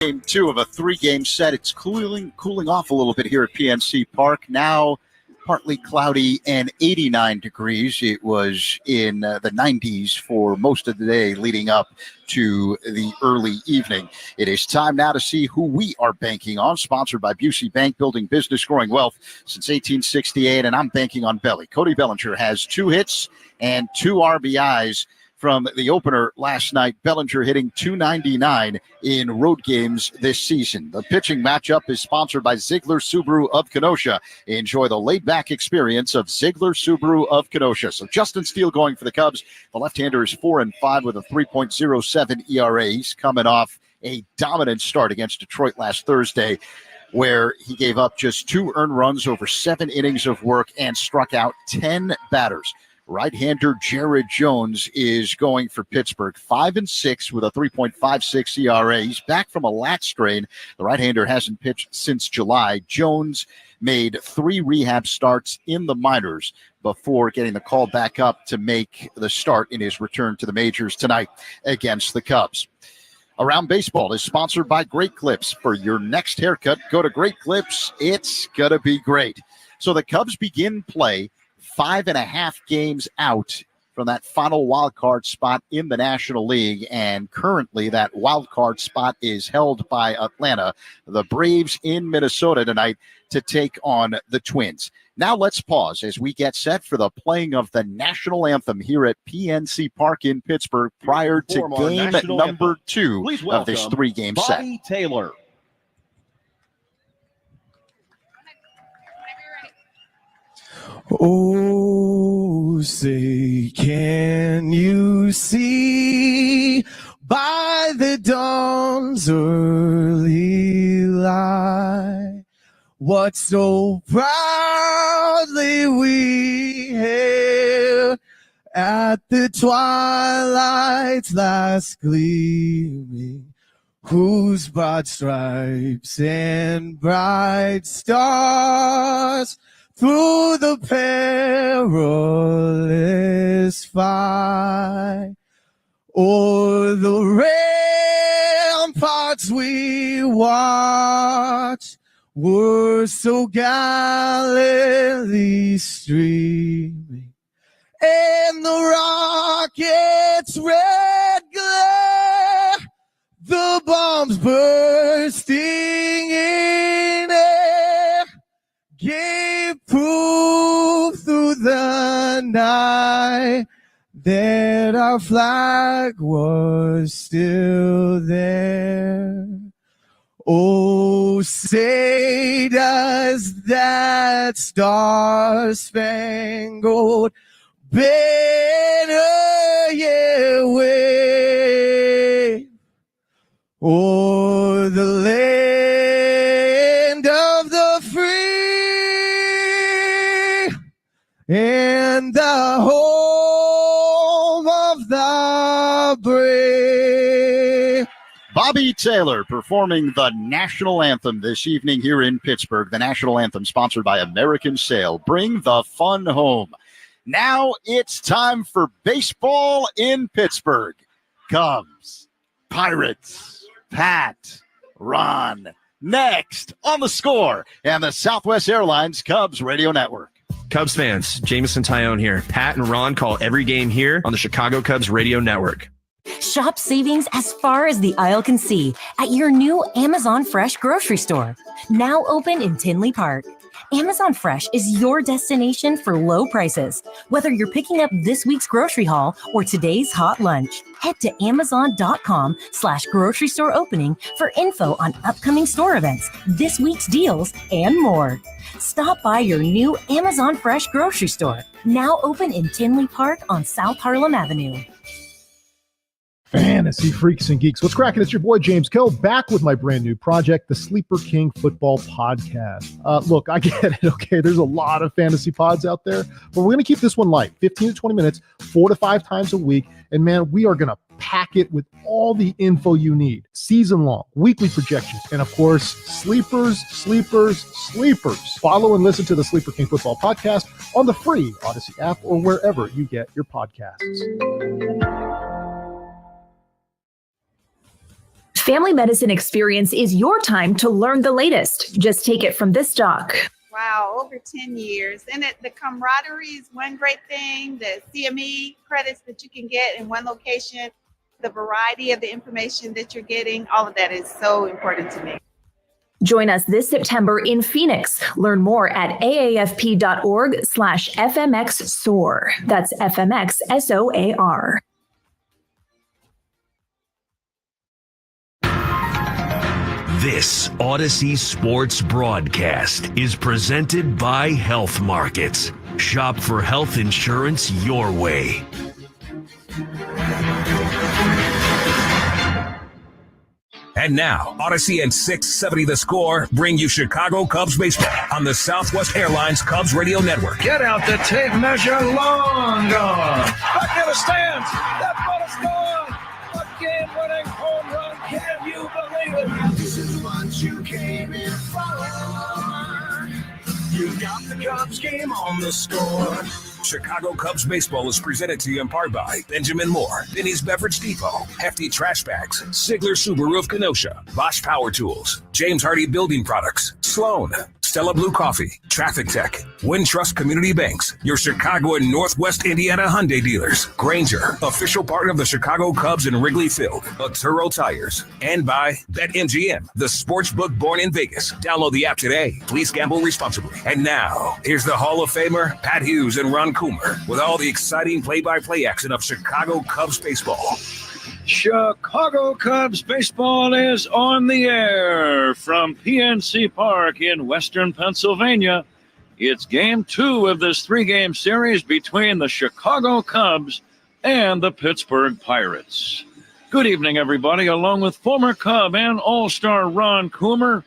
Game two of a three-game set. It's cooling off a little bit here at PNC Park. Now partly cloudy and 89 degrees. It was in the 90s for most of the day leading up to the early evening. It is time now to see who we are banking on. Sponsored by Busey Bank, building business, growing wealth since 1868. And I'm banking on Belly. Cody Bellinger has 2 hits and 2 RBIs from the opener last night. Bellinger hitting .299 in road games this season. The pitching matchup is sponsored by Ziegler Subaru of Kenosha. Enjoy the laid-back experience of Ziegler Subaru of Kenosha. So Justin Steele going for the Cubs. The left-hander is 4-5 with a 3.07 ERA. He's coming off a dominant start against Detroit last Thursday, where he gave up just 2 earned runs over 7 innings of work and struck out 10 batters. Right-hander Jared Jones is going for Pittsburgh, 5-6 with a 3.56 ERA. He's back from a lat strain. The right-hander hasn't pitched since July. Jones made 3 rehab starts in the minors before getting the call back up to make the start in his return to the majors tonight against the Cubs. Around Baseball is sponsored by Great Clips. For your next haircut, go to Great Clips. It's going to be great. So the Cubs begin play 5.5 games out from that final wild card spot in the National League, and currently that wild card spot is held by Atlanta. The Braves in Minnesota tonight to take on the Twins. Now let's pause as we get set for the playing of the national anthem here at PNC Park in Pittsburgh prior to game number 2 of this 3-game set. Bobby Taylor. Oh, say, can you see by the dawn's early light what so proudly we hailed at the twilight's last gleaming, whose broad stripes and bright stars through the perilous fight, o'er the ramparts we watch, were so gallantly streaming, and the rocket's red glare, the bombs bursting in air, gave proof through the night that our flag was still there. Oh, say does that star-spangled banner yet wave o'er the land of the free and the home of the brave. Bobby Taylor performing the national anthem this evening here in Pittsburgh. The national anthem sponsored by American Sail. Bring the fun home. Now it's time for baseball in Pittsburgh. Cubs, Pirates, Pat, Ron, next on The Score and the Southwest Airlines Cubs Radio Network. Cubs fans, Jameson Tyone here. Pat and Ron call every game here on the Chicago Cubs Radio Network. Shop savings as far as the aisle can see at your new Amazon Fresh grocery store, now open in Tinley Park. Amazon Fresh is your destination for low prices. Whether you're picking up this week's grocery haul or today's hot lunch, head to amazon.com/grocery store opening for info on upcoming store events, this week's deals, and more. Stop by your new Amazon Fresh grocery store, now open in Tinley Park on South Harlem Avenue. Fantasy freaks and geeks. What's cracking? It's your boy James Koh back with my brand new project, the Sleeper King Football Podcast. Look, I get it. Okay, there's a lot of fantasy pods out there, but we're going to keep this one light, 15 to 20 minutes, 4 to 5 times a week. And man, we are going to pack it with all the info you need, season long, weekly projections, and of course, sleepers. Follow and listen to the Sleeper King Football Podcast on the free Odyssey app or wherever you get your podcasts. Family Medicine Experience is your time to learn the latest. Just take it from this doc. Wow, over 10 years. And the camaraderie is one great thing. The CME credits that you can get in one location, the variety of the information that you're getting, all of that is so important to me. Join us this September in Phoenix. Learn more at aafp.org/FMXSOAR. That's FMXSOAR. This Odyssey Sports broadcast is presented by Health Markets. Shop for health insurance your way. And now, Odyssey and 670 The Score bring you Chicago Cubs baseball on the Southwest Airlines Cubs Radio Network. Get out the tape measure, long gone. Back in the stands. That ball is gone. A game-winning home run. Can you believe it? This is what you came here for. You got the Cubs game on the score. Chicago Cubs baseball is presented to you in part by Benjamin Moore, Benny's Beverage Depot, Hefty Trash Bags, Sigler Subaru of Kenosha, Bosch Power Tools, James Hardy Building Products, Sloan, Stella Blue Coffee, Traffic Tech, Wintrust Community Banks, your Chicago and Northwest Indiana Hyundai dealers, Granger, official partner of the Chicago Cubs in Wrigley Field, Arturo Tires, and by BetMGM, the sports book born in Vegas. Download the app today. Please gamble responsibly. And now, here's the Hall of Famer, Pat Hughes and Ron Coomer, with all the exciting play-by-play action of Chicago Cubs baseball. Chicago Cubs baseball is on the air from PNC Park in western Pennsylvania. It's game 2 of this 3-game series between the Chicago Cubs and the Pittsburgh Pirates. Good evening, everybody. Along with former Cub and All-Star Ron Coomer,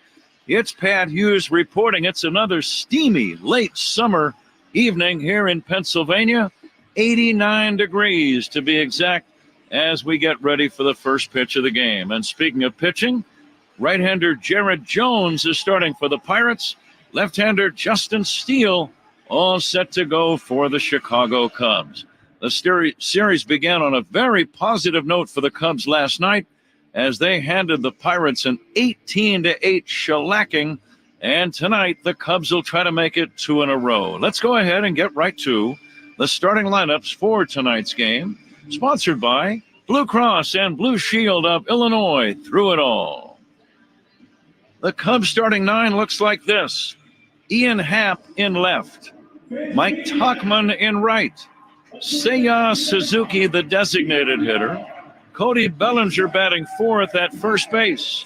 it's Pat Hughes reporting. It's another steamy late summer evening here in Pennsylvania. 89 degrees to be exact, as we get ready for the first pitch of the game. And speaking of pitching, right-hander Jared Jones is starting for the Pirates. Left-hander Justin Steele all set to go for the Chicago Cubs. The series began on a very positive note for the Cubs last night as they handed the Pirates an 18-8 shellacking. And tonight, the Cubs will try to make it 2 in a row. Let's go ahead and get right to the starting lineups for tonight's game. Sponsored by Blue Cross and Blue Shield of Illinois, through it all. The Cubs starting 9 looks like this. Ian Happ in left. Mike Tauchman in right. Seiya Suzuki, the designated hitter. Cody Bellinger batting 4th at first base.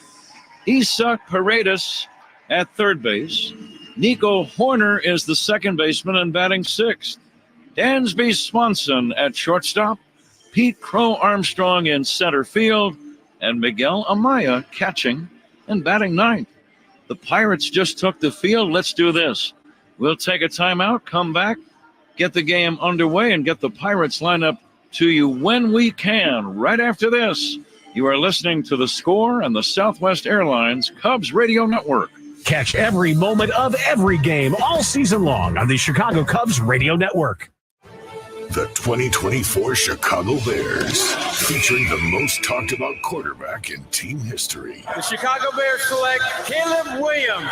Isak Paredes at third base. Nico Horner is the second baseman and batting 6th. Dansby Swanson at shortstop. Pete Crow Armstrong in center field, and Miguel Amaya catching and batting 9th. The Pirates just took the field. Let's do this. We'll take a timeout, come back, get the game underway, and get the Pirates lineup to you when we can. Right after this, you are listening to The Score and the Southwest Airlines Cubs Radio Network. Catch every moment of every game all season long on the Chicago Cubs Radio Network. The 2024 Chicago Bears, featuring the most talked about quarterback in team history. The Chicago Bears select Caleb Williams.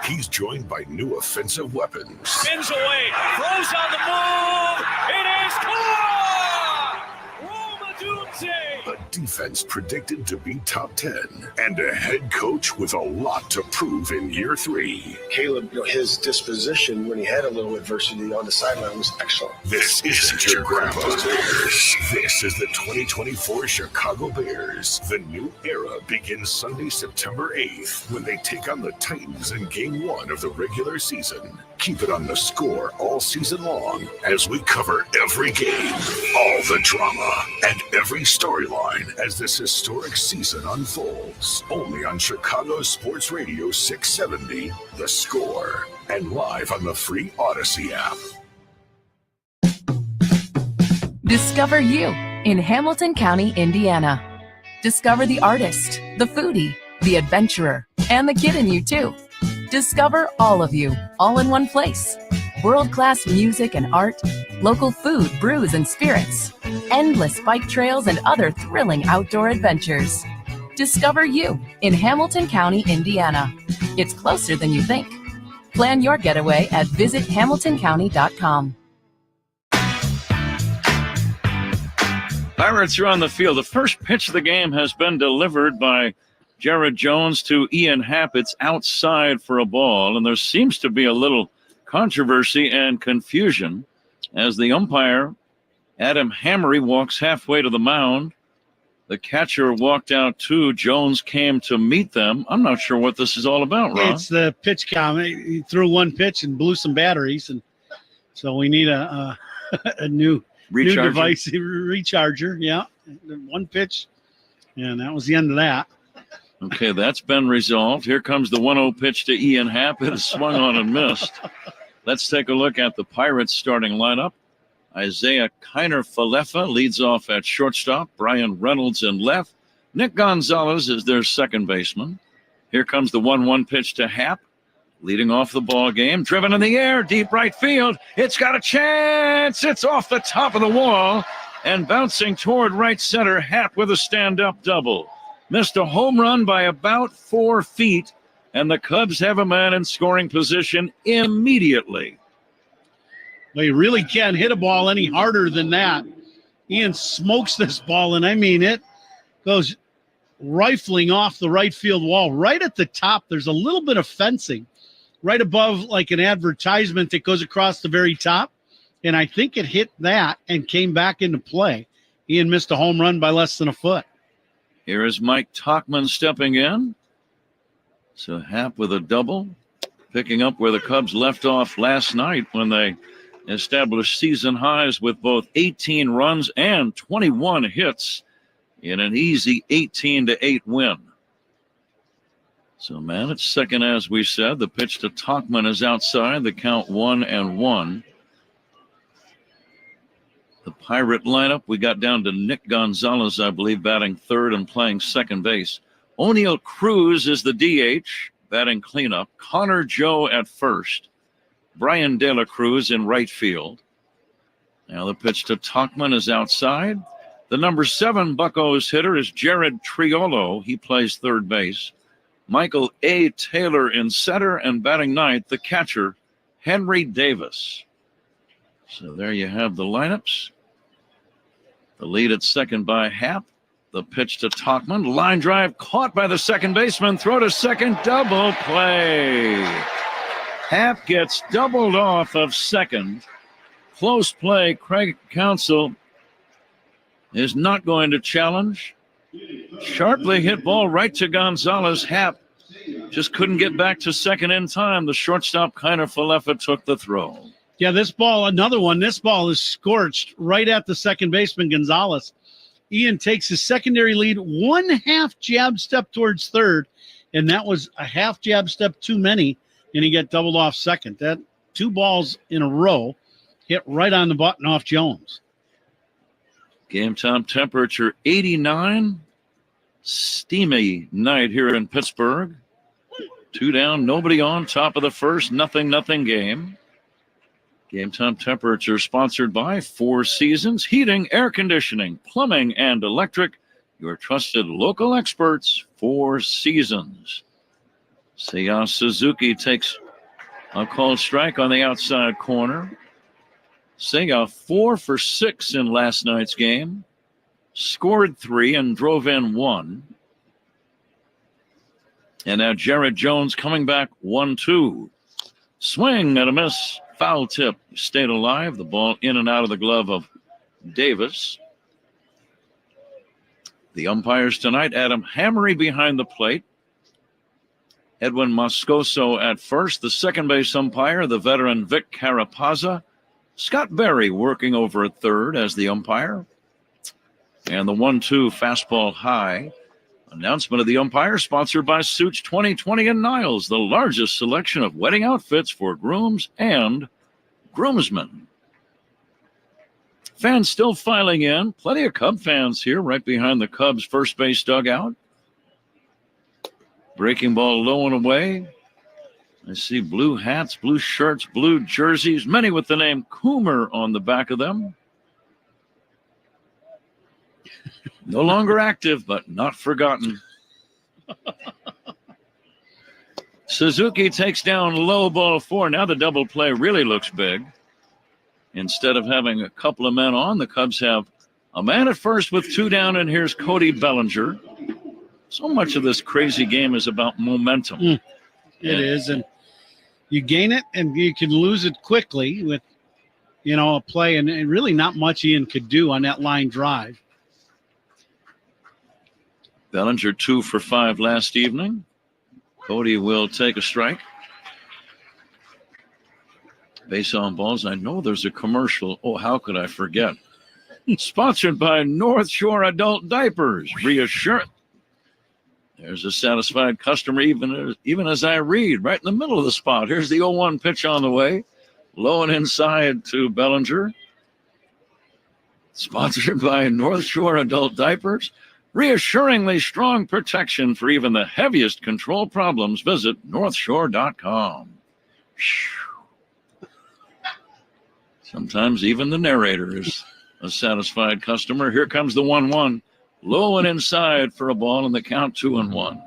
He's joined by new offensive weapons. Spins away, throws on the move. It is caught! Roma Dunze. A defense predicted to be top 10, and a head coach with a lot to prove in year 3. Caleb, his disposition when he had a little adversity on the sideline was excellent. This isn't your grandpa's Bears. This is the 2024 Chicago Bears. The new era begins Sunday, September 8th, when they take on the Titans in Game 1 of the regular season. Keep it on The Score all season long as we cover every game, all the drama, and every storyline as this historic season unfolds. Only on Chicago Sports Radio 670, The Score, and live on the free Odyssey app. Discover you in Hamilton County, Indiana. Discover the artist, the foodie, the adventurer, and the kid in you too. Discover all of you, all in one place. World-class music and art, local food, brews, and spirits, endless bike trails, and other thrilling outdoor adventures. Discover you in Hamilton County, Indiana. It's closer than you think. Plan your getaway at visithamiltoncounty.com. Pirates are on the field. The first pitch of the game has been delivered by Jared Jones to Ian Happ. It's outside for a ball, and there seems to be a little controversy and confusion as the umpire, Adam Hammery, walks halfway to the mound. The catcher walked out too. Jones came to meet them. I'm not sure what this is all about, Ron. It's the pitch count. He threw one pitch and blew some batteries, and so we need a new device, recharger. Yeah, one pitch, and that was the end of that. Okay, that's been resolved. Here comes the 1-0 pitch to Ian Happ. It is swung on and missed. Let's take a look at the Pirates starting lineup. Isaiah Kiner-Falefa leads off at shortstop. Brian Reynolds in left. Nick Gonzalez is their second baseman. Here comes the 1-1 pitch to Happ, leading off the ball game. Driven in the air, deep right field. It's got a chance. It's off the top of the wall and bouncing toward right center. Happ with a stand-up double. Missed a home run by about 4 feet, and the Cubs have a man in scoring position immediately. Well, you really can't hit a ball any harder than that. Ian smokes this ball, and I mean, it goes rifling off the right field wall. Right at the top, there's a little bit of fencing right above, like an advertisement that goes across the very top, and I think it hit that and came back into play. Ian missed a home run by less than a foot. Here is Mike Tauchman stepping in. So Happ with a double, picking up where the Cubs left off last night when they established season highs with both 18 runs and 21 hits in an easy 18-8 win. So, man, it's second, as we said. The pitch to Tauchman is outside. The count 1-1. The Pirate lineup, we got down to Nick Gonzalez, I believe, batting third and playing second base. O'Neill Cruz is the DH, batting cleanup. Connor Joe at first. Brian De La Cruz in right field. Now the pitch to Tauchman is outside. The number 7 Buccos hitter is Jared Triolo. He plays third base. Michael A. Taylor in center, and batting ninth, the catcher, Henry Davis. So there you have the lineups. The lead at second by Happ. The pitch to Tauchman. Line drive caught by the second baseman. Throw to second. Double play. Happ gets doubled off of second. Close play. Craig Counsell is not going to challenge. Sharply hit ball right to Gonzalez. Happ just couldn't get back to second in time. The shortstop, Kiner-Falefa, took the throw. Yeah, this ball, another one. This ball is scorched right at the second baseman, Gonzalez. Ian takes his secondary lead, 1/2 jab step towards third, and that was a half jab step too many, and he got doubled off second. That 2 balls in a row hit right on the button off Jones. Game time temperature 89. Steamy night here in Pittsburgh. 2 down, nobody on, top of the first, 0-0 game. Game time temperature sponsored by Four Seasons Heating, Air Conditioning, Plumbing, and Electric. Your trusted local experts, Four Seasons. Seiya Suzuki takes a called strike on the outside corner. Seiya 4 for 6 in last night's game. Scored 3 and drove in 1. And now Jared Jones coming back 1-2. Swing and a miss. Foul tip. Stayed alive. The ball in and out of the glove of Davis. The umpires tonight, Adam Hammery behind the plate. Edwin Moscoso at first. The second base umpire, the veteran Vic Carapazza. Scott Berry working over at third as the umpire. And the 1-2 fastball high. Announcement of the umpire sponsored by Suits 2020 and Niles, the largest selection of wedding outfits for grooms and groomsmen. Fans still filing in. Plenty of Cub fans here right behind the Cubs first base dugout. Breaking ball low and away. I see blue hats, blue shirts, blue jerseys, many with the name Coomer on the back of them. No longer active, but not forgotten. Suzuki takes down low ball 4. Now the double play really looks big. Instead of having a couple of men on, the Cubs have a man at first with 2 down, and here's Cody Bellinger. So much of this crazy game is about momentum. It is, and you gain it, and you can lose it quickly with, a play, and really not much Ian could do on that line drive. Bellinger 2 for 5 last evening. Cody will take a strike. Base on balls. I know there's a commercial. Oh, how could I forget? Sponsored by North Shore Adult Diapers. Reassure. There's a satisfied customer even as I read. Right in the middle of the spot. Here's the 0-1 pitch on the way. Low and inside to Bellinger. Sponsored by North Shore Adult Diapers. Reassuringly strong protection for even the heaviest control problems. Visit northshore.com. Sometimes even the narrator is a satisfied customer. Here comes the 1-1. Low and inside for a ball, and the count 2-1.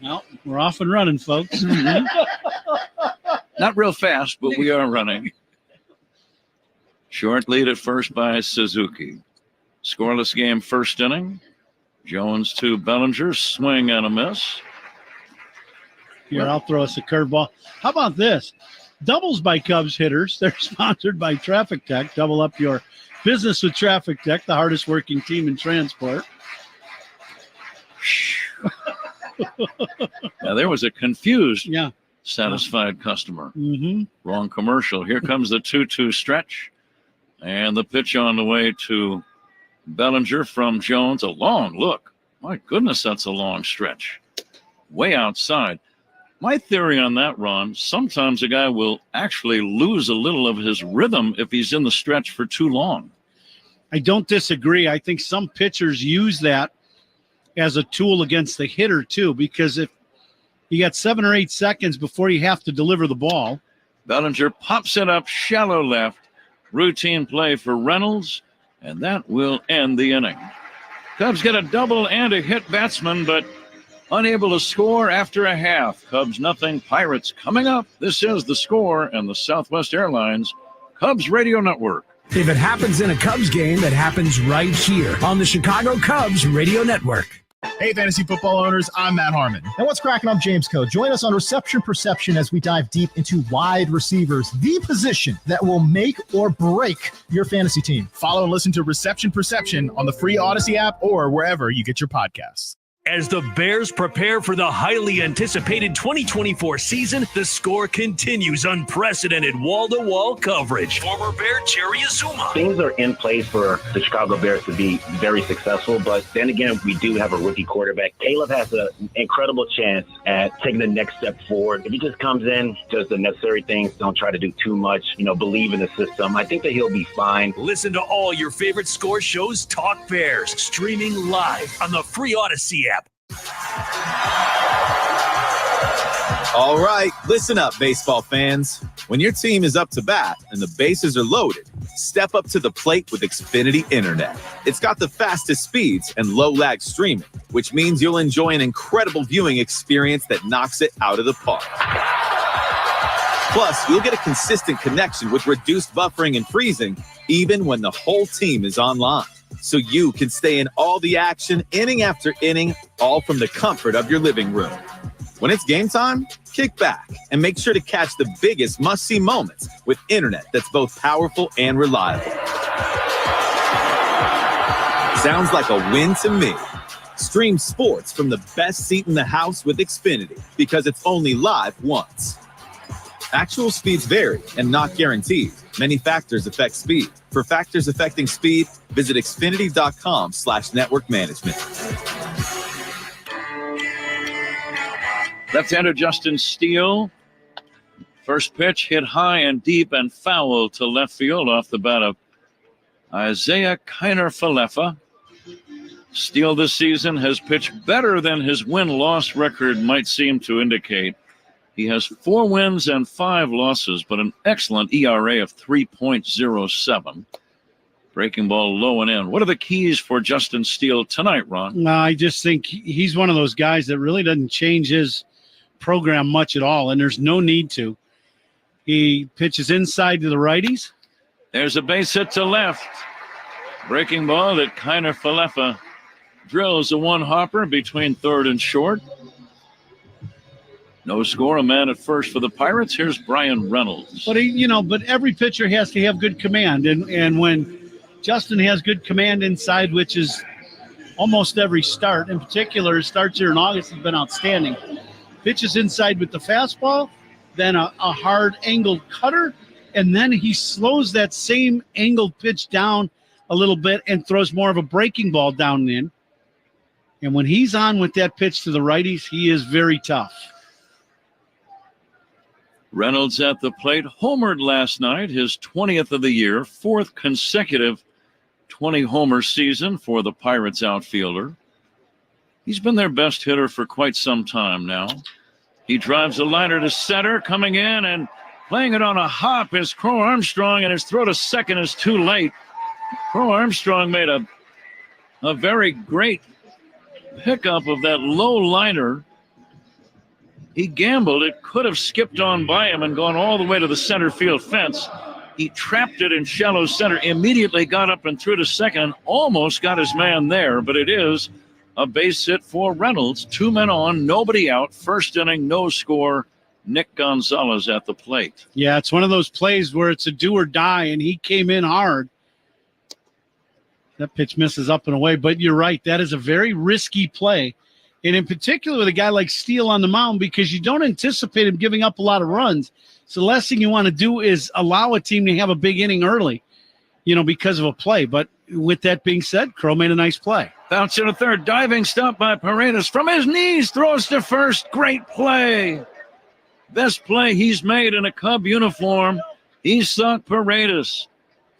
Well, we're off and running, folks. Not real fast, but we are running. Short lead at first by Suzuki. Scoreless game first inning. Jones to Bellinger. Swing and a miss. Here, I'll throw us a curveball. How about this? Doubles by Cubs hitters. They're sponsored by Traffic Tech. Double up your business with Traffic Tech, the hardest working team in transport. Now, there was a confused, satisfied customer. Wrong commercial. Here comes the 2-2 stretch. And the pitch on the way to Bellinger from Jones. A long look. My goodness, that's a long stretch. Way outside. My theory on that, Ron, sometimes a guy will actually lose a little of his rhythm if he's in the stretch for too long. I don't disagree. I think some pitchers use that as a tool against the hitter, too, because if you got 7 or 8 seconds before you have to deliver the ball. Bellinger pops it up shallow left. Routine play for Reynolds, and that will end the inning. Cubs get a double and a hit batsman, but unable to score after a half. Cubs nothing, Pirates coming up. This is The Score and the Southwest Airlines Cubs Radio Network. If it happens in a Cubs game, it happens right here on the Chicago Cubs Radio Network. Hey, fantasy football owners, I'm Matt Harmon. And what's cracking? I'm James Coe. Join us on Reception Perception as we dive deep into wide receivers, the position that will make or break your fantasy team. Follow and listen to Reception Perception on the free Odyssey app or wherever you get your podcasts. As the Bears prepare for the highly anticipated 2024 season, The Score continues unprecedented wall-to-wall coverage. Former Bear Jerry Azuma. Things are in place for the Chicago Bears to be very successful, but then again, we do have a rookie quarterback. Caleb has an incredible chance at taking the next step forward. If he just comes in, does the necessary things, don't try to do too much, believe in the system, I think that he'll be fine. Listen to all your favorite Score shows Talk Bears, streaming live on the free Odyssey app. All right, listen up, baseball fans. When your team is up to bat and the bases are loaded, step up to the plate with Xfinity Internet. It's got the fastest speeds and low-lag streaming, which means you'll enjoy an incredible viewing experience that knocks it out of the park. Plus, you'll get a consistent connection with reduced buffering and freezing, even when the whole team is online. So you can stay in all the action, inning after inning, all from the comfort of your living room. When it's game time, kick back and make sure to catch the biggest must-see moments with internet that's both powerful and reliable. Sounds like a win to me. Stream sports from the best seat in the house with Xfinity because it's only live once. Actual speeds vary and not guaranteed. Many factors affect speed. For factors affecting speed, visit Xfinity.com/network management. Left-hander Justin Steele. First pitch hit high and deep and foul to left field off the bat of Isaiah Kiner-Falefa. Steele this season has pitched better than his win-loss record might seem to indicate. He has 4 wins and 5 losses, but an excellent ERA of 3.07. Breaking ball low and in. What are the keys for Justin Steele tonight, Ron? I just think he's one of those guys that really doesn't change his program much at all, and there's no need to. He pitches inside to the righties. There's a base hit to left. Breaking ball that Kiner Falefa drills a one-hopper between third and short. No score, a man at first for the Pirates. Here's Brian Reynolds. But every pitcher has to have good command, and when Justin has good command inside, which is almost every start. In particular, his starts here in August have been outstanding. Pitches inside with the fastball, then a hard angled cutter, and then he slows that same angled pitch down a little bit and throws more of a breaking ball down and in. And when he's on with that pitch to the righties, he is very tough. Reynolds at the plate, homered last night, his 20th of the year, 4th consecutive 20-homer season for the Pirates outfielder. He's been their best hitter for quite some time now. He drives a liner to center, coming in and playing it on a hop is Crow Armstrong, and his throw to second is too late. Crow Armstrong made a very great pickup of that low liner. He gambled. It could have skipped on by him and gone all the way to the center field fence. He trapped it in shallow center, immediately got up and threw to second, almost got his man there, but it is a base hit for Reynolds. 2 men on, nobody out. First inning, no score. Nick Gonzalez at the plate. Yeah, it's one of those plays where it's a do or die, and he came in hard. That pitch misses up and away, but you're right. That is a very risky play. And in particular with a guy like Steele on the mound, because you don't anticipate him giving up a lot of runs. So the last thing you want to do is allow a team to have a big inning early, because of a play. But with that being said, Crow made a nice play. Bounce to third, diving stop by Paredes. From his knees, throws to first. Great play. Best play he's made in a Cub uniform. Isak Paredes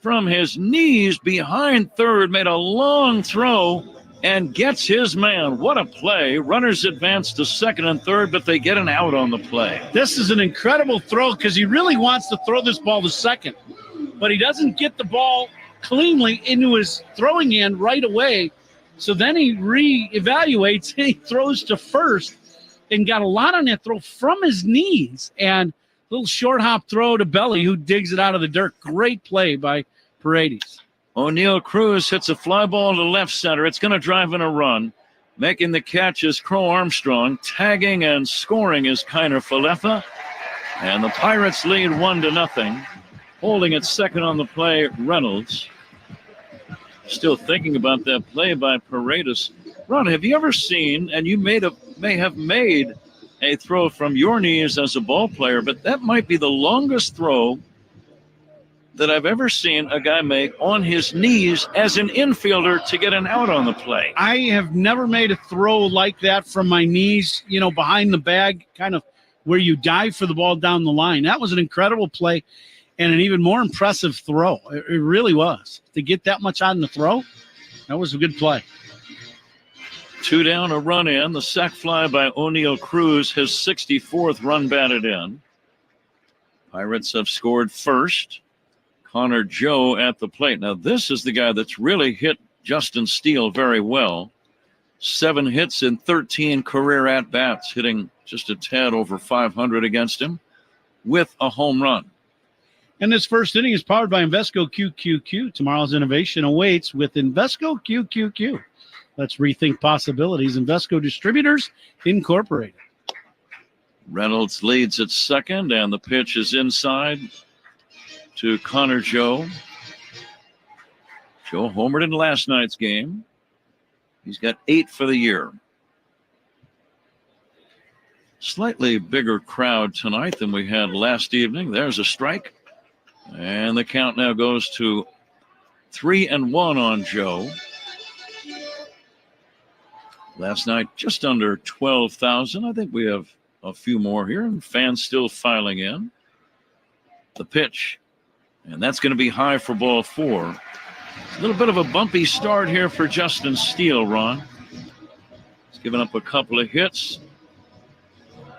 from his knees behind third, made a long throw and gets his man. What a play. Runners advance to second and third, but they get an out on the play. This is an incredible throw because he really wants to throw this ball to second, but he doesn't get the ball cleanly into his throwing hand right away. So then he reevaluates and he throws to first and got a lot on that throw from his knees. And a little short hop throw to Belly, who digs it out of the dirt. Great play by Paredes. O'Neill Cruz hits a fly ball to left center. It's going to drive in a run. Making the catch is Crow Armstrong. Tagging and scoring is Kiner Falefa. And the Pirates lead 1-0. Holding at second on the play, Reynolds. Still thinking about that play by Paredes. Ron, have you ever seen, and you may have made a throw from your knees as a ball player, but that might be the longest throw that I've ever seen a guy make on his knees as an infielder to get an out on the play. I have never made a throw like that from my knees, behind the bag, kind of where you dive for the ball down the line. That was an incredible play and an even more impressive throw. It really was. To get that much on the throw, that was a good play. 2 down, a run in. The sac fly by O'Neill Cruz, his 64th run batted in. Pirates have scored first. Connor Joe at the plate. Now, this is the guy that's really hit Justin Steele very well. 7 hits in 13 career at-bats, hitting just a tad over 500 against him with a home run. And this first inning is powered by Invesco QQQ. Tomorrow's innovation awaits with Invesco QQQ. Let's rethink possibilities. Invesco Distributors Incorporated. Reynolds leads at second, and the pitch is inside to Connor Joe. Joe homered in last night's game. He's got 8 for the year. Slightly bigger crowd tonight than we had last evening. There's a strike. And the count now goes to 3-1 on Joe. Last night, just under 12,000. I think we have a few more here, and fans still filing in. The pitch. And that's going to be high for ball 4. A little bit of a bumpy start here for Justin Steele, Ron. He's given up a couple of hits.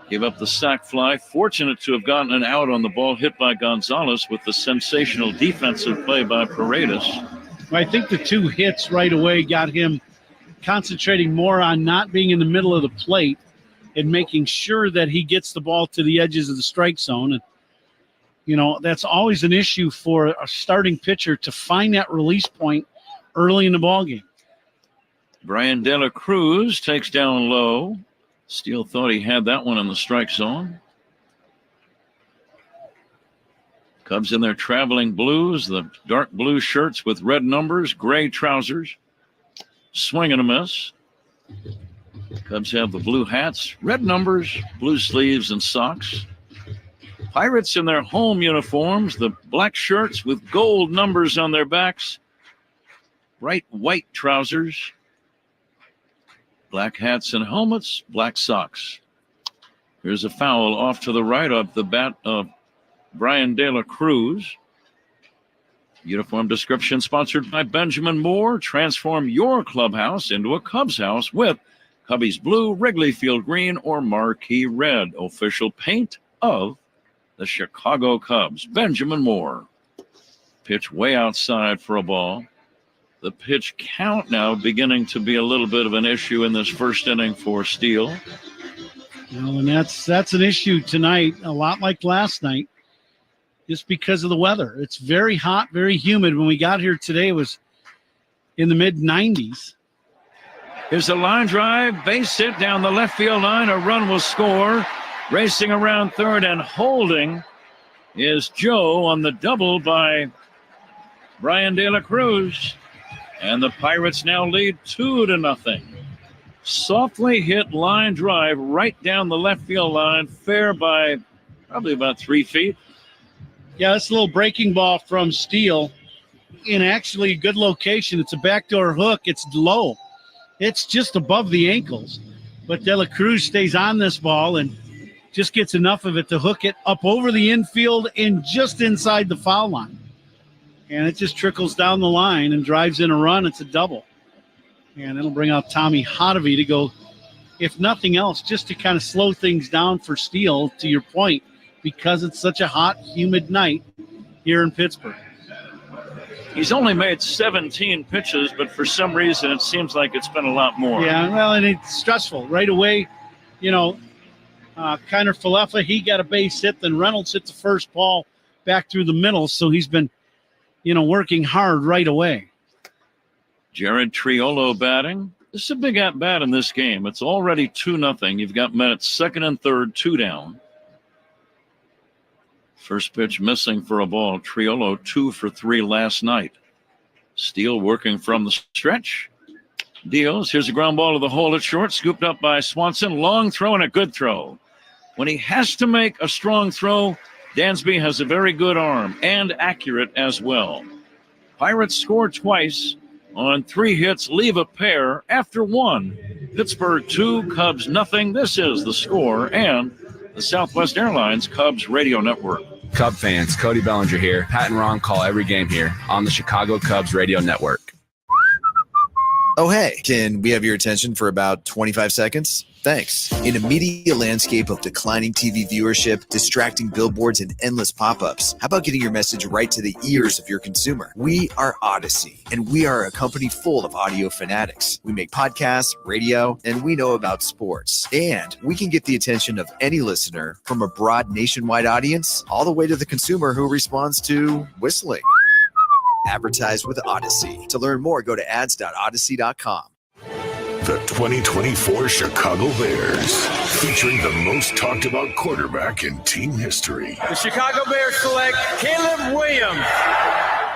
Gave up the sac fly. Fortunate to have gotten an out on the ball hit by Gonzalez with the sensational defensive play by Paredes. I think the 2 hits right away got him concentrating more on not being in the middle of the plate and making sure that he gets the ball to the edges of the strike zone. And, you know, that's always an issue for a starting pitcher to find that release point early in the ballgame. Brian De La Cruz takes down low. Steele thought he had that one in the strike zone. Cubs in their traveling blues, the dark blue shirts with red numbers, gray trousers. Swing and a miss. Cubs have the blue hats, red numbers, blue sleeves, and socks. Pirates in their home uniforms, the black shirts with gold numbers on their backs, bright white trousers, black hats and helmets, black socks. Here's a foul off to the right of the bat of Brian De La Cruz. Uniform description sponsored by Benjamin Moore. Transform your clubhouse into a Cubs house with Cubbies Blue, Wrigley Field Green, or Marquee Red. Official paint of the Chicago Cubs. Benjamin Moore. Pitch way outside for a ball. The pitch count now beginning to be a little bit of an issue in this first inning for Steele. You know, and that's an issue tonight, a lot like last night, just because of the weather. It's very hot, very humid. When we got here today, it was in the mid-90s. Here's a line drive, base hit down the left field line. A run will score. Racing around third and holding is Joe on the double by Brian De La Cruz. And the Pirates now lead 2-0. Softly hit line drive right down the left field line, fair by probably about 3 feet. Yeah, that's a little breaking ball from Steele in actually a good location. It's a backdoor hook. It's low. It's just above the ankles. But De La Cruz stays on this ball and just gets enough of it to hook it up over the infield and just inside the foul line. And it just trickles down the line and drives in a run. It's a double. And it'll bring out Tommy Hotovy to go, if nothing else, just to kind of slow things down for Steele, to your point, because it's such a hot, humid night here in Pittsburgh. He's only made 17 pitches, but for some reason it seems like it's been a lot more. Yeah, well, and it's stressful. Right away, you know, Kiner Falefa, he got a base hit, then Reynolds hit the first ball back through the middle, so he's been, you know, working hard right away. Jared Triolo batting. This is a big at-bat in this game. It's already 2-0. You've got men at second and third, 2 down. First pitch missing for a ball. Triolo 2 for 3 last night. Steele working from the stretch. Deals. Here's a ground ball to the hole at short. Scooped up by Swanson. Long throw and a good throw. When he has to make a strong throw, Dansby has a very good arm and accurate as well. Pirates score twice on 3 hits, leave a pair after 1. Pittsburgh 2, Cubs nothing. This is The Score and the Southwest Airlines Cubs Radio Network. Cub fans, Cody Bellinger here. Pat and Ron call every game here on the Chicago Cubs Radio Network. Oh, hey, can we have your attention for about 25 seconds? Thanks. In a media landscape of declining TV viewership, distracting billboards, and endless pop-ups, how about getting your message right to the ears of your consumer? We are Odyssey, and we are a company full of audio fanatics. We make podcasts, radio, and we know about sports. And we can get the attention of any listener, from a broad nationwide audience all the way to the consumer who responds to whistling. Advertise with Odyssey. To learn more, go to ads.odyssey.com. The 2024 Chicago Bears, featuring the most talked about quarterback in team history. The Chicago Bears select Caleb Williams.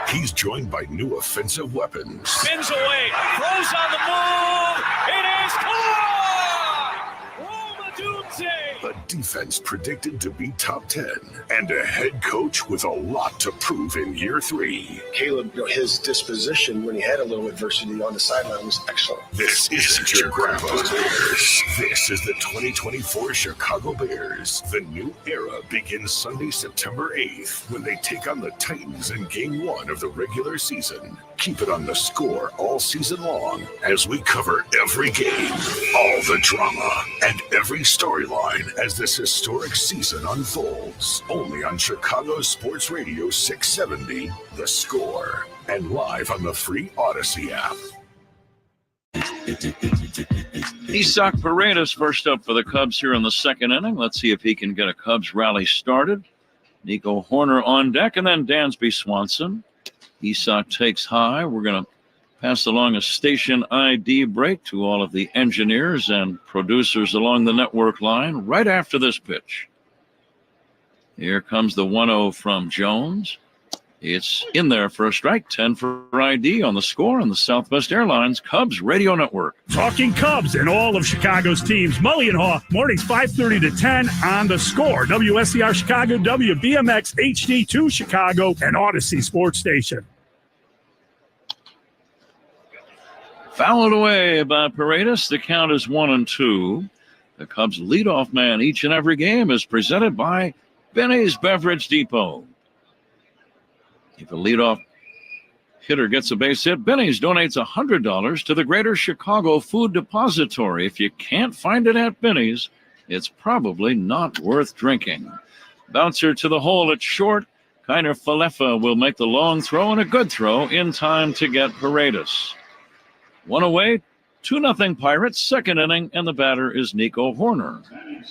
He's joined by new offensive weapons. Spins away, throws on the move. It is caught! Roma Doomsday. A defense predicted to be top 10, and a head coach with a lot to prove in year 3. Caleb, his disposition when he had a little adversity on the sideline was excellent. This isn't your grandpa's Bears. This is the 2024 Chicago Bears. The new era begins Sunday, September 8th, when they take on the Titans in Game 1 of the regular season. Keep it on The Score all season long as we cover every game, all the drama, and every storyline as this historic season unfolds. Only on Chicago Sports Radio 670, The Score, and live on the free Odyssey app. Isaac Paredes first up for the Cubs here in the second inning. Let's see if he can get a Cubs rally started. Nico Horner on deck, and then Dansby Swanson. Isaac takes high. We're going to pass along a station ID break to all of the engineers and producers along the network line right after this pitch. Here comes the 1-0 from Jones. It's in there for a strike. 10 for ID on The Score on the Southwest Airlines Cubs Radio Network. Talking Cubs and all of Chicago's teams. Mully and Haw, mornings 5:30 to 10 on The Score. WSCR Chicago, WBMX HD2 Chicago, and Odyssey Sports Station. Fouled away by Paredes. The count is 1-2. The Cubs leadoff man each and every game is presented by Benny's Beverage Depot. If a leadoff hitter gets a base hit, Benny's donates $100 to the Greater Chicago Food Depository. If you can't find it at Benny's, it's probably not worth drinking. Bouncer to the hole at short. Kiner Falefa will make the long throw and a good throw in time to get Paredes. One away, 2-0 Pirates, second inning, and the batter is Nico Horner.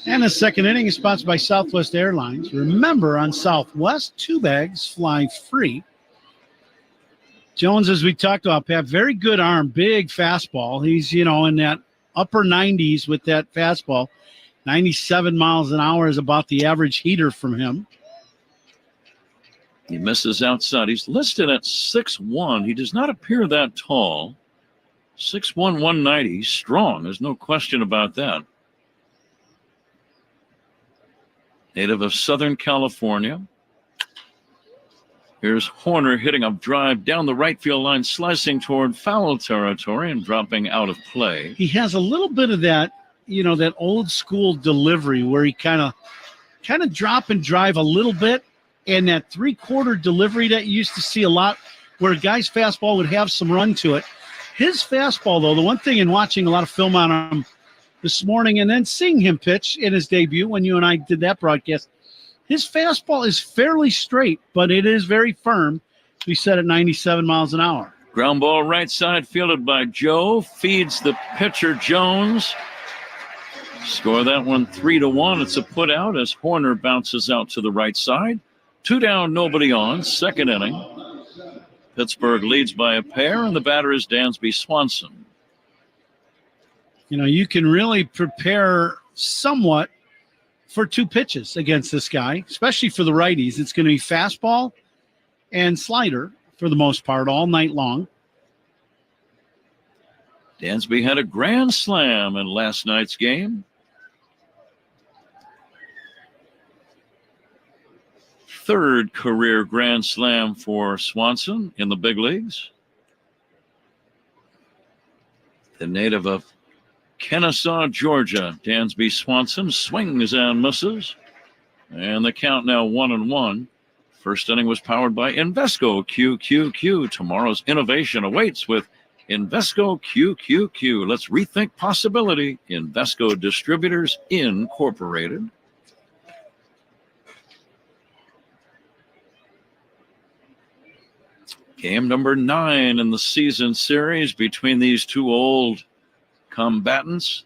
And the second inning is sponsored by Southwest Airlines. Remember, on Southwest, 2 bags fly free. Jones, as we talked about, Pat, very good arm, big fastball. He's, in that upper 90s with that fastball. 97 miles an hour is about the average heater from him. He misses outside. He's listed at 6'1". He does not appear that tall. 6'1", 190. He's strong. There's no question about that. Native of Southern California. Here's Horner hitting a drive down the right field line, slicing toward foul territory and dropping out of play. He has a little bit of that, that old school delivery where he kind of drop and drive a little bit, and that 3/4 delivery that you used to see a lot where a guy's fastball would have some run to it. His fastball, though, the one thing in watching a lot of film on him this morning and then seeing him pitch in his debut when you and I did that broadcast, his fastball is fairly straight, but it is very firm. We said at 97 miles an hour. Ground ball right side fielded by Joe. Feeds the pitcher Jones. Score that one 3-1. It's a put out as Horner bounces out to the right side. 2 down, nobody on. Second inning. Pittsburgh leads by a pair, and the batter is Dansby Swanson. You can really prepare somewhat for 2 pitches against this guy, especially for the righties. It's going to be fastball and slider for the most part all night long. Dansby had a grand slam in last night's game. Third career grand slam for Swanson in the big leagues. The native of Kennesaw, Georgia, Dansby Swanson swings and misses. And the count now 1-1. First inning was powered by Invesco QQQ. Tomorrow's innovation awaits with Invesco QQQ. Let's rethink possibility. Invesco Distributors Incorporated. Game number 9 in the season series between these two old combatants.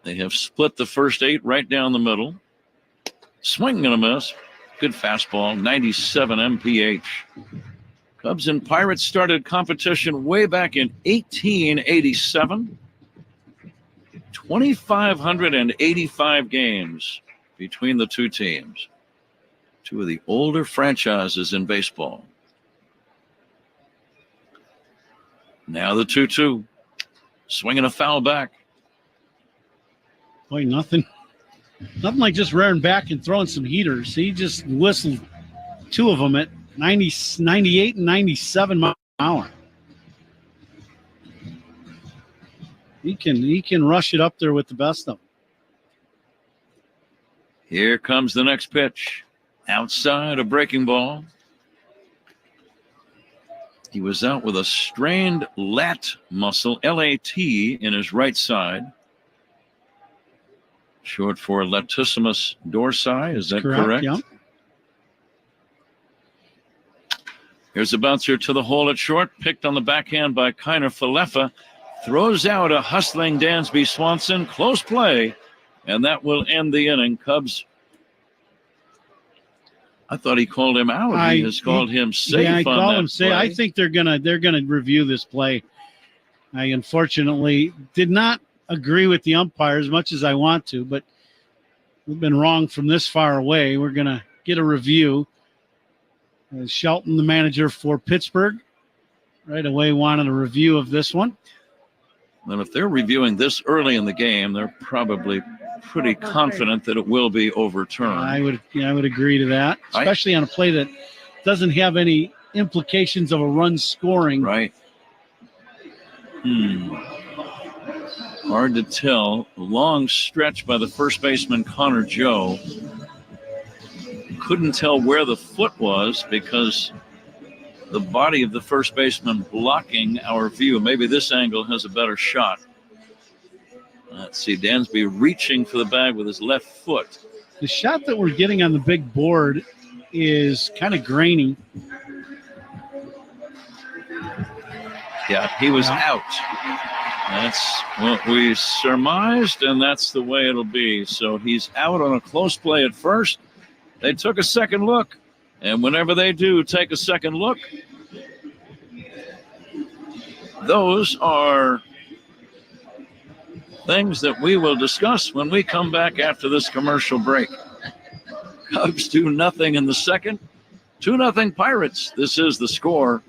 They have split the first 8 right down the middle. Swing and a miss. Good fastball, 97 mph. Cubs and Pirates started competition way back in 1887. 2,585 games between the two teams. Two of the older franchises in baseball. Now the 2-2. Swinging a foul back. Boy, nothing like just rearing back and throwing some heaters. He just whistled 2 of them at 98 and 97 miles an hour. He can rush it up there with the best of them. Here comes the next pitch. Outside, a breaking ball. He was out with a strained lat muscle, LAT, in his right side. short for latissimus dorsi. Is that correct? Yeah. Here's a bouncer to the hole at short, picked on the backhand by Kiner Falefa. Throws out a hustling Dansby Swanson. Close play, and that will end the inning. Cubs. I thought he called him out. He has called him safe. Yeah, I call him safe. I think they're gonna review this play. I unfortunately did not agree with the umpire as much as I want to, but we've been wrong from this far away. We're gonna get a review. Shelton, the manager for Pittsburgh, right away wanted a review of this one. And if they're reviewing this early in the game, they're probably pretty confident that it will be overturned. I would agree to that, especially on a play that doesn't have any implications of a run scoring. Right. Hard to tell. Long stretch by the first baseman, Connor Joe. Couldn't tell where the foot was because the body of the first baseman blocking our view. Maybe this angle has a better shot. Let's see, Dansby reaching for the bag with his left foot. The shot that we're getting on the big board is kind of grainy. Yeah, he was out. That's what we surmised, and that's the way it'll be. So he's out on a close play at first. They took a second look, and whenever they do take a second look, those are things that we will discuss when we come back after this commercial break. Cubs 2-0 in the second. 2-0 Pirates. This is The Score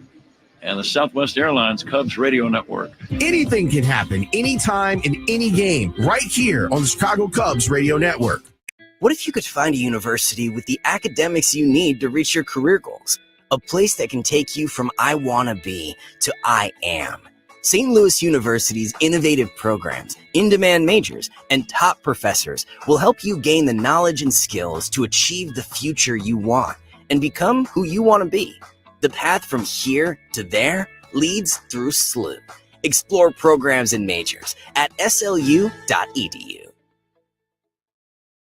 and the Southwest Airlines Cubs Radio Network. Anything can happen anytime in any game right here on the Chicago Cubs Radio Network. What if you could find a university with the academics you need to reach your career goals? A place that can take you from I wanna be to I am. St. Louis University's innovative programs, in-demand majors, and top professors will help you gain the knowledge and skills to achieve the future you want and become who you want to be. The path from here to there leads through SLU. Explore programs and majors at slu.edu.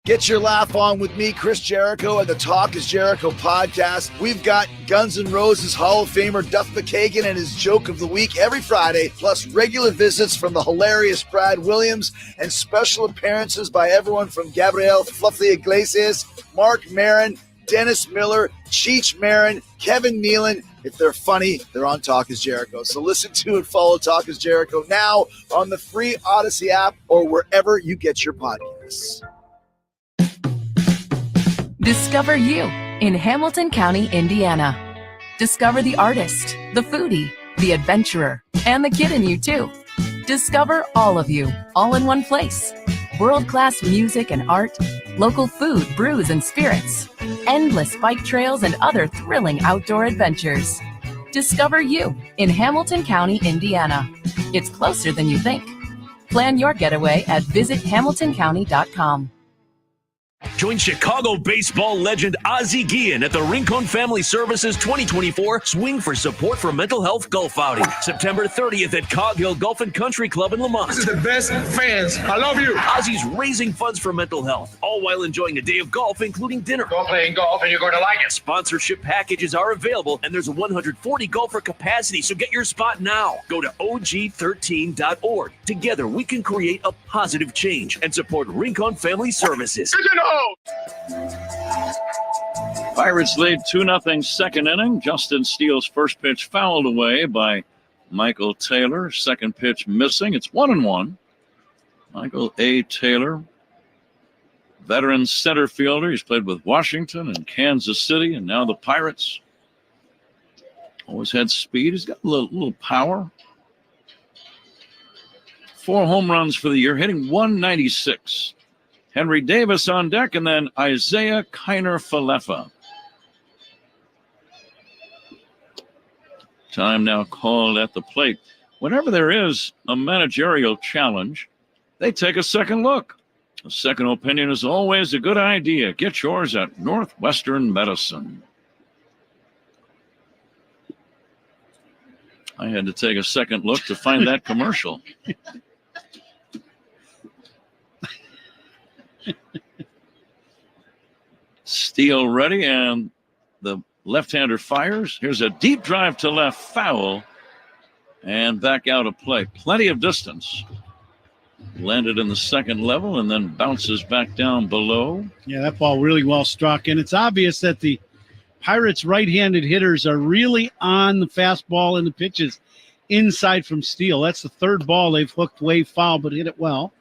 Get your laugh on with me, Chris Jericho, and the Talk is Jericho podcast. We've got Guns N' Roses Hall of Famer Duff McKagan and his joke of the week every Friday, plus regular visits from the hilarious Brad Williams and special appearances by everyone from Gabriel Fluffy Iglesias, Mark Maron, Dennis Miller, Cheech Marin, Kevin Nealon. If they're funny, they're on Talk is Jericho. So listen to and follow Talk is Jericho now on the free Odyssey app or wherever you get your podcasts. Discover you in Hamilton County, Indiana. Discover the artist, the foodie, the adventurer, and the kid in you too. Discover all of you, all in one place. World-class music and art, local food, brews, and spirits, endless bike trails, and other thrilling outdoor adventures. Discover you in Hamilton County, Indiana. It's closer than you think. Plan your getaway at visithamiltoncounty.com. Join Chicago baseball legend Ozzie Guillen at the Rincon Family Services 2024 Swing for Support for Mental Health Golf Outing, September 30th at Cog Hill Golf and Country Club in Lamont. This is the best fans. I love you. Ozzie's raising funds for mental health, all while enjoying a day of golf, including dinner. Go playing golf and you're going to like it. Sponsorship packages are available, and there's a 140 golfer capacity, so get your spot now. Go to og13.org. Together, we can create a positive change and support Rincon Family Services. Pirates lead 2-0 second inning. Justin Steele's first pitch fouled away by Michael Taylor. Second pitch missing. It's 1-1. Michael A. Taylor, veteran center fielder. He's played with Washington and Kansas City, and now the Pirates. Always had speed. He's got a little power. 4 home runs for the year, hitting 196. Henry Davis on deck, and then Isaiah Kiner Falefa. Time now called at the plate. Whenever there is a managerial challenge, they take a second look. A second opinion is always a good idea. Get yours at Northwestern Medicine. I had to take a second look to find that commercial. Steele ready, and the left-hander fires. Here's a deep drive to left, foul, and back out of play. Plenty of distance. Landed in the second level and then bounces back down below. Yeah, that ball really well struck, and it's obvious that the Pirates' right-handed hitters are really on the fastball and the pitches inside from Steele. That's the third ball they've hooked way foul, but hit it well.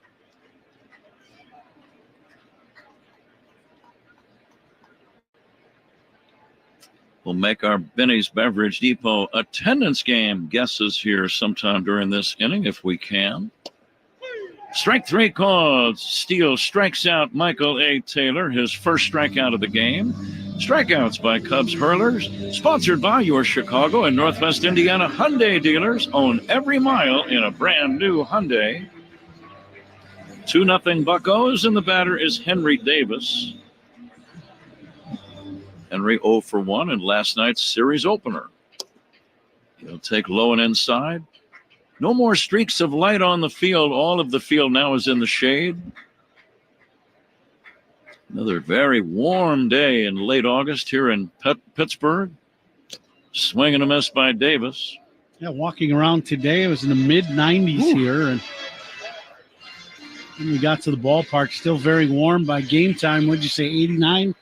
We'll make our Benny's Beverage Depot attendance game guesses here sometime during this inning if we can. Strike three called. Steele strikes out Michael A. Taylor, his first strikeout of the game. Strikeouts by Cubs hurlers. Sponsored by your Chicago and Northwest Indiana Hyundai dealers. Own every mile in a brand new Hyundai. 2-0 Buccos, and the batter is Henry Davis. Henry 0 for 1 in last night's series opener. He'll take low and inside. No more streaks of light on the field. All of the field now is in the shade. Another very warm day in late August here in Pittsburgh. Swing and a miss by Davis. Yeah, walking around today, it was in the mid-90s here. And when we got to the ballpark, still very warm by game time. What'd you say, 89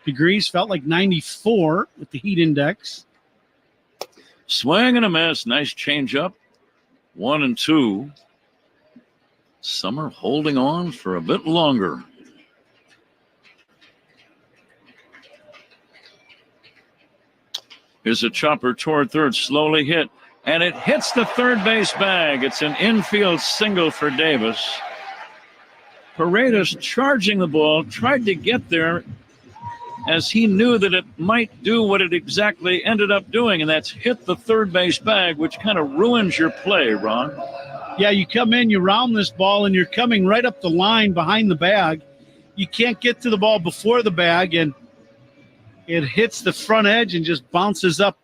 degrees? Felt like 94 with the heat index. Swing and a miss. Nice changeup. 1-2. Summer holding on for a bit longer. Here's a chopper toward third, slowly hit, and it hits the third base bag. It's an infield single for Davis. Paredes charging the ball, tried to get there as he knew that it might do what it exactly ended up doing, and that's hit the third base bag, which kind of ruins your play, Ron. Yeah, you come in, you round this ball, and you're coming right up the line behind the bag. You can't get to the ball before the bag, and it hits the front edge and just bounces up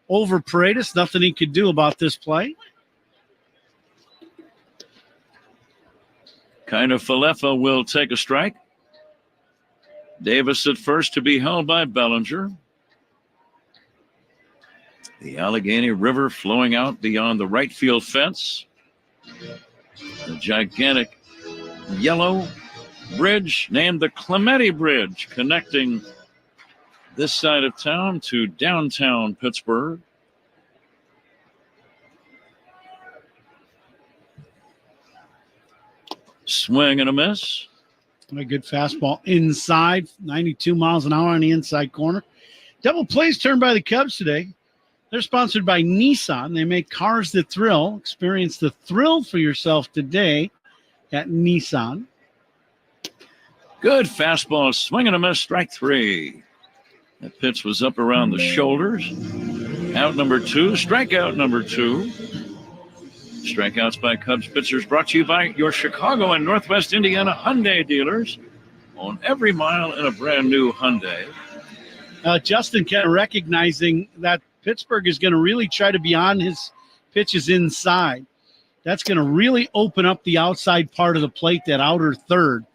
over Paredes. Nothing he could do about this play. Kind of Falefa will take a strike. Davis at first to be held by Bellinger. The Allegheny River flowing out beyond the right field fence. The gigantic yellow bridge named the Clementi Bridge, connecting this side of town to downtown Pittsburgh. Swing and a miss. A good fastball inside, 92 miles an hour on the inside corner. Double plays turned by the Cubs today. They're sponsored by Nissan. They make cars that thrill. Experience the thrill for yourself today at Nissan. Good fastball, swing and a miss, strike three. That pitch was up around the shoulders. Out number two, strikeout number two. Strikeouts by Cubs pitchers brought to you by your Chicago and Northwest Indiana Hyundai dealers. On every mile in a brand new Hyundai. Justin kind of recognizing that Pittsburgh is going to really try to be on his pitches inside. That's going to really open up the outside part of the plate, that outer third.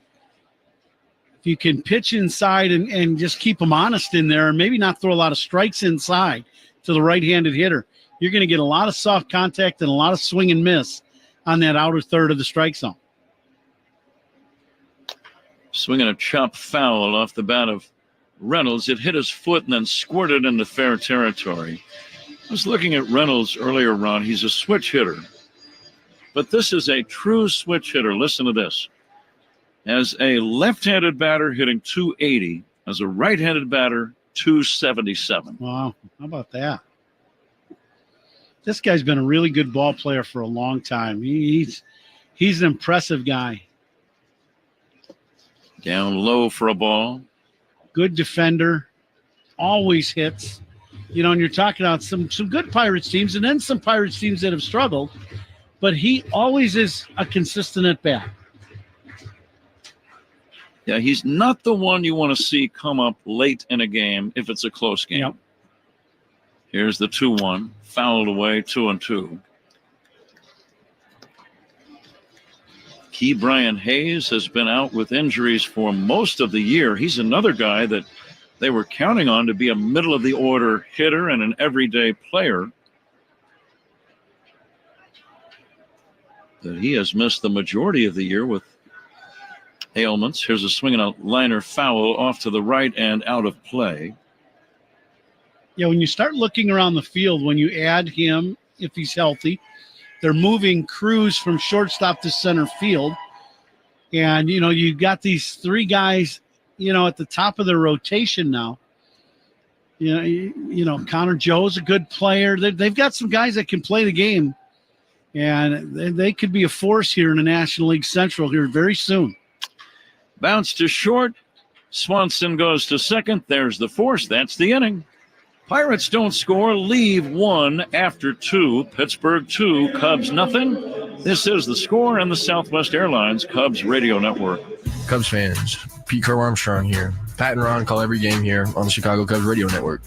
If you can pitch inside and just keep them honest in there and maybe not throw a lot of strikes inside to the right-handed hitter, you're going to get a lot of soft contact and a lot of swing and miss on that outer third of the strike zone. Swinging a chop foul off the bat of Reynolds. It hit his foot and then squirted into fair territory. I was looking at Reynolds earlier, Ron. He's a switch hitter. But this is a true switch hitter. Listen to this. As a left-handed batter, hitting 280. As a right-handed batter, 277. Wow. How about that? This guy's been a really good ball player for a long time. He's an impressive guy. Down low for a ball. Good defender. Always hits. You know, and you're talking about some good Pirates teams and then some Pirates teams that have struggled. But he always is a consistent at bat. Yeah, he's not the one you want to see come up late in a game if it's a close game. Yep. Here's the 2-1. Fouled away, 2-2. Key Brian Hayes has been out with injuries for most of the year. He's another guy that they were counting on to be a middle-of-the-order hitter and an everyday player. That he has missed the majority of the year with ailments. Here's a swing and a liner foul off to the right and out of play. Yeah, when you start looking around the field, when you add him, if he's healthy, they're moving Cruz from shortstop to center field. And, you got these three guys, at the top of their rotation now. Connor Joe's a good player. They've got some guys that can play the game. And they could be a force here in the National League Central here very soon. Bounce to short. Swanson goes to second. There's the force. That's the inning. Pirates don't score. Leave 1 after 2. Pittsburgh 2. Cubs nothing. This is The Score and the Southwest Airlines Cubs Radio Network. Cubs fans, Pete Crow Armstrong here. Pat and Ron call every game here on the Chicago Cubs Radio Network.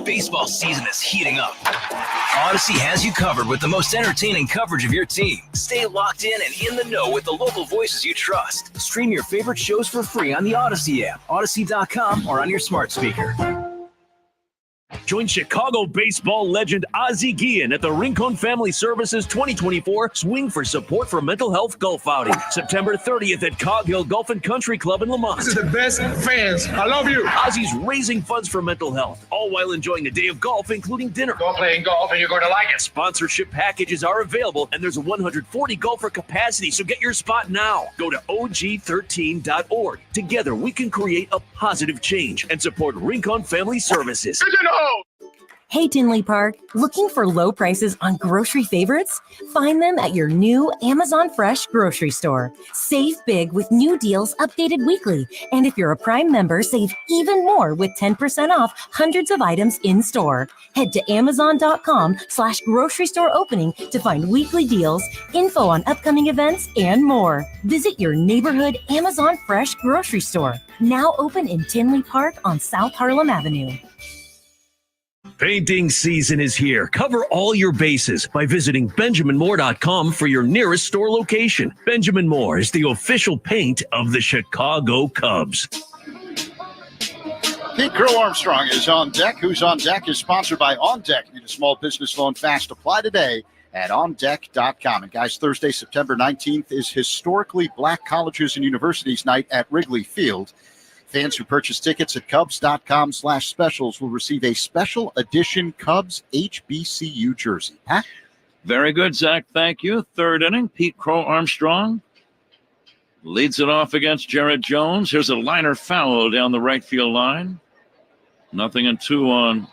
Baseball season is heating up. Odyssey has you covered with the most entertaining coverage of your team. Stay locked in and in the know with the local voices you trust. Stream your favorite shows for free on the Odyssey app, Odyssey.com, or on your smart speaker. Join Chicago baseball legend Ozzie Guillen at the Rincon Family Services 2024 Swing for Support for Mental Health Golf Outing, September 30th at Cog Hill Golf and Country Club in Lamont. This is the best fans. I love you. Ozzie's raising funds for mental health, all while enjoying a day of golf, including dinner. Go playing golf and you're going to like it. Sponsorship packages are available, and there's a 140 golfer capacity, so get your spot now. Go to og13.org. Together, we can create a positive change and support Rincon Family Services. Good to know. Hey, Tinley Park, looking for low prices on grocery favorites? Find them at your new Amazon Fresh grocery store. Save big with new deals updated weekly. And if you're a Prime member, save even more with 10% off hundreds of items in store. Head to amazon.com/grocery store opening to find weekly deals, info on upcoming events, and more. Visit your neighborhood Amazon Fresh grocery store. Now open in Tinley Park on South Harlem Avenue. Painting season is here. Cover all your bases by visiting BenjaminMoore.com for your nearest store location. Benjamin Moore is the official paint of the Chicago Cubs. Pete Crow Armstrong is on deck. Who's on deck is sponsored by On Deck. Need a small business loan fast? Apply today at OnDeck.com. And guys, Thursday, September 19th is historically Black Colleges and Universities Night at Wrigley Field. Fans who purchase tickets at Cubs.com/specials will receive a special edition Cubs HBCU jersey. Huh? Very good, Zach. Thank you. Third inning, Pete Crow Armstrong leads it off against Jared Jones. Here's a liner foul down the right field line. 0-2 on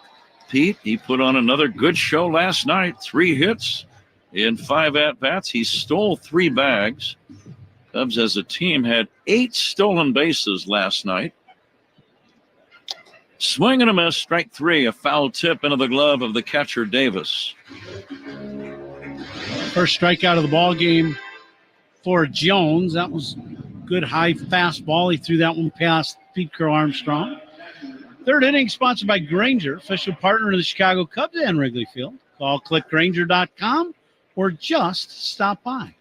Pete. He put on another good show last night. 3 hits in 5 at-bats. He stole 3 bags. Cubs as a team had 8 stolen bases last night. Swing and a miss, strike 3, a foul tip into the glove of the catcher Davis. First strikeout of the ball game for Jones. That was good high fastball. He threw that one past Pete Crow Armstrong. Third inning sponsored by Grainger, official partner of the Chicago Cubs and Wrigley Field. Call clickgrainger.com or just stop by.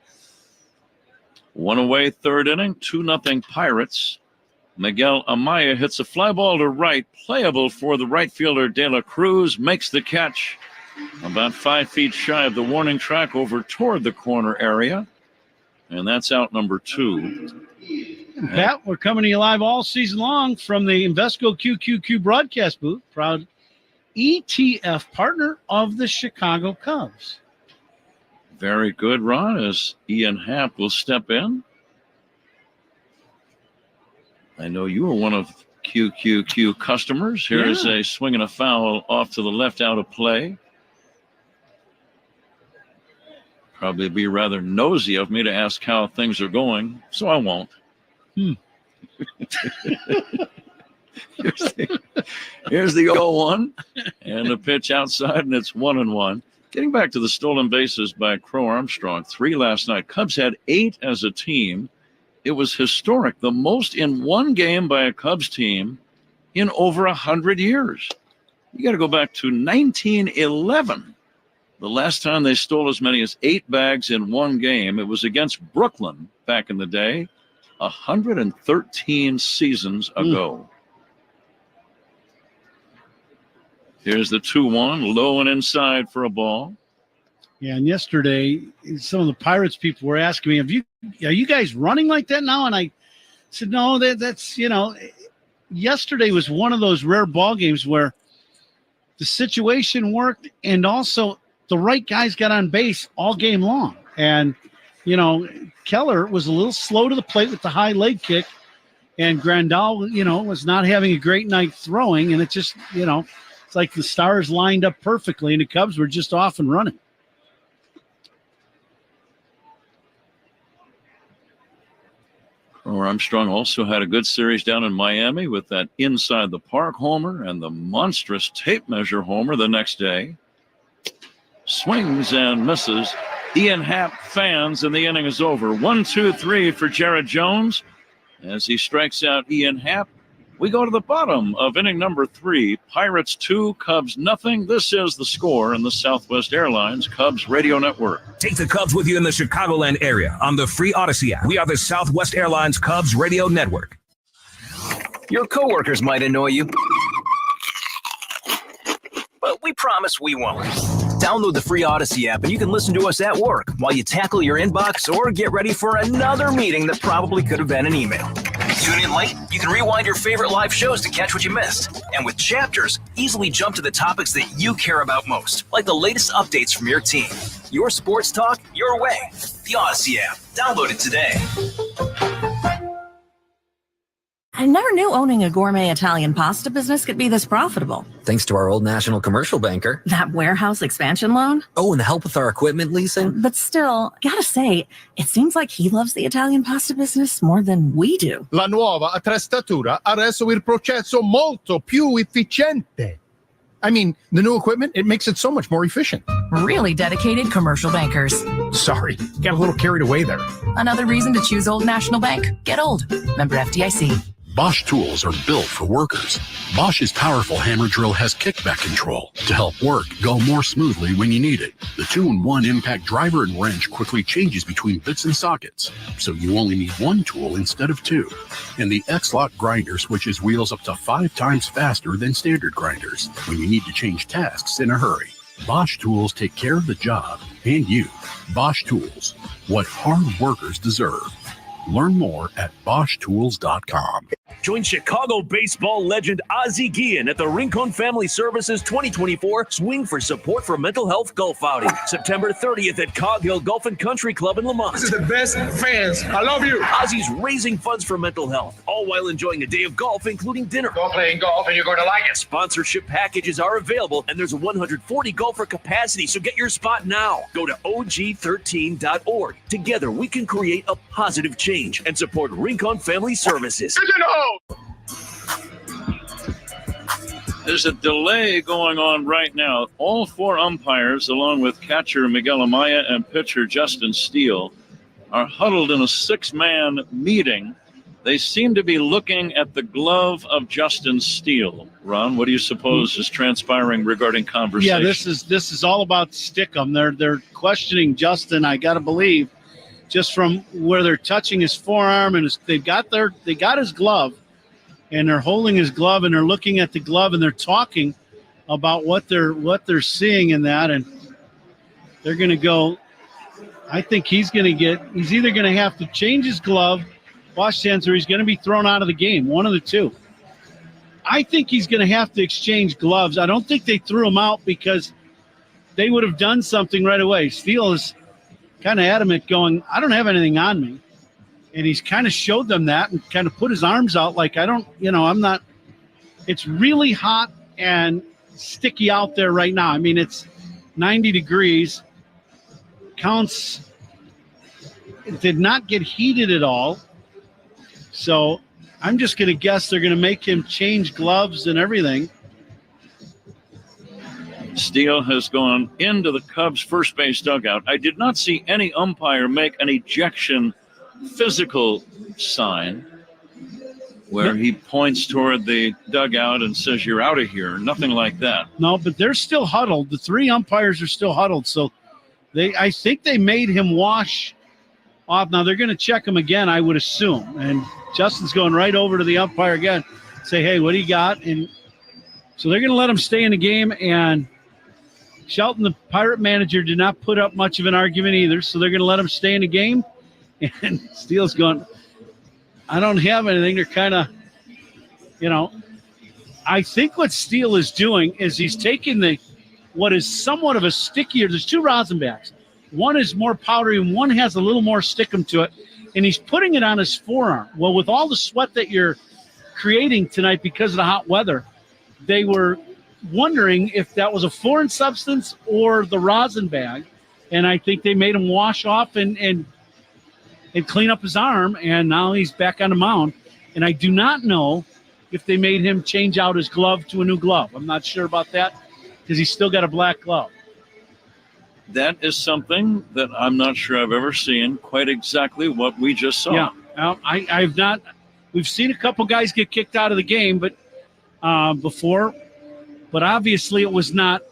1 away, third inning, 2-0 Pirates. Miguel Amaya hits a fly ball to right, playable for the right fielder De La Cruz, makes the catch about 5 feet shy of the warning track over toward the corner area. And that's out number 2. And Pat, we're coming to you live all season long from the Invesco QQQ broadcast booth, proud ETF partner of the Chicago Cubs. Very good, Ron, as Ian Happ will step in. I know you were one of QQQ customers. Here's a swing and a foul off to the left out of play. Probably be rather nosy of me to ask how things are going, so I won't. Here's the 0-1 and the pitch outside, and it's 1-1. Getting back to the stolen bases by Crow Armstrong, 3 last night. Cubs had 8 as a team. It was historic, the most in one game by a Cubs team in over 100 years. You got to go back to 1911 The last time they stole as many as 8 bags in one game, it was against Brooklyn back in the day, 113 seasons ago. Here's the 2-1, low and inside for a ball. Yeah, and yesterday, some of the Pirates people were asking me, are you guys running like that now? And I said, no, that's, yesterday was one of those rare ball games where the situation worked and also the right guys got on base all game long. And, Keller was a little slow to the plate with the high leg kick, and Grandal, was not having a great night throwing. And it just, it's like the stars lined up perfectly and the Cubs were just off and running. Armstrong also had a good series down in Miami with that inside the park homer and the monstrous tape measure homer the next day. Swings and misses. Ian Happ fans, and the inning is over. 1-2-3 for Jared Jones. As he strikes out Ian Happ, we go to the bottom of inning number 3. Pirates 2, Cubs nothing. This is the score in the Southwest Airlines Cubs Radio Network. Take the Cubs with you in the Chicagoland area on the free Odyssey app. We are the Southwest Airlines Cubs Radio Network. Your coworkers might annoy you, but we promise we won't. Download the free Odyssey app and you can listen to us at work while you tackle your inbox or get ready for another meeting that probably could have been an email. Tune in late? You can rewind your favorite live shows to catch what you missed. And with Chapters, easily jump to the topics that you care about most, like the latest updates from your team. Your sports talk, your way. The Odyssey app. Download it today. I never knew owning a gourmet Italian pasta business could be this profitable. Thanks to our Old National commercial banker. That warehouse expansion loan? Oh, and the help with our equipment leasing. But still, gotta say, it seems like he loves the Italian pasta business more than we do. La nuova attrezzatura ha reso il processo molto più efficiente. I mean, the new equipment, it makes it so much more efficient. Really dedicated commercial bankers. Sorry, got a little carried away there. Another reason to choose Old National Bank. Get old. Member FDIC. Bosch tools are built for workers. Bosch's powerful hammer drill has kickback control to help work go more smoothly when you need it. The 2-in-1 impact driver and wrench quickly changes between bits and sockets, so you only need one tool instead of 2. And the X-Lock grinder switches wheels up to 5 times faster than standard grinders when you need to change tasks in a hurry. Bosch tools take care of the job and you. Bosch tools, what hard workers deserve. Learn more at BoschTools.com. Join Chicago baseball legend Ozzie Guillen at the Rincon Family Services 2024 Swing for Support for Mental Health Golf Outing, September 30th at Cog Hill Golf and Country Club in Lamont. This is the best fans. I love you. Ozzie's raising funds for mental health, all while enjoying a day of golf, including dinner. Go playing golf and you're going to like it. Sponsorship packages are available, and there's a 140 golfer capacity, so get your spot now. Go to og13.org. Together, we can create a positive change and support Rincon Family Services. There's a delay going on right now. All 4 umpires, along with catcher Miguel Amaya and pitcher Justin Steele, are huddled in a 6-man meeting. They seem to be looking at the glove of Justin Steele. Ron, what do you suppose is transpiring regarding conversation? Yeah, this is all about Stickum. They're questioning Justin, I got to believe, just from where they're touching his forearm, and they got his glove, and they're holding his glove, and they're looking at the glove, and they're talking about what they're seeing in that, and they're going to go. I think he's either going to have to change his glove, wash hands, or he's going to be thrown out of the game. One of the two. I think he's going to have to exchange gloves. I don't think they threw him out because they would have done something right away. Steele is kind of adamant, going, I don't have anything on me. And he's kind of showed them that and kind of put his arms out like, I'm not. It's really hot and sticky out there right now. I mean, it's 90 degrees. Counts did not get heated at all. So I'm just going to guess they're going to make him change gloves and everything. Steele has gone into the Cubs first base dugout. I did not see any umpire make an ejection physical sign. where he points toward the dugout and says, "You're out of here." Nothing like that. No, but they're still huddled. The 3 umpires are still huddled. So I think they made him wash off. Now they're going to check him again, I would assume. And Justin's going right over to the umpire again, say, "Hey, what do you got?" And so they're going to let him stay in the game. And Shelton, the Pirate manager, did not put up much of an argument either. So they're going to let him stay in the game. And Steele's going, "I don't have anything." They're kind of, I think what Steele is doing is he's taking what is somewhat of a stickier. There's 2 Rosenbachs. One is more powdery and one has a little more stickum to it. And he's putting it on his forearm. Well, with all the sweat that you're creating tonight because of the hot weather, they were wondering if that was a foreign substance or the rosin bag. And I think they made him wash off and clean up his arm, and now he's back on the mound. And I do not know if they made him change out his glove to a new glove. I'm not sure about that because he's still got a black glove. That is something that I'm not sure I've ever seen quite exactly what we just saw. Yeah, I've not. We've seen a couple guys get kicked out of the game, but before, but obviously it was not,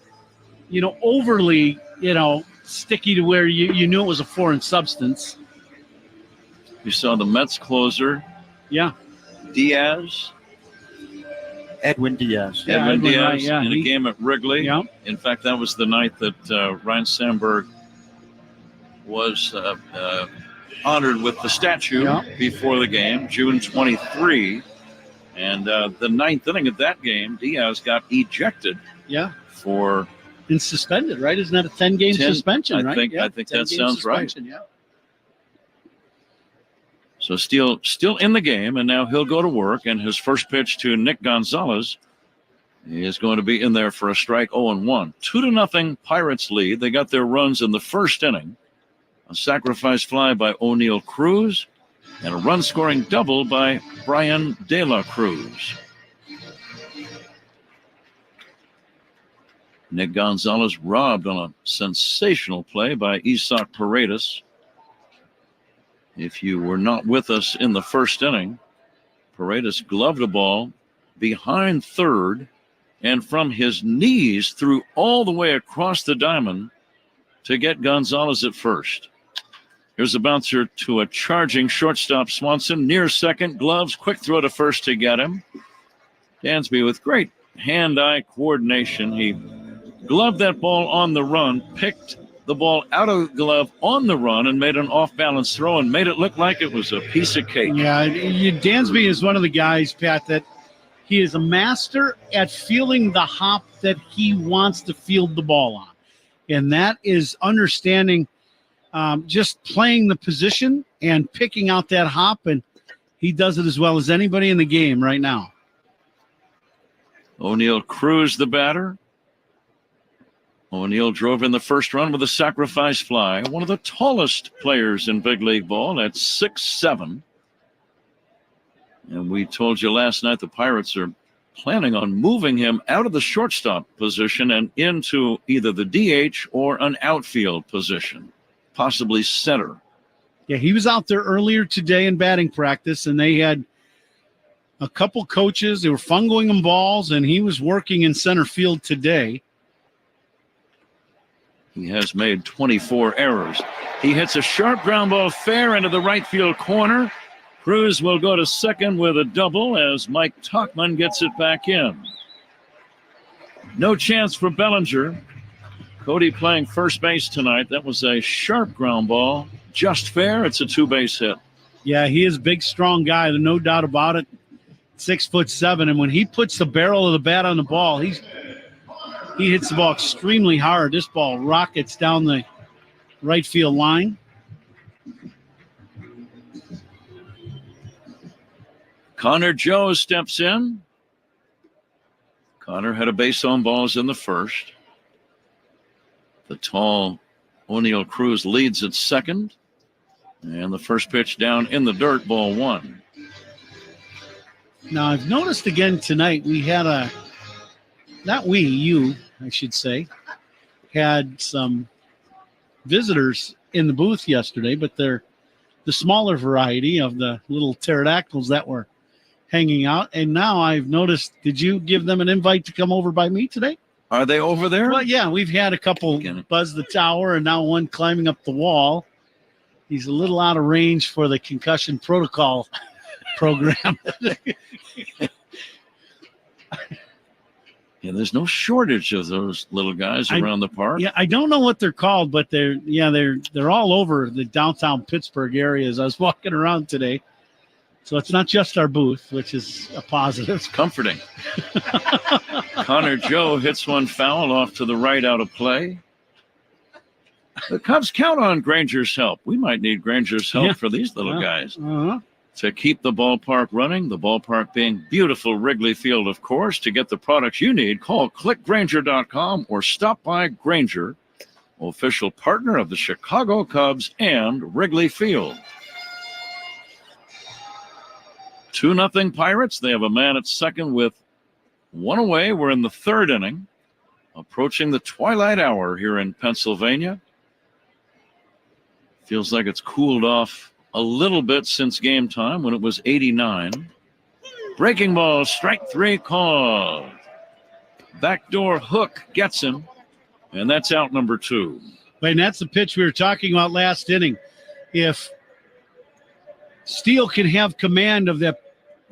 overly, sticky to where you knew it was a foreign substance. You saw the Mets closer. Yeah. Diaz. Edwin Diaz. Edwin Diaz right, yeah. in a game at Wrigley. Yeah. In fact, that was the night that Ryan Sandberg was honored with the statue before the game, June 23. And the 9th inning of that game, Diaz got ejected. Yeah. And suspended, right? Isn't that a 10-game suspension, right? I think that sounds right. Yeah. So Steele still in the game, and now he'll go to work, and his first pitch to Nick Gonzalez is going to be in there for a strike, 0-1. 2-0 Pirates lead. They got their runs in the first inning. A sacrifice fly by O'Neill Cruz, and a run-scoring double by Brian De La Cruz. Nick Gonzalez robbed on a sensational play by Isaac Paredes. If you were not with us in the first inning, Paredes gloved a ball behind third and from his knees threw all the way across the diamond to get Gonzalez at first. Here's a bouncer to a charging shortstop Swanson, near second, gloves, quick throw to first to get him. Dansby with great hand-eye coordination. He gloved that ball on the run, picked the ball out of the glove on the run and made an off-balance throw and made it look like it was a piece of cake. Yeah, Dansby is one of the guys, Pat, that he is a master at feeling the hop that he wants to field the ball on. And that is understanding just playing the position and picking out that hop, and he does it as well as anybody in the game right now. O'Neill Cruz, the batter. O'Neill drove in the first run with a sacrifice fly. One of the tallest players in big league ball at 6'7". And we told you last night the Pirates are planning on moving him out of the shortstop position and into either the DH or an outfield position, possibly center. Yeah, he was out there earlier today in batting practice, and they had a couple coaches. They were fungoing him balls, and he was working in center field today. He has made 24 errors. He hits a sharp ground ball fair into the right field corner. Cruz will go to second with a double as Mike Tauchman gets it back in. No chance for Bellinger. Cody playing first base tonight. That was a sharp ground ball. Just fair. It's a 2-base hit. Yeah, he is a big, strong guy. There's no doubt about it. 6'7", and when he puts the barrel of the bat on the ball, he hits the ball extremely hard. This ball rockets down the right field line. Connor Joe steps in. Connor had a base on balls in the first. The tall O'Neill Cruz leads at second. And the first pitch down in the dirt, ball 1. Now, I've noticed again tonight we had you, I should say, had some visitors in the booth yesterday, but they're the smaller variety of the little pterodactyls that were hanging out. And now I've noticed, did you give them an invite to come over by me today? Are they over there? Well, yeah, we've had a couple buzz the tower and now one climbing up the wall. He's a little out of range for the concussion protocol program. Yeah, there's no shortage of those little guys around the park. Yeah, I don't know what they're called, but they're all over the downtown Pittsburgh area as I was walking around today. So it's not just our booth, which is a positive. It's comforting. Connor Joe hits one foul off to the right out of play. The Cubs count on Granger's help. We might need Granger's help for these little guys. To keep the ballpark running, the ballpark being beautiful Wrigley Field, of course. To get the products you need, call clickgranger.com or stop by Granger, official partner of the Chicago Cubs and Wrigley Field. 2-0 Pirates. They have a man at second with one away. We're in the third inning, approaching the twilight hour here in Pennsylvania. Feels like it's cooled off a little bit since game time when it was 89. Breaking ball, strike 3 called. Backdoor hook gets him, and that's out number 2. And that's the pitch we were talking about last inning. If Steele can have command of that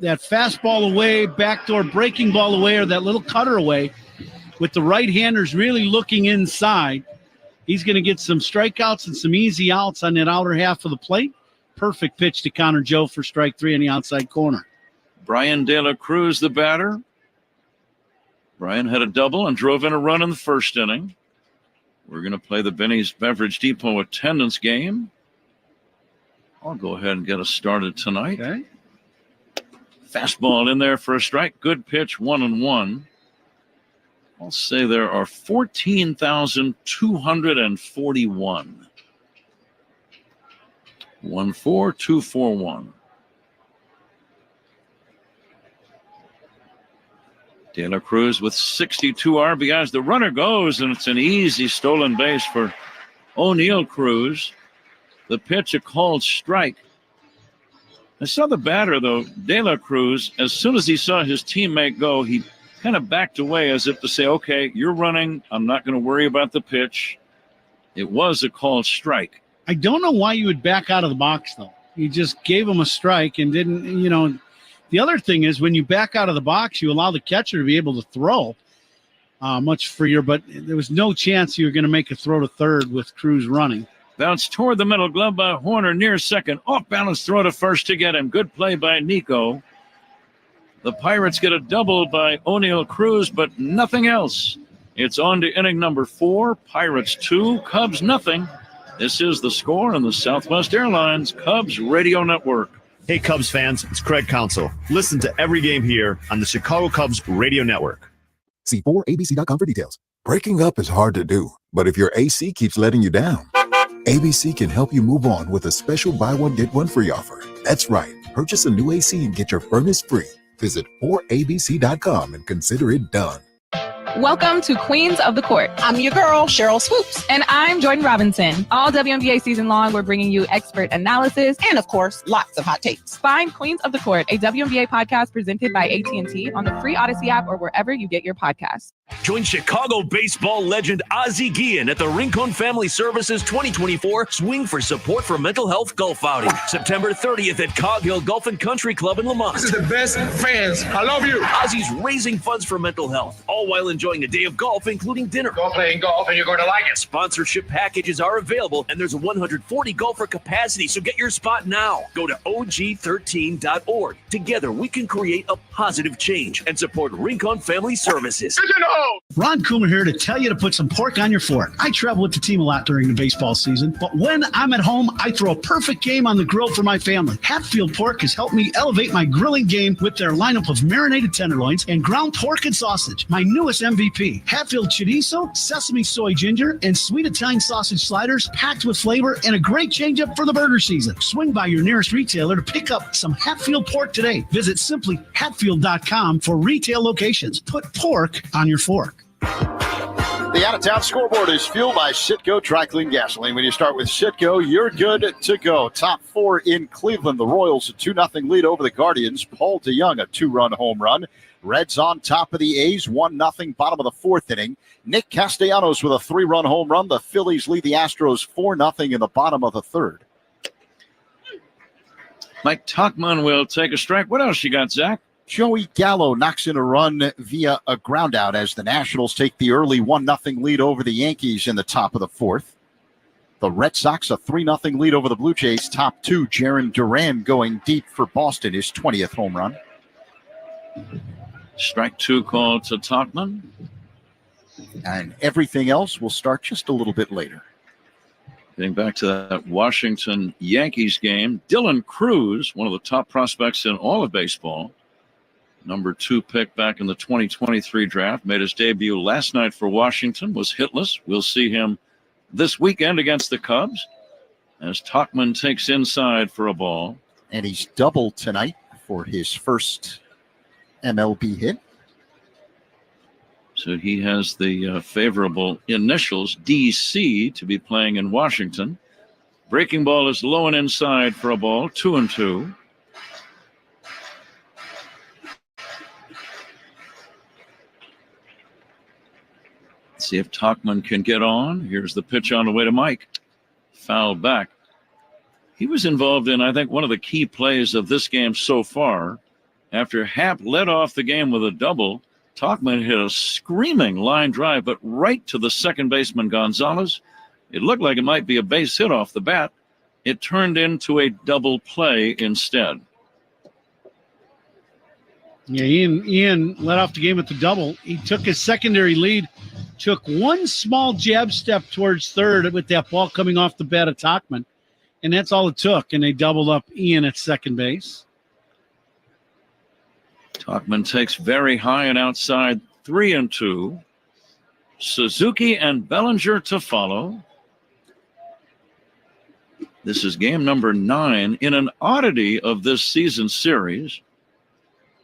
fastball away, backdoor breaking ball away, or that little cutter away, with the right-handers really looking inside, he's going to get some strikeouts and some easy outs on that outer half of the plate. Perfect pitch to Connor Joe for strike 3 in the outside corner. Brian De La Cruz, the batter. Brian had a double and drove in a run in the first inning. We're going to play the Benny's Beverage Depot attendance game. I'll go ahead and get us started tonight. Okay. Fastball in there for a strike. Good pitch, 1-1. I'll say there are 14,241. 1-4-2-4-1. De La Cruz with 62 RBIs. The runner goes, and it's an easy stolen base for O'Neill Cruz. The pitch, a called strike. I saw the batter, though, De La Cruz, as soon as he saw his teammate go, he kind of backed away as if to say, okay, you're running. I'm not going to worry about the pitch. It was a called strike. I don't know why you would back out of the box, though. You just gave him a strike and didn't, The other thing is when you back out of the box, you allow the catcher to be able to throw much freer, but there was no chance you were going to make a throw to third with Cruz running. Bounce toward the middle, glove by Horner near second. Off balance throw to first to get him. Good play by Nico. The Pirates get a double by O'Neill Cruz, but nothing else. It's on to inning number 4. Pirates 2, Cubs nothing. This is the score on the Southwest Airlines Cubs Radio Network. Hey, Cubs fans, it's Craig Counsell. Listen to every game here on the Chicago Cubs Radio Network. See 4abc.com for details. Breaking up is hard to do, but if your AC keeps letting you down, ABC can help you move on with a special buy one, get one free offer. That's right. Purchase a new AC and get your furnace free. Visit 4abc.com and consider it done. Welcome to Queens of the Court. I'm your girl, Cheryl Swoops. And I'm Jordan Robinson. All WNBA season long, we're bringing you expert analysis and, of course, lots of hot takes. Find Queens of the Court, a WNBA podcast presented by AT&T on the free Odyssey app or wherever you get your podcasts. Join Chicago baseball legend Ozzie Guillen at the Rincon Family Services 2024 Swing for Support for Mental Health Golf Outing, September 30th at Cog Hill Golf and Country Club in Lamont. This is the best fans. I love you. Ozzie's raising funds for mental health, all while enjoying a day of golf, including dinner. Go playing golf and you're going to like it. Sponsorship packages are available, and there's a 140 golfer capacity, so get your spot now. Go to og13.org. Together, we can create a positive change and support Rincon Family Services. Ron Coomer here to tell you to put some pork on your fork. I travel with the team a lot during the baseball season, but when I'm at home, I throw a perfect game on the grill for my family. Hatfield Pork has helped me elevate my grilling game with their lineup of marinated tenderloins and ground pork and sausage. My newest MVP, Hatfield Chorizo, sesame soy ginger, and sweet Italian sausage sliders packed with flavor and a great change-up for the burger season. Swing by your nearest retailer to pick up some Hatfield Pork today. Visit simplyhatfield.com for retail locations. Put pork on your fork. The out-of-town scoreboard is fueled by Citgo Dry Clean Gasoline. When you start with Citgo, you're good to go. Top four in Cleveland. The Royals, a 2-0 lead over the Guardians. Paul DeYoung, a 2-run home run. Reds on top of the A's, 1-0, bottom of the fourth inning. Nick Castellanos with a 3-run home run. The Phillies lead the Astros 4-0 in the bottom of the third. Mike Tauchman will take a strike. What else you got, Zach? Joey Gallo knocks in a run via a groundout as the Nationals take the early 1-0 lead over the Yankees in the top of the fourth. The Red Sox, a 3-0 lead over the Blue Jays. Top two, Jarren Duran going deep for Boston, his 20th home run. Strike two called to Tauchman. And everything else will start just a little bit later. Getting back to that Washington Yankees game, Dylan Cruz, one of the top prospects in all of baseball, number 2 pick back in the 2023 draft, made his debut last night for Washington, was hitless. We'll see him this weekend against the Cubs as Tauchman takes inside for a ball. And he's doubled tonight for his first MLB hit. So he has the favorable initials, DC, to be playing in Washington. Breaking ball is low and inside for a ball, 2-2. See if Tauchman can get on. Here's the pitch on the way to Mike. Foul back. He was involved in, I think, one of the key plays of this game so far. After Happ led off the game with a double, Tauchman hit a screaming line drive, but right to the second baseman, Gonzalez. It looked like it might be a base hit off the bat. It turned into a double play instead. Yeah, Ian led off the game with the double. He took his secondary lead, took one small jab step towards third with that ball coming off the bat of Tauchman, and that's all it took, and they doubled up Ian at second base. Tauchman takes very high and outside, 3-2. Suzuki and Bellinger to follow. This is game number 9 in an oddity of this season series.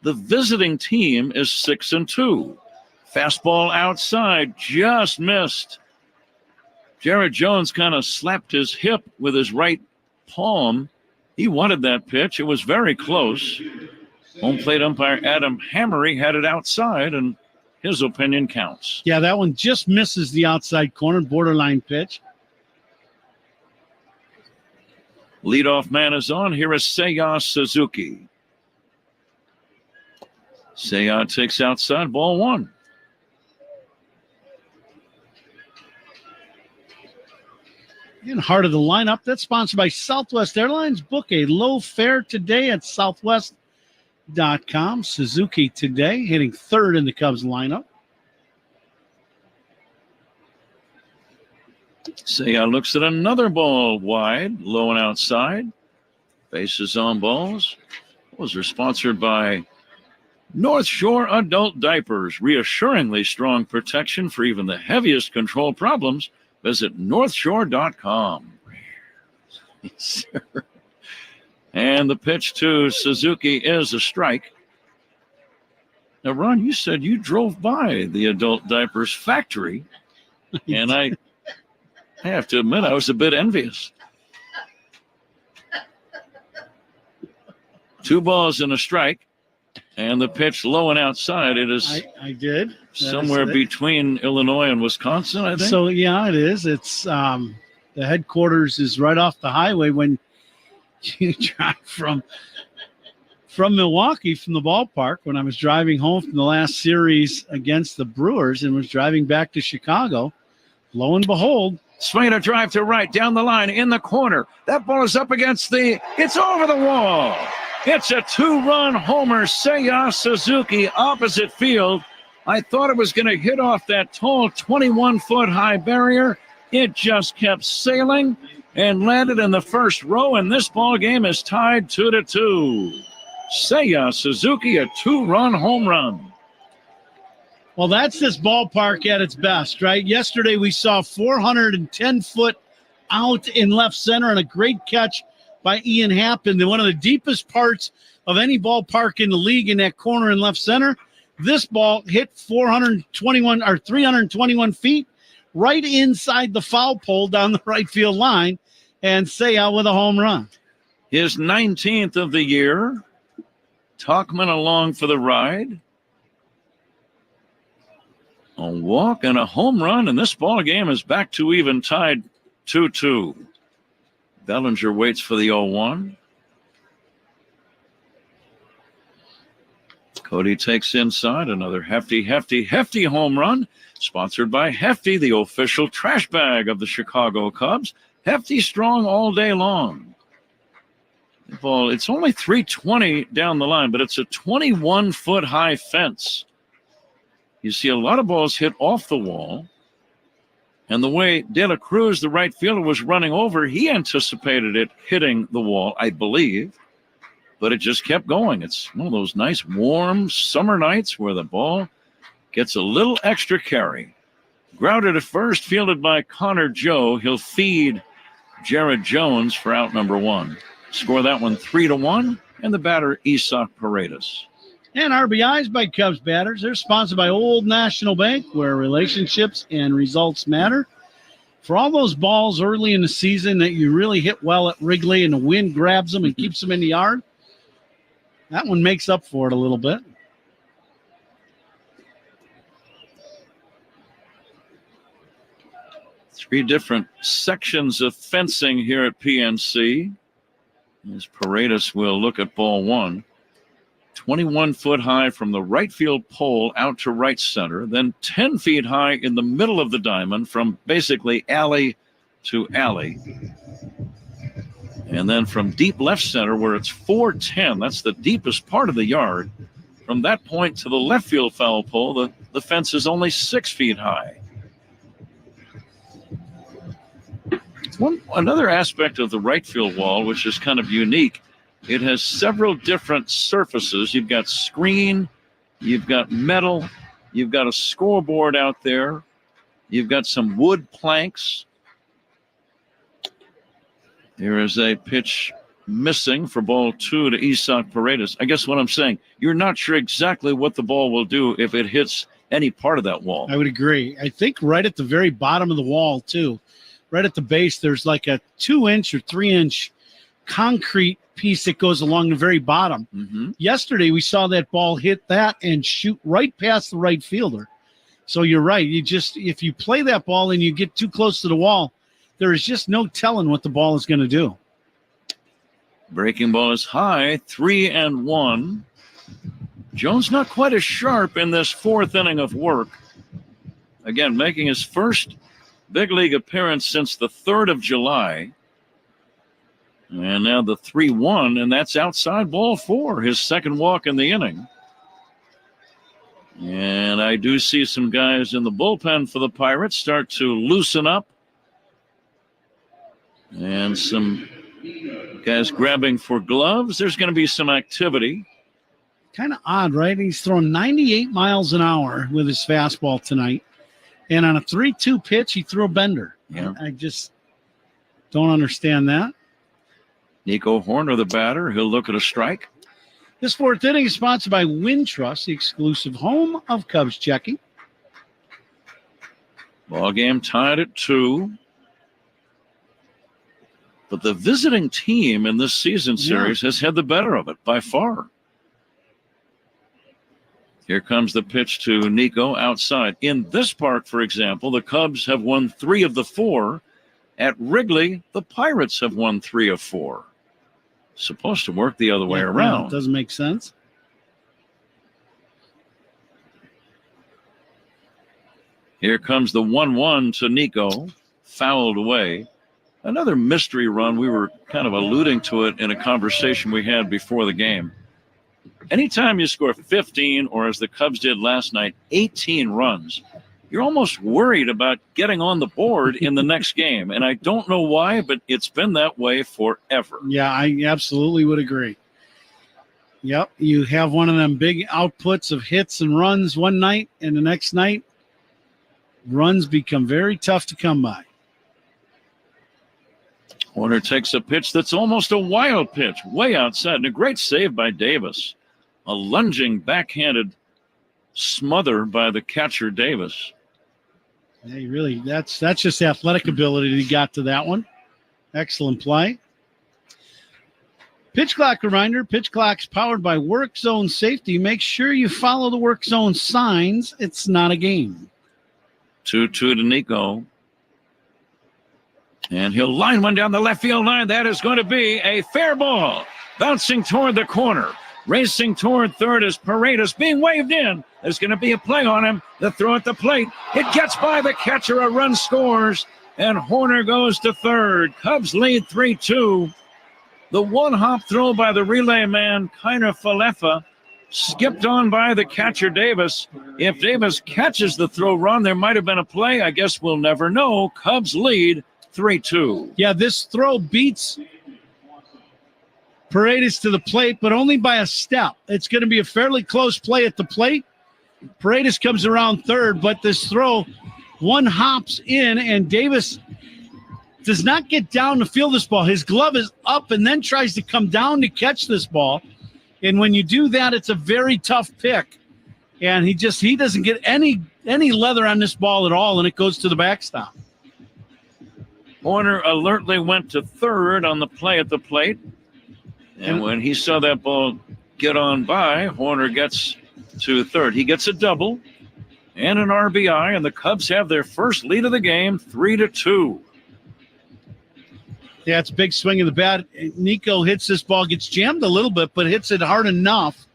The visiting team is 6-2. Fastball outside, just missed. Jared Jones kind of slapped his hip with his right palm. He wanted that pitch. It was very close. Home plate umpire Adam Hammery had it outside, and his opinion counts. Yeah, that one just misses the outside corner, borderline pitch. Leadoff man is on. Here is Seiya Suzuki. Seiya takes outside, ball 1. In heart of the lineup, that's sponsored by Southwest Airlines. Book a low fare today at southwest.com. Suzuki today hitting third in the Cubs lineup. Seiya looks at another ball wide, low and outside. Bases on balls. Those are sponsored by North Shore Adult Diapers. Reassuringly strong protection for even the heaviest control problems. Visit northshore.com. Yes, sir. And the pitch to Suzuki is a strike. Now, Ron, you said you drove by the Adult Diapers factory, and I have to admit I was a bit envious. 2 balls and a strike, and the pitch low and outside. It is I did. Somewhere between Illinois and Wisconsin, I think. So, yeah, it is. It's the headquarters is right off the highway when you drive from Milwaukee, from the ballpark, when I was driving home from the last series against the Brewers and was driving back to Chicago. Lo and behold. Swing a drive to right, down the line, in the corner. That ball is up against it's over the wall. It's a 2-run homer, Seiya Suzuki, opposite field. I thought it was going to hit off that tall 21-foot high barrier. It just kept sailing and landed in the first row, and this ball game is tied 2-2. Seiya Suzuki, a 2-run home run. Well, that's this ballpark at its best, right? Yesterday we saw 410-foot out in left center and a great catch by Ian Happ in one of the deepest parts of any ballpark in the league in that corner in left center. This ball hit 321 feet right inside the foul pole down the right field line, and Seiya with a home run. His 19th of the year. Talkman along for the ride. A walk and a home run, and this ball game is back to even, tied 2-2. Bellinger waits for the 0-1. Cody takes inside, another hefty home run, sponsored by Hefty, the official trash bag of the Chicago Cubs. Hefty strong all day long. The ball, it's only 320 down the line, but it's a 21-foot high fence. You see a lot of balls hit off the wall. And the way De La Cruz, the right fielder, was running over, he anticipated it hitting the wall, I believe. But it just kept going. It's one of those nice, warm summer nights where the ball gets a little extra carry. Grounded at first, fielded by Connor Joe. He'll feed Jared Jones for out number 1. Score that one 3-1, and the batter, Isak Paredes. And RBIs by Cubs batters. They're sponsored by Old National Bank, where relationships and results matter. For all those balls early in the season that you really hit well at Wrigley and the wind grabs them and keeps them in the yard, that one makes up for it a little bit. Three different sections of fencing here at PNC. As Paredes will look at ball 1. 21-foot high from the right field pole out to right center, then 10 feet high in the middle of the diamond from basically alley to alley. And then from deep left center where it's 410, that's the deepest part of the yard. From that point to the left field foul pole, the fence is only 6 feet high. Another aspect of the right field wall, which is kind of unique, it has several different surfaces. You've got screen, you've got metal, you've got a scoreboard out there, you've got some wood planks. There is a pitch missing for ball 2 to Isak Paredes. I guess what I'm saying, you're not sure exactly what the ball will do if it hits any part of that wall. I would agree. I think right at the very bottom of the wall, too, right at the base, there's like a 2-inch or 3-inch concrete piece that goes along the very bottom. Mm-hmm. Yesterday, we saw that ball hit that and shoot right past the right fielder. So you're right. If you play that ball and you get too close to the wall, there is just no telling what the ball is going to do. Breaking ball is high, 3-1. Jones not quite as sharp in this 4th inning of work. Again, making his first big league appearance since the 3rd of July. And now the 3-1, and that's outside ball 4, his second walk in the inning. And I do see some guys in the bullpen for the Pirates start to loosen up. And some guys grabbing for gloves. There's going to be some activity. Kind of odd, right? He's throwing 98 miles an hour with his fastball tonight. And on a 3-2 pitch, he threw a bender. Yeah. I just don't understand that. Nico Horner, the batter, he'll look at a strike. This 4th inning is sponsored by Wintrust, the exclusive home of Cubs checking. Ball game tied at 2. But the visiting team in this season series has had the better of it by far. Here comes the pitch to Nico outside. In this park, for example, the Cubs have won 3 of the 4. At Wrigley, the Pirates have won 3 of 4. Supposed to work the other way around. It doesn't make sense. Here comes the 1-1 to Nico, fouled away. Another mystery run. We were kind of alluding to it in a conversation we had before the game. Anytime you score 15, or as the Cubs did last night, 18 runs, you're almost worried about getting on the board in the next game. And I don't know why, but it's been that way forever. Yeah, I absolutely would agree. Yep, you have one of them big outputs of hits and runs one night, and the next night, runs become very tough to come by. Horner takes a pitch that's almost a wild pitch, way outside, and a great save by Davis. A lunging backhanded smother by the catcher Davis. Yeah, he really, that's just athletic ability that he got to that one. Excellent play. Pitch clock reminder, pitch clock's powered by Work Zone Safety. Make sure you follow the Work Zone signs. It's not a game. 2-2 to Nico. And he'll line one down the left field line. That is going to be a fair ball. Bouncing toward the corner. Racing toward third is Paredes being waved in. There's going to be a play on him. The throw at the plate. It gets by the catcher. A run scores. And Horner goes to third. Cubs lead 3-2. The one-hop throw by the relay man, Kiner Falefa, skipped on by the catcher Davis. If Davis catches the throw run, there might have been a play. I guess we'll never know. Cubs lead 3-2. Yeah, this throw beats Paredes to the plate, but only by a step. It's going to be a fairly close play at the plate. Paredes comes around third, but this throw, one hops in, and Davis does not get down to field this ball. His glove is up and then tries to come down to catch this ball. And when you do that, it's a very tough pick. And he doesn't get any leather on this ball at all, and it goes to the backstop. Horner alertly went to third on the play at the plate. And when he saw that ball get on by, Horner gets to third. He gets a double and an RBI, and the Cubs have their first lead of the game, 3-2. Yeah, it's a big swing of the bat. Nico hits this ball, gets jammed a little bit, but hits it hard enough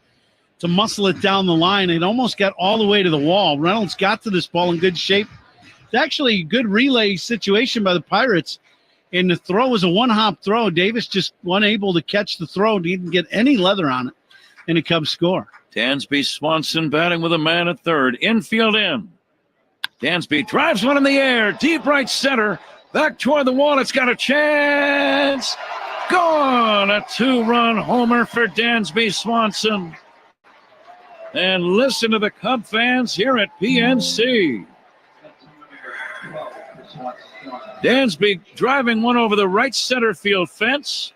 to muscle it down the line. It almost got all the way to the wall. Reynolds got to this ball in good shape. It's actually a good relay situation by the Pirates, and the throw was a one-hop throw. Davis just unable to catch the throw, didn't get any leather on it, and the Cubs score. Dansby Swanson batting with a man at third. Infield in. Dansby drives one in the air, deep right center. Back toward the wall, it's got a chance. Gone! A two-run homer for Dansby Swanson. And listen to the Cub fans here at PNC. Dansby driving one over the right center field fence.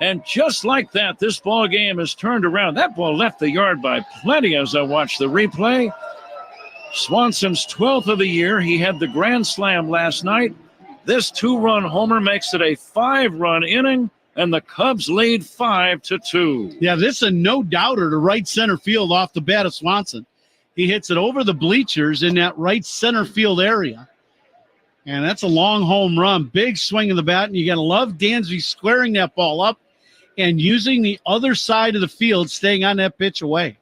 And just like that, this ball game is turned around. That ball left the yard by plenty as I watch the replay. Swanson's 12th of the year. He had the grand slam last night. This two-run homer makes it a 5-run inning, and the Cubs lead 5-2. Yeah, this is a no-doubter to right center field off the bat of Swanson. He hits it over the bleachers in that right center field area. And that's a long home run. Big swing of the bat, and you got to love Dansby squaring that ball up and using the other side of the field, staying on that pitch away.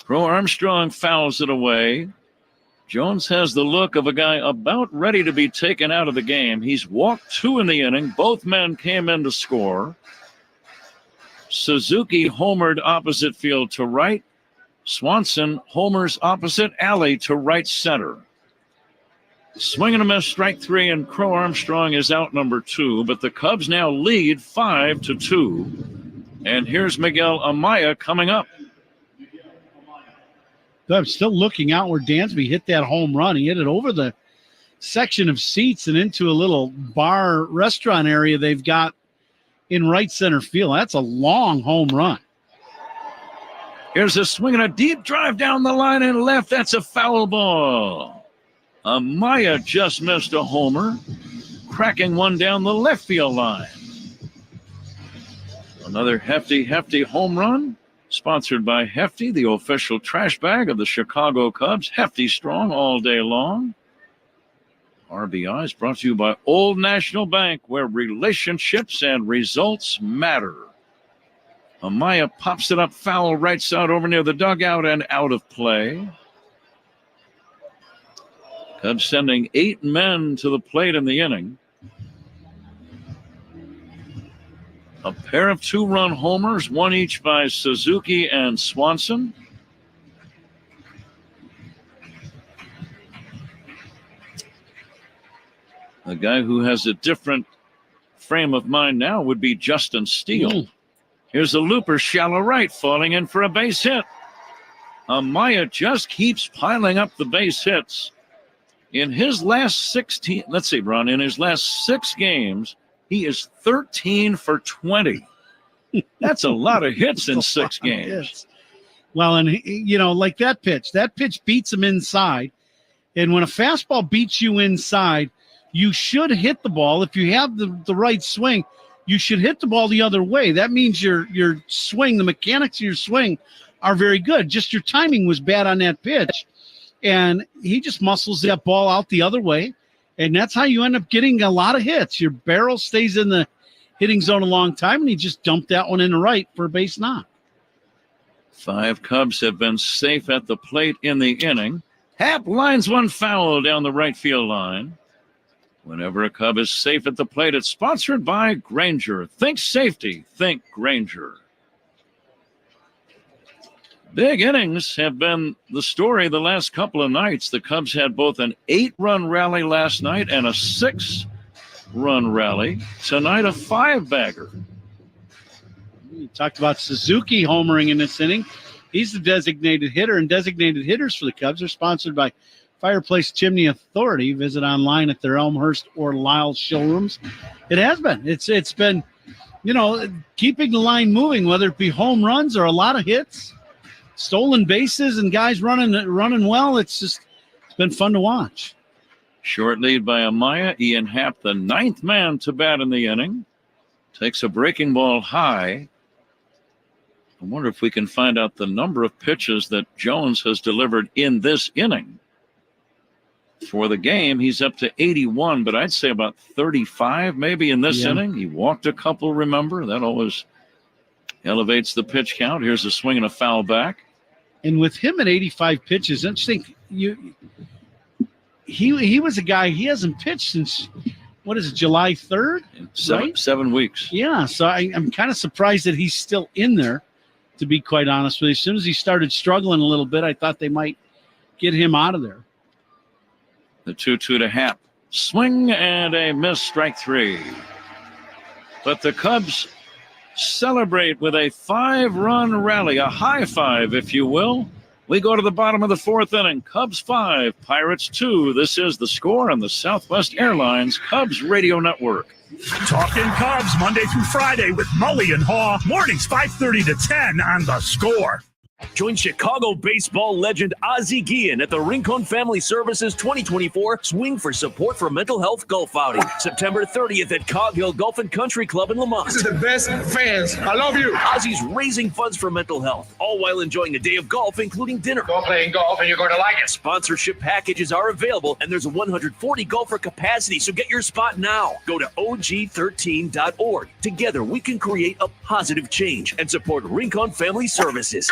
Crow Armstrong fouls it away. Jones has the look of a guy about ready to be taken out of the game. He's walked 2 in the inning. Both men came in to score. Suzuki homered opposite field to right. Swanson homers opposite alley to right center. Swing and a miss, strike 3, and Crow Armstrong is out number 2. But the Cubs now lead 5-2. And here's Miguel Amaya coming up. I'm still looking out where Dansby hit that home run. He hit it over the section of seats and into a little bar restaurant area they've got in right center field. That's a long home run. Here's a swing and a deep drive down the line and left. That's a foul ball. Amaya just missed a homer, cracking one down the left field line. Another hefty home run. Sponsored by Hefty, the official trash bag of the Chicago Cubs. Hefty strong all day long. RBI is brought to you by Old National Bank, where relationships and results matter. Amaya pops it up foul right side over near the dugout and out of play. Cubs sending 8 men to the plate in the inning. A pair of 2-run homers, one each by Suzuki and Swanson. A guy who has a different frame of mind now would be Justin Steele. Here's a looper, shallow right, falling in for a base hit. Amaya just keeps piling up the base hits. In his last 16, let's see, Ron, in his last 6 games, he is 13 for 20. That's a lot of hits in 6 games. Well, and, like that pitch beats him inside. And when a fastball beats you inside, you should hit the ball. If you have the right swing, you should hit the ball the other way. That means your swing, the mechanics of your swing are very good. Just your timing was bad on that pitch. And he just muscles that ball out the other way. And that's how you end up getting a lot of hits. Your barrel stays in the hitting zone a long time, and he just dumped that one in the right for a base knock. 5 Cubs have been safe at the plate in the inning. Happ lines one foul down the right field line. Whenever a Cub is safe at the plate, it's sponsored by Granger. Think safety, think Granger. Big innings have been the story the last couple of nights. The Cubs had both an 8-run rally last night and a 6-run rally. Tonight, a 5-bagger. We talked about Suzuki homering in this inning. He's the designated hitter, and designated hitters for the Cubs are sponsored by Fireplace Chimney Authority. Visit online at their Elmhurst or Lyles showrooms. It has been. It's been, keeping the line moving, whether it be home runs or a lot of hits, stolen bases, and guys running well. It's been fun to watch. Short lead by Amaya. Ian Happ, the 9th man to bat in the inning, takes a breaking ball high. I wonder if we can find out the number of pitches that Jones has delivered in this inning. For the game, he's up to 81, but I'd say about 35 maybe in this inning. He walked a couple, remember? That always elevates the pitch count. Here's a swing and a foul back. And with him at 85 pitches, don't you think he was a guy, he hasn't pitched since, July 3rd? Right? 7 weeks. Yeah, so I'm kind of surprised that he's still in there, to be quite honest with you. As soon as he started struggling a little bit, I thought they might get him out of there. The 2-2 to Happ. Swing and a miss, strike 3. But the Cubs celebrate with a 5-run rally, a high five, if you will. We go to the bottom of the 4th inning. Cubs 5, Pirates 2. This is The Score on the Southwest Airlines Cubs Radio Network. Talking Cubs Monday through Friday with Mully and Haw. Mornings 5:30 to 10 on The Score. Join Chicago baseball legend Ozzie Guillen at the Rincon Family Services 2024 Swing for Support for Mental Health Golf Outing, September 30th at Cog Hill Golf and Country Club in Lamont. This is the best fans. I love you. Ozzie's raising funds for mental health, all while enjoying a day of golf, including dinner. Go playing golf and you're going to like it. Sponsorship packages are available, and there's a 140 golfer capacity, so get your spot now. Go to og13.org. Together, we can create a positive change and support Rincon Family Services.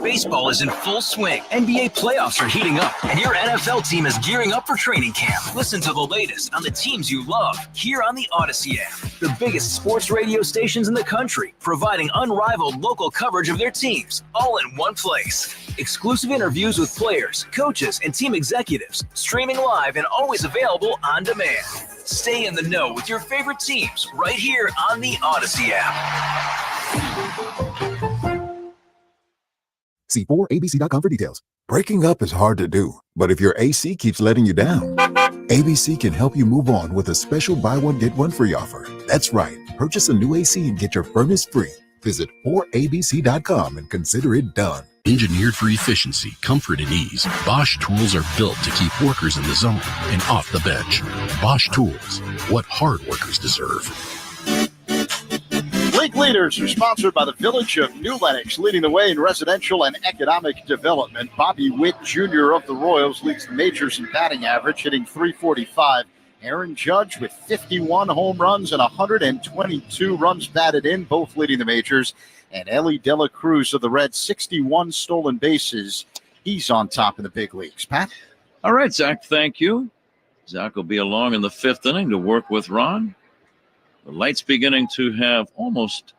Baseball is in full swing. NBA playoffs are heating up, and your NFL team is gearing up for training camp. Listen to the latest on the teams you love here on the Odyssey app. The biggest sports radio stations in the country, providing unrivaled local coverage of their teams, all in one place. Exclusive interviews with players, coaches, and team executives, streaming live and always available on demand. Stay in the know with your favorite teams right here on the Odyssey app. See 4abc.com for details. Breaking up is hard to do, but if your AC keeps letting you down, ABC can help you move on with a special buy one, get one free offer. That's right. Purchase a new AC and get your furnace free. Visit 4abc.com and consider it done. Engineered for efficiency, comfort, and ease, Bosch tools are built to keep workers in the zone and off the bench. Bosch tools, what hard workers deserve. League Leaders are sponsored by the Village of New Lenox, leading the way in residential and economic development. Bobby Witt Jr. of the Royals leads the majors in batting average, hitting .345. Aaron Judge with 51 home runs and 122 runs batted in, both leading the majors. And Ellie De La Cruz of the Reds, 61 stolen bases. He's on top in the big leagues. Pat? All right, Zach, thank you. Zach will be along in the 5th inning to work with Ron. The lights beginning to have almost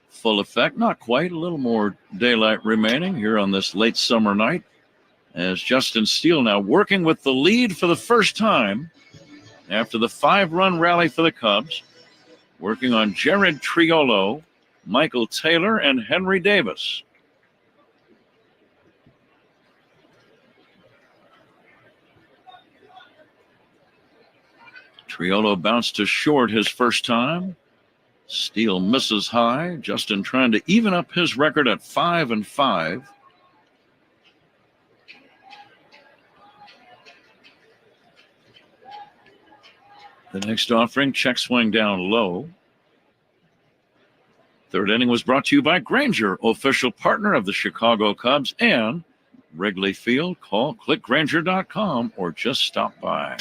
full effect. Not quite. A little more daylight remaining here on this late summer night. As Justin Steele now working with the lead for the first time after the 5-run rally for the Cubs. Working on Jared Triolo, Michael Taylor, and Henry Davis. Triolo bounced to short his first time. Steele misses high. Justin trying to even up his record at 5-5. The next offering, check swing down low. Third inning was brought to you by Grainger, official partner of the Chicago Cubs and Wrigley Field. Call clickgrainger.com or just stop by.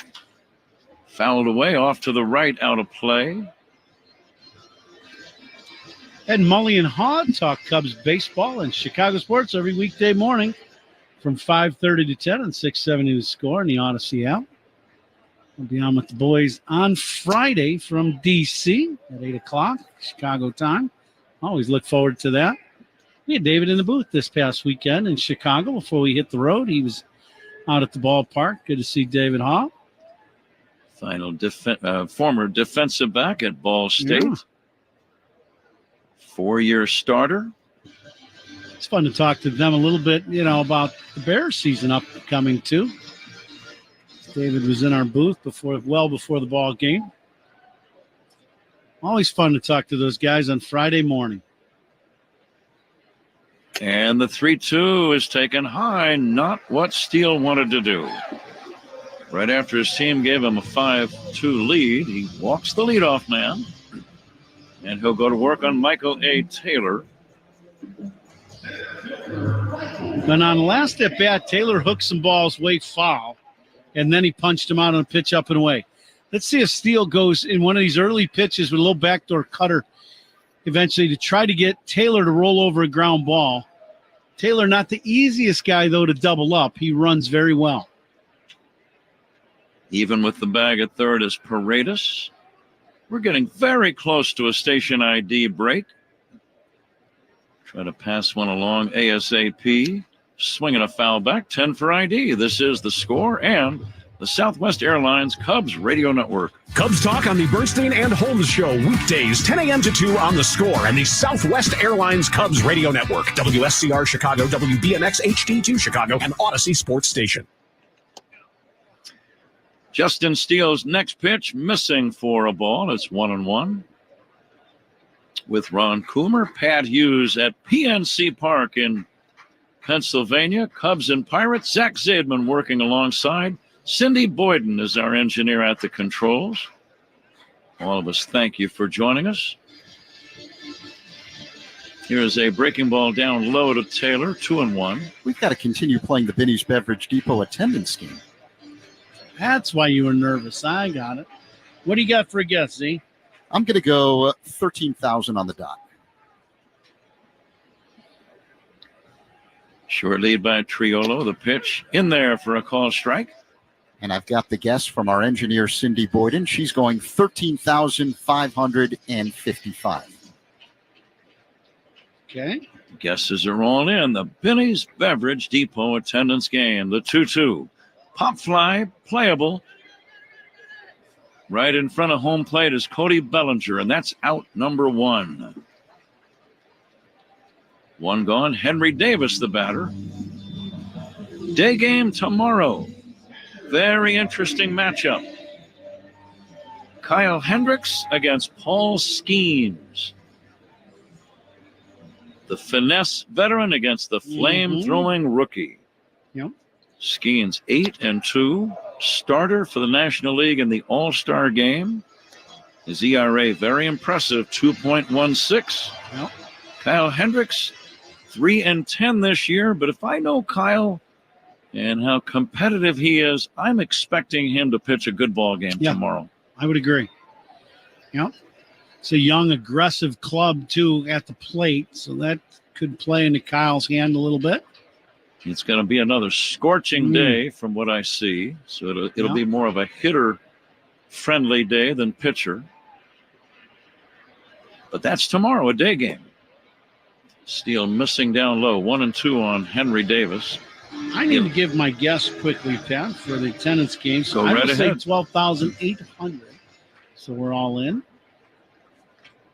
Fouled away off to the right, out of play. Ed Mully and Haw talk Cubs baseball and Chicago sports every weekday morning from 5:30 to 10 on 670 The Score and the Odyssey app. We'll be on with the boys on Friday from D.C. at 8 o'clock, Chicago time. Always look forward to that. We had David in the booth this past weekend in Chicago before we hit the road. He was out at the ballpark. Good to see David Haw. Former defensive back at Ball State. Yeah. 4-year starter. It's fun to talk to them a little bit, about the Bears season upcoming too. David was in our booth well before the ball game. Always fun to talk to those guys on Friday morning. And the 3-2 is taken high, not what Steele wanted to do. Right after his team gave him a 5-2 lead, he walks the leadoff man, and he'll go to work on Michael A. Taylor. But on the last at bat, Taylor hooked some balls way foul, and then he punched him out on a pitch up and away. Let's see if Steele goes in one of these early pitches with a little backdoor cutter eventually to try to get Taylor to roll over a ground ball. Taylor, not the easiest guy, though, to double up. He runs very well. Even with the bag at third is Paredes. We're getting very close to a station ID break. Try to pass one along ASAP. Swinging a foul back, 10 for ID. This is The Score and the Southwest Airlines Cubs Radio Network. Cubs talk on the Bernstein and Holmes Show, weekdays 10 a.m. to 2 on The Score and the Southwest Airlines Cubs Radio Network, WSCR Chicago, WBMX HD2 Chicago, and Odyssey Sports Station. Justin Steele's next pitch missing for a ball. It's 1-1. With Ron Coomer, Pat Hughes at PNC Park in Pennsylvania. Cubs and Pirates. Zach Zaidman working alongside. Cindy Boyden is our engineer at the controls. All of us, thank you for joining us. Here's a breaking ball down low to Taylor, 2-1. We've got to continue playing the Binny's Beverage Depot attendance game. That's why you were nervous. I got it. What do you got for a guess, Z? I'm going to go 13,000 on the dot. Short lead by Triolo. The pitch in there for a call strike. And I've got the guess from our engineer, Cindy Boyden. She's going 13,555. Okay. Guesses are all in. The Binny's Beverage Depot attendance game. The 2-2. Pop fly, playable. Right in front of home plate is Cody Bellinger, and that's out number 1. One gone. Henry Davis, the batter. Day game tomorrow. Very interesting matchup. Kyle Hendricks against Paul Skeens. The finesse veteran against the flame-throwing rookie. Yep. Skeens 8-2. Starter for the National League in the All-Star game. His ERA very impressive, 2.16. Yep. Kyle Hendricks, 3-10 this year. But if I know Kyle and how competitive he is, I'm expecting him to pitch a good ball game tomorrow. I would agree. Yep. It's a young, aggressive club, too, at the plate. So that could play into Kyle's hand a little bit. It's going to be another scorching day from what I see. So it'll be more of a hitter-friendly day than pitcher. But that's tomorrow, a day game. Steele missing down low, 1-2 on Henry Davis. I need to give my guess quickly, Pat, for the attendance game. So Go I right would say ahead. 12,800. So we're all in.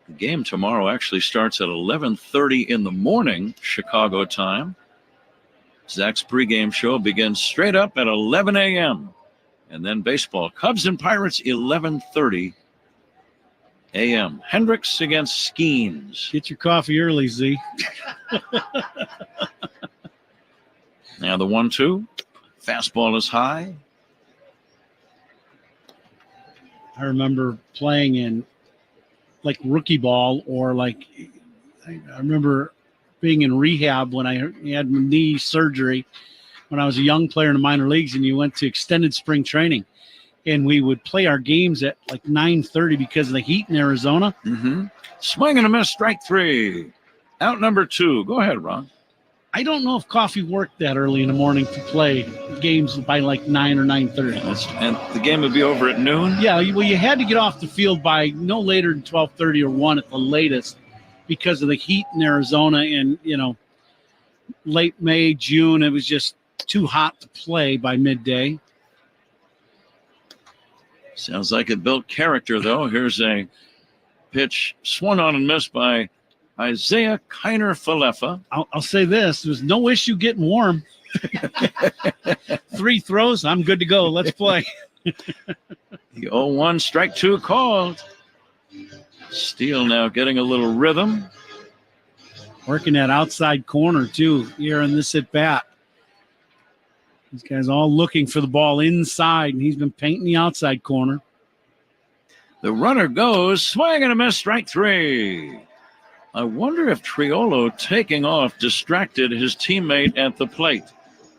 The game tomorrow actually starts at 11:30 in the morning, Chicago time. Zach's pregame show begins straight up at 11 a.m. And then baseball, Cubs and Pirates, 11:30 a.m. Hendricks against Skeens. Get your coffee early, Z. Now the 1-2. Fastball is high. I remember playing in like rookie ball, or like I remember being in rehab when I had knee surgery when I was a young player in the minor leagues, and you went to extended spring training, and we would play our games at like 9:30 because of the heat in Arizona. Mm-hmm. Swing and a miss, strike 3. Out number 2. Go ahead, Ron. I don't know if coffee worked that early in the morning to play games by like 9 or 9:30. And the game would be over at noon? Yeah, well, you had to get off the field by no later than 12:30 or 1 at the latest because of the heat in Arizona. And, late May, June, it was just too hot to play by midday. Sounds like it built character, though. Here's a pitch swung on and missed by Isaiah Kiner-Falefa. I'll say this. There was no issue getting warm. 3 throws, I'm good to go. Let's play. The 0-1, strike 2 called. Steele now getting a little rhythm. Working that outside corner, too, here in this at-bat. These guys all looking for the ball inside, and he's been painting the outside corner. The runner goes, swing and a miss, strike 3. I wonder if Triolo taking off distracted his teammate at the plate.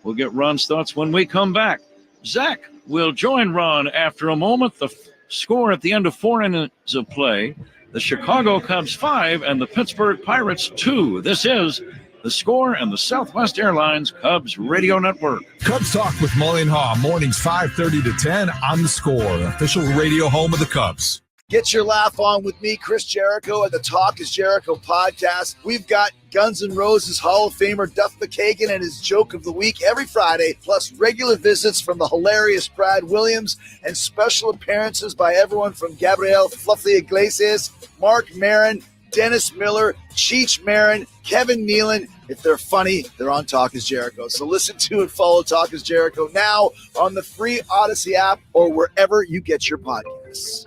We'll get Ron's thoughts when we come back. Zach will join Ron after a moment. The score at the end of 4 innings of play, the Chicago Cubs 5 and the Pittsburgh Pirates 2. This is The Score and the Southwest Airlines Cubs Radio Network. Cubs Talk with Mully and Haw, mornings 5:30 to 10 on The Score, official radio home of the Cubs. Get your laugh on with me, Chris Jericho, at the Talk is Jericho podcast. We've got Guns N' Roses Hall of Famer Duff McKagan and his joke of the week every Friday, plus regular visits from the hilarious Brad Williams and special appearances by everyone from Gabriel Fluffy Iglesias, Mark Maron, Dennis Miller, Cheech Marin, Kevin Nealon. If they're funny, they're on Talk is Jericho. So listen to and follow Talk is Jericho now on the free Odyssey app or wherever you get your podcasts.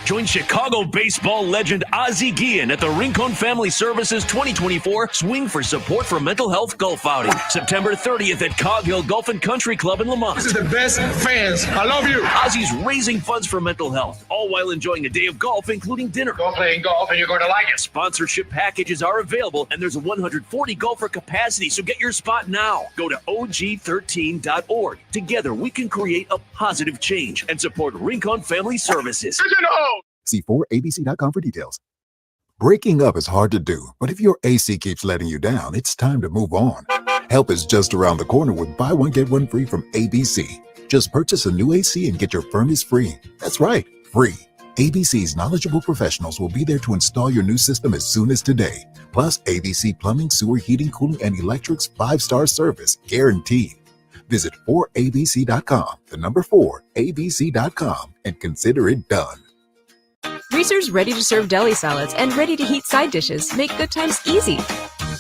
Join Chicago baseball legend Ozzie Guillen at the Rincon Family Services 2024 Swing for Support for Mental Health Golf Outing, September 30th at Cog Hill Golf and Country Club in Lamont. This is the best fans. I love you. Ozzie's raising funds for mental health, all while enjoying a day of golf, including dinner. Go playing golf and you're going to like it. Sponsorship packages are available, and there's a 140 golfer capacity, so get your spot now. Go to og13.org. Together, we can create a positive change and support Rincon Family Services. See 4abc.com for details. Breaking up is hard to do, but if your AC keeps letting you down, it's time to move on. Help is just around the corner with buy one, get one free from ABC. Just purchase a new AC and get your furnace free. That's right, free. ABC's knowledgeable professionals will be there to install your new system as soon as today. Plus, ABC Plumbing, Sewer, Heating, Cooling, and Electric's 5-star service, guaranteed. Visit 4abc.com, the number 4abc.com, and consider it done. Reese's ready-to-serve deli salads and ready-to-heat side dishes make good times easy.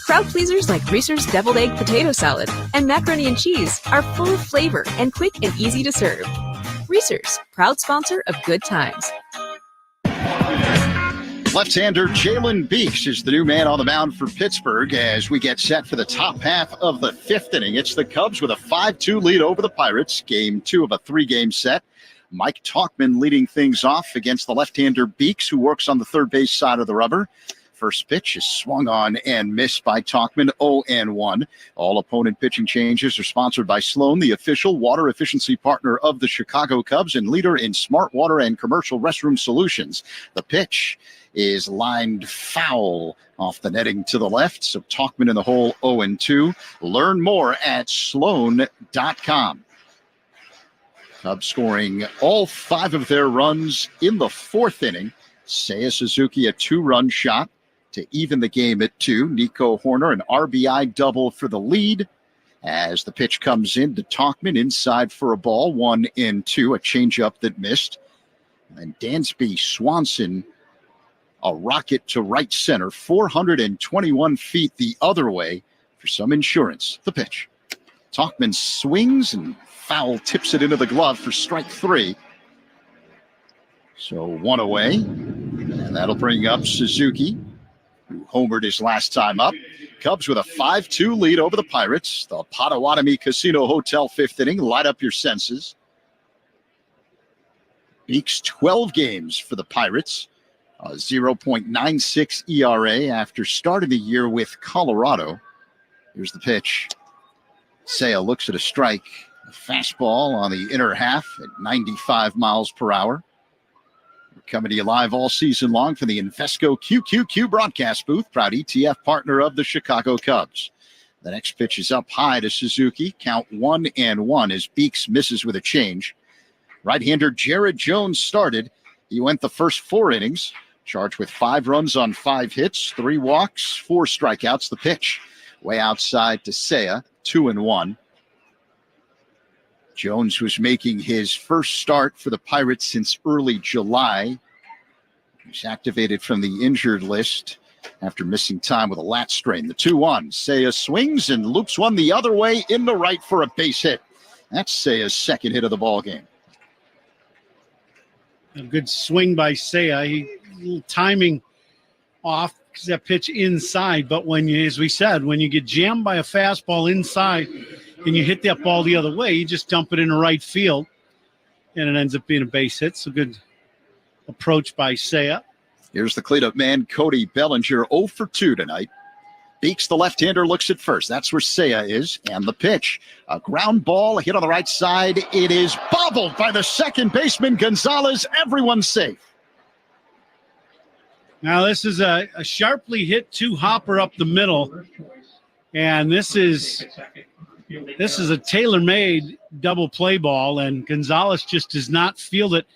Crowd pleasers like Reese's deviled egg potato salad and macaroni and cheese are full of flavor and quick and easy to serve. Reese's, proud sponsor of good times. Left-hander Jalen Beeks is the new man on the mound for Pittsburgh as we get set for the top half of the 5th inning. It's the Cubs with a 5-2 lead over the Pirates, game 2 of a 3-game set. Mike Tauchman leading things off against the left-hander Beeks, who works on the third base side of the rubber. First pitch is swung on and missed by Tauchman, 0-1. All opponent pitching changes are sponsored by Sloan, the official water efficiency partner of the Chicago Cubs and leader in smart water and commercial restroom solutions. The pitch is lined foul off the netting to the left, so Tauchman in the hole, 0-2. Learn more at sloan.com. Cubs scoring all 5 of their runs in the 4th inning. Seiya Suzuki a 2-run shot to even the game at 2. Nico Horner an RBI double for the lead as the pitch comes in to Tauchman inside for a ball, 1-2, a changeup that missed. And Dansby Swanson a rocket to right center, 421 feet the other way for some insurance. The pitch. Tauchman swings and foul tips it into the glove for strike 3. So 1 away. And that'll bring up Suzuki, who homered his last time up. Cubs with a 5-2 lead over the Pirates. The Potawatomi Casino Hotel 5th inning. Light up your senses. Beeks 12 games for the Pirates, 0.96 ERA after starting the year with Colorado. Here's the pitch. Seiya looks at a strike. A fastball on the inner half at 95 miles per hour. We're coming to you live all season long from the Invesco QQQ broadcast booth, proud ETF partner of the Chicago Cubs. The next pitch is up high to Suzuki. Count 1-1 as Beeks misses with a change. Right-hander Jared Jones started. He went the first 4 innings, charged with 5 runs on 5 hits, 3 walks, 4 strikeouts. The pitch way outside to Seiya, 2-1. Jones was making his first start for the Pirates since early July. He's activated from the injured list after missing time with a lat strain. The 2-1. Seiya swings and loops one the other way in the right for a base hit. That's Seiya's second hit of the ball game. A good swing by Seiya. Little timing off because that pitch inside. But when you, as we said, when you get jammed by a fastball inside and you hit that ball the other way, you just dump it in the right field, and it ends up being a base hit. So good approach by Seiya. Here's the cleanup man, Cody Bellinger, 0 for 2 tonight. Beeks, the left-hander, looks at first. That's where Seiya is. And the pitch, a ground ball, a hit on the right side. It is bobbled by the second baseman, Gonzalez. Everyone's safe. Now this is a sharply hit 2-hopper up the middle. And this is a tailor-made double play ball, and Gonzalez just does not field it.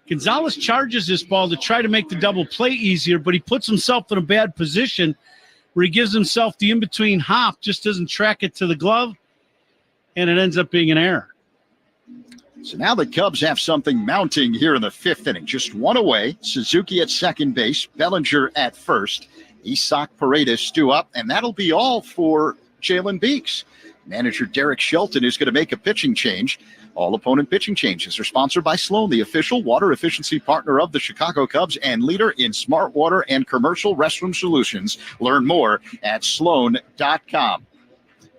Gonzalez charges this ball to try to make the double play easier, but he puts himself in a bad position where he gives himself the in-between hop, just doesn't track it to the glove, and it ends up being an error. So now the Cubs have something mounting here in the 5th inning. Just 1 away. Suzuki at second base, Bellinger at first. Isak Paredes due up, and that'll be all for Jalen Beeks. Manager Derek Shelton is going to make a pitching change. All opponent pitching changes are sponsored by Sloan, the official water efficiency partner of the Chicago Cubs and leader in smart water and commercial restroom solutions. Learn more at sloan.com.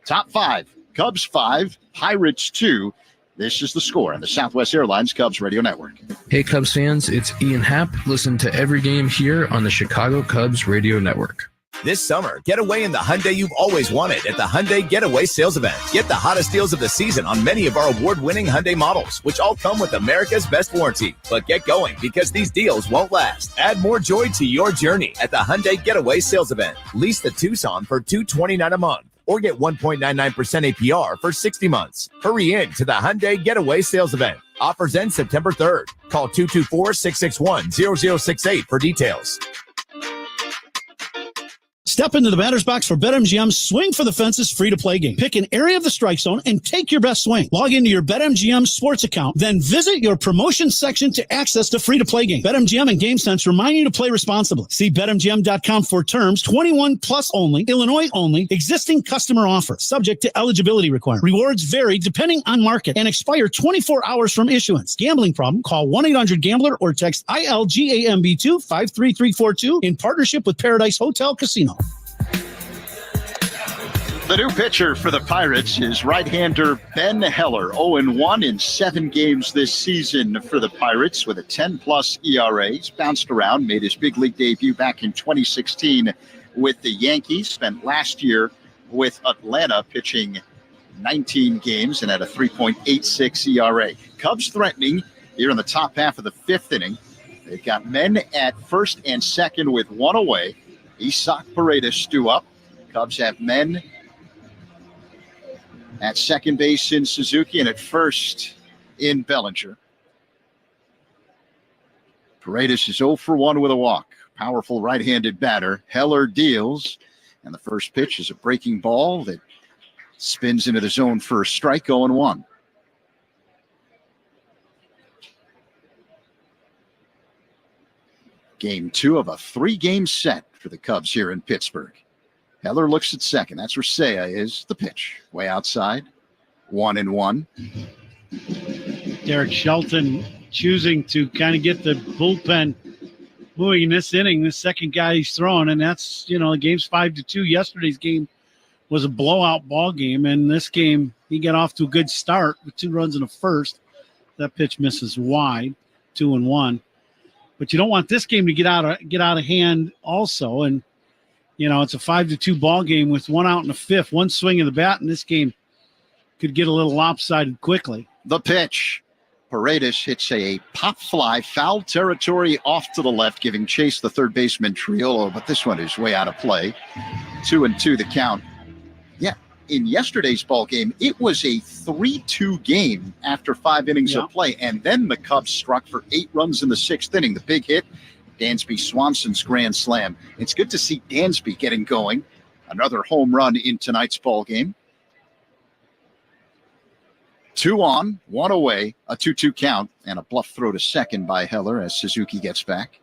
Top 5, Cubs 5, Pirates 2. This is the score on the Southwest Airlines Cubs Radio Network. Hey, Cubs fans, it's Ian Happ. Listen to every game here on the Chicago Cubs Radio Network. This summer, get away in the Hyundai you've always wanted at the Hyundai Getaway Sales Event. Get the hottest deals of the season on many of our award-winning Hyundai models, which all come with America's best warranty. But get going, because these deals won't last. Add more joy to your journey at the Hyundai Getaway Sales Event. Lease the Tucson for $229 a month, or get 1.99% APR for 60 months. Hurry in to the Hyundai Getaway Sales Event. Offers end September 3rd. Call 224-661-0068 for details. Step into the batter's box for BetMGM's Swing for the Fences free-to-play game. Pick an area of the strike zone and take your best swing. Log into your BetMGM sports account, then visit your promotions section to access the free-to-play game. BetMGM and GameSense remind you to play responsibly. See BetMGM.com for terms. 21 plus only. Illinois only. Existing customer offer. Subject to eligibility requirements. Rewards vary depending on market and expire 24 hours from issuance. Gambling problem? Call 1-800-GAMBLER or text ILGAMB2 53342 in partnership with Paradise Hotel Casino. The new pitcher for the Pirates is right-hander Ben Heller, 0-1 in 7 games this season for the Pirates with a 10-plus ERA. He's bounced around, made his big league debut back in 2016 with the Yankees, spent last year with Atlanta pitching 19 games and had a 3.86 ERA. Cubs threatening here in the top half of the 5th inning. They've got men at first and second with 1 away. Isak Paredes due up. Cubs have men at second base in Suzuki and at first in Bellinger. Paredes is 0 for 1 with a walk. Powerful right-handed batter. Heller deals, and the first pitch is a breaking ball that spins into the zone for a strike, 0-1. Game 2 of a 3-game set for the Cubs here in Pittsburgh. Heller looks at second. That's where Seiya is. The pitch way outside. 1-1. Derek Shelton choosing to kind of get the bullpen moving in this inning. The second guy he's throwing, and that's, the game's 5-2. Yesterday's game was a blowout ball game, and this game he got off to a good start with 2 runs in the first. That pitch misses wide. 2-1. But you don't want this game to get out of hand also. And, it's a 5-2 ball game with one out in the fifth. One swing of the bat, and this game could get a little lopsided quickly. The pitch. Paredes hits a pop fly, foul territory off to the left, giving chase the third baseman Triolo, but this one is way out of play. 2-2 the count. Yeah, in yesterday's ball game, it was a 3-2 game after 5 innings of play, and then the Cubs struck for 8 runs in the 6th inning. The big hit, Dansby Swanson's grand slam. It's good to see Dansby getting going. Another home run in tonight's ball game. 2 on, 1 away, a 2-2 count, and a bluff throw to second by Heller as Suzuki gets back.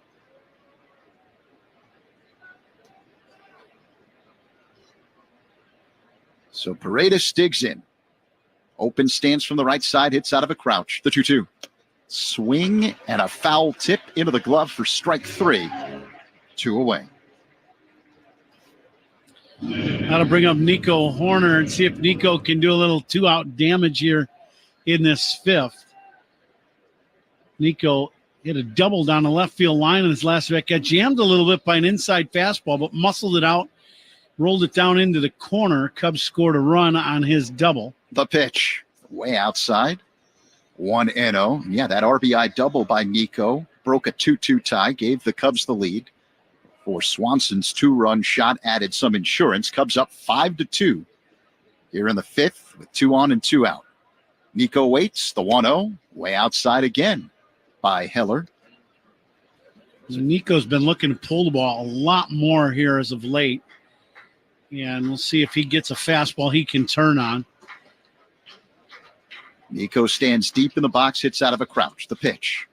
So Paredes digs in. Open stance from the right side, hits out of a crouch. The 2-2. Swing and a foul tip into the glove for strike 3. 2 away. Now to bring up Nico Horner and see if Nico can do a little 2-out damage here in this 5th. Nico hit a double down the left field line in his last at bat. Got jammed a little bit by an inside fastball, but muscled it out, rolled it down into the corner. Cubs scored a run on his double. The pitch, way outside. 1-0. Yeah, that RBI double by Nico broke a 2-2 tie, gave the Cubs the lead. For Swanson's 2-run shot added some insurance. Cubs up 5-2 here in the 5th with 2 on and 2 out. Nico waits, the 1-0, way outside again by Heller. So Nico's been looking to pull the ball a lot more here as of late. And we'll see if he gets a fastball he can turn on. Nico stands deep in the box, hits out of a crouch. The pitch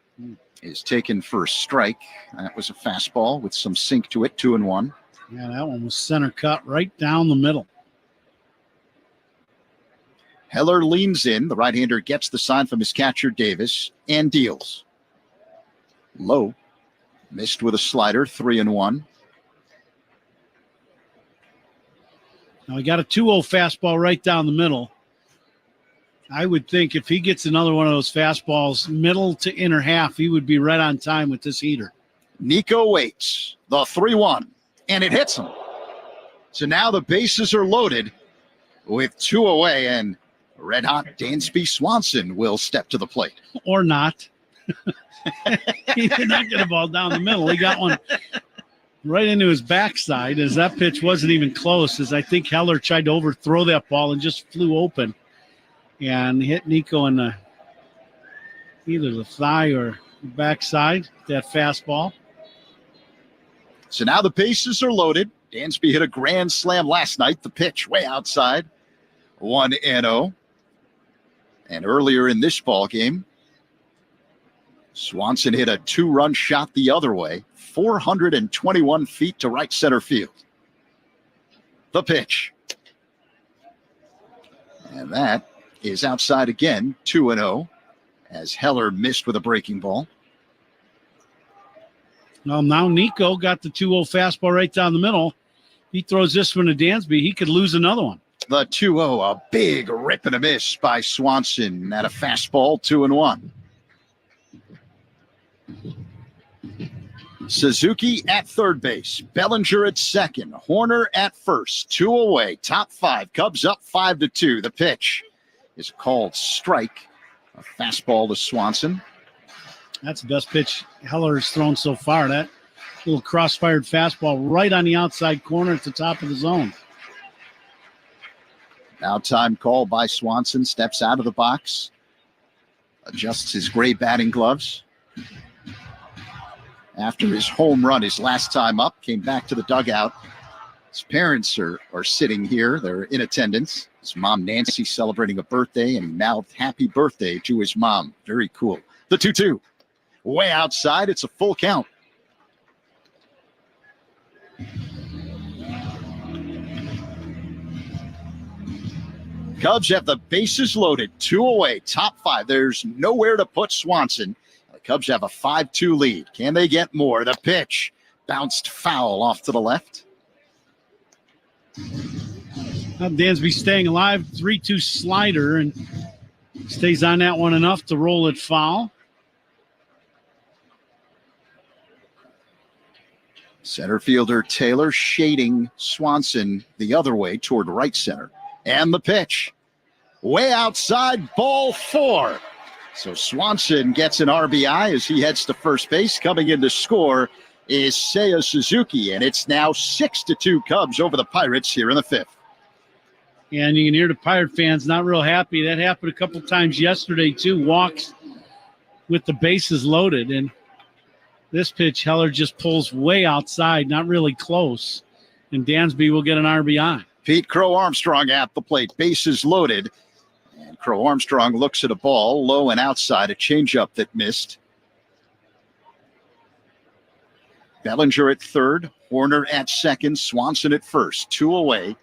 is taken for a strike. That was a fastball with some sink to it, 2-1. Yeah, that one was center cut right down the middle. Heller leans in. The right-hander gets the sign from his catcher, Davis, and deals. Low. Missed with a slider, 3-1. Now he got a 2-0 fastball right down the middle. I would think if he gets another one of those fastballs, middle to inner half, he would be right on time with this heater. Nico waits. The 3-1, and it hits him. So now the bases are loaded with 2 away, and red-hot Dansby Swanson will step to the plate. Or not. He did not get a ball down the middle. He got one right into his backside as that pitch wasn't even close, as I think Heller tried to overthrow that ball and just flew open and hit Nico in either the thigh or the backside, that fastball. So now the bases are loaded. Dansby hit a grand slam last night. The pitch way outside, 1-0. And earlier in this ball game, Swanson hit a 2-run shot the other way, 421 feet to right center field. The pitch. And that is outside again, 2-0, as Heller missed with a breaking ball. Well, now Nico got the 2-0 fastball right down the middle. He throws this one to Dansby. He could lose another one. The 2-0, a big rip and a miss by Swanson at a fastball, 2-1. Suzuki at third base, Bellinger at second, Horner at first, 2 away, top 5. Cubs up 5-2. The pitch is called strike. A fastball to Swanson. That's the best pitch Heller's thrown so far. That little cross-fired fastball right on the outside corner at the top of the zone. Now time call by Swanson, steps out of the box, adjusts his gray batting gloves. After his home run, his last time up, came back to the dugout. His parents are sitting here. They're in attendance. His mom, Nancy, celebrating a birthday, and he mouthed happy birthday to his mom. Very cool. The 2-2. Way outside. It's a full count. Cubs have the bases loaded, 2 away, top 5. There's nowhere to put Swanson. The Cubs have a 5-2 lead. Can they get more? The pitch bounced foul off to the left. Now Dansby staying alive, 3-2 slider, and stays on that one enough to roll it foul. Center fielder Taylor shading Swanson the other way toward right center. And the pitch. Way outside, ball 4. So Swanson gets an RBI as he heads to first base. Coming in to score is Seiya Suzuki, and it's now 6-2 Cubs over the Pirates here in the 5th. And you can hear the Pirate fans not real happy. That happened a couple times yesterday, too. Walks with the bases loaded. And this pitch, Heller just pulls way outside, not really close. And Dansby will get an RBI. Pete Crow Armstrong at the plate, bases loaded. And Crow Armstrong looks at a ball low and outside, a changeup that missed. Bellinger at third, Horner at second, Swanson at first. 2 away,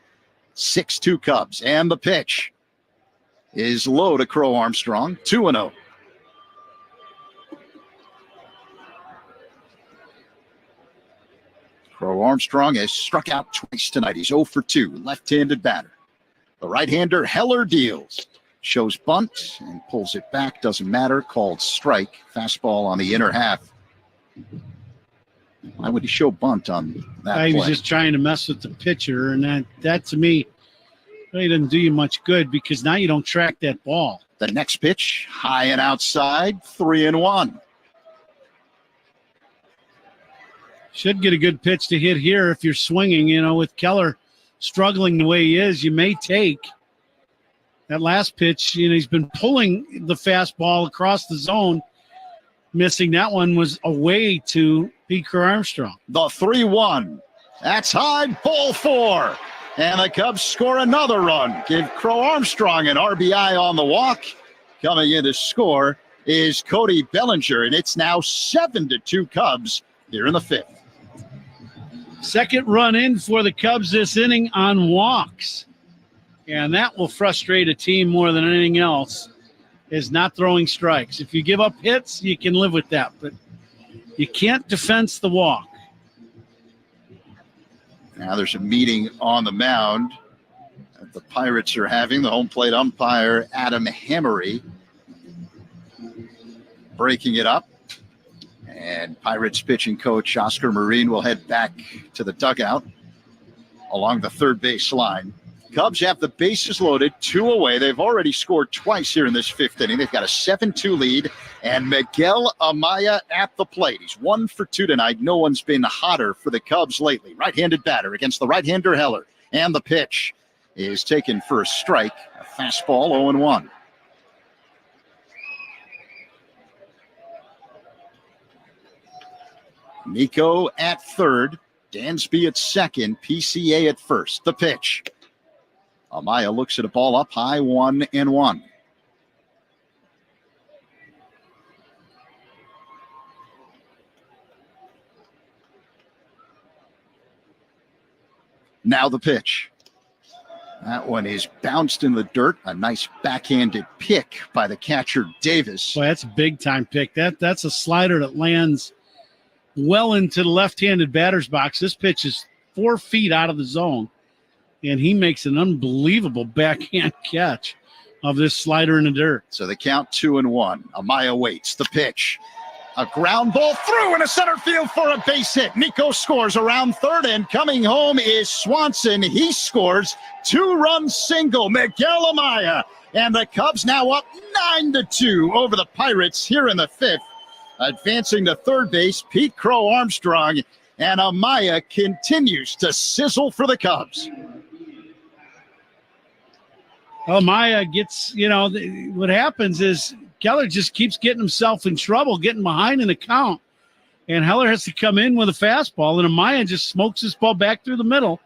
6-2 Cubs. And the pitch is low to Crow Armstrong, 2-0. Crow Armstrong has struck out twice tonight. He's 0 for 2, left-handed batter. The right-hander, Heller, deals. Shows bunt and pulls it back. Doesn't matter. Called strike. Fastball on the inner half. Why would he show bunt on that play? He was just trying to mess with the pitcher, and that to me really doesn't do you much good because now you don't track that ball. The next pitch, high and outside, 3-1. Should get a good pitch to hit here if you're swinging. With Keller struggling the way he is, you may take that last pitch. He's been pulling the fastball across the zone. Missing that one was away to Pete Crow Armstrong. The 3-1. That's high, ball 4. And the Cubs score another run. Give Crow Armstrong an RBI on the walk. Coming in to score is Cody Bellinger, and it's now 7-2 Cubs here in the 5th. Second run in for the Cubs this inning on walks. And that will frustrate a team more than anything else, is not throwing strikes. If you give up hits, you can live with that, but you can't defense the walk. Now there's a meeting on the mound that the Pirates are having. The home plate umpire, Adam Hammery, breaking it up. And Pirates pitching coach Oscar Marine will head back to the dugout along the third base line. Cubs have the bases loaded, 2 away. They've already scored twice here in this 5th inning. They've got a 7-2 lead, and Miguel Amaya at the plate. He's 1 for 2 tonight. No one's been hotter for the Cubs lately. Right-handed batter against the right-hander Heller. And the pitch is taken for a strike. A fastball, 0-1. Nico at third. Dansby at second. PCA at first. The pitch. Amaya looks at a ball up high, 1-1. Now the pitch. That one is bounced in the dirt. A nice backhanded pick by the catcher, Davis. Boy, that's a big-time pick. That's a slider that lands well into the left-handed batter's box. This pitch is 4 feet out of the zone, and he makes an unbelievable backhand catch of this slider in the dirt. So the count 2-1. Amaya waits. The pitch. A ground ball through into center field for a base hit. Nico scores around third, and coming home is Swanson. He scores 2-run single. Miguel Amaya. And the Cubs now up 9-2 over the Pirates here in the 5th. Advancing to third base, Pete Crow Armstrong, and Amaya continues to sizzle for the Cubs. Amaya gets, what happens is Keller just keeps getting himself in trouble, getting behind in the count, and Heller has to come in with a fastball, and Amaya just smokes this ball back through the middle,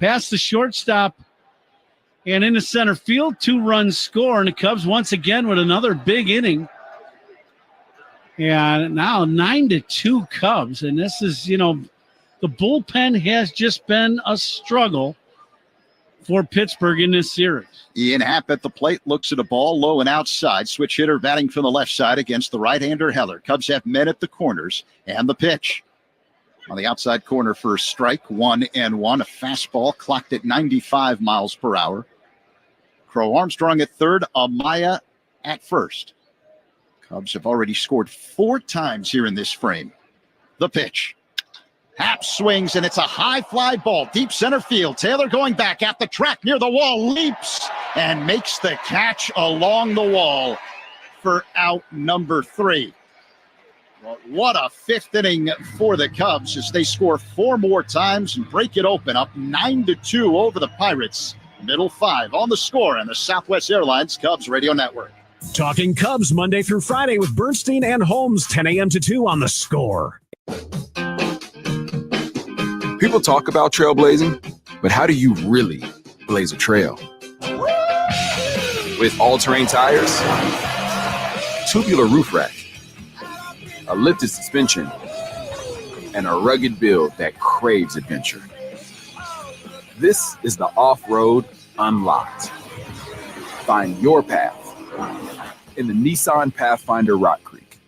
past the shortstop, and into center field. 2-run score, and the Cubs once again with another big inning. And now 9-2 Cubs. And this is, the bullpen has just been a struggle for Pittsburgh in this series. Ian Happ at the plate looks at a ball low and outside. Switch hitter batting from the left side against the right-hander Heller. Cubs have men at the corners. And the pitch. On the outside corner for a strike. 1-1. A fastball clocked at 95 miles per hour. Crow Armstrong at third. Amaya at first. Cubs have already scored 4 times here in this frame. The pitch. Happ swings, and it's a high fly ball, deep center field. Taylor going back at the track near the wall, leaps and makes the catch along the wall for out number 3. Well, what a fifth inning for the Cubs as they score 4 more times and break it open, up 9-2 over the Pirates. Middle 5 on the Score and the Southwest Airlines Cubs Radio Network. Talking Cubs Monday through Friday with Bernstein and Holmes, 10 a.m. to 2 on the Score. People talk about trailblazing, but how do you really blaze a trail? With all-terrain tires, tubular roof rack, a lifted suspension, and a rugged build that craves adventure. This is the Off-Road Unlocked. Find your path in the Nissan Pathfinder Rock Creek.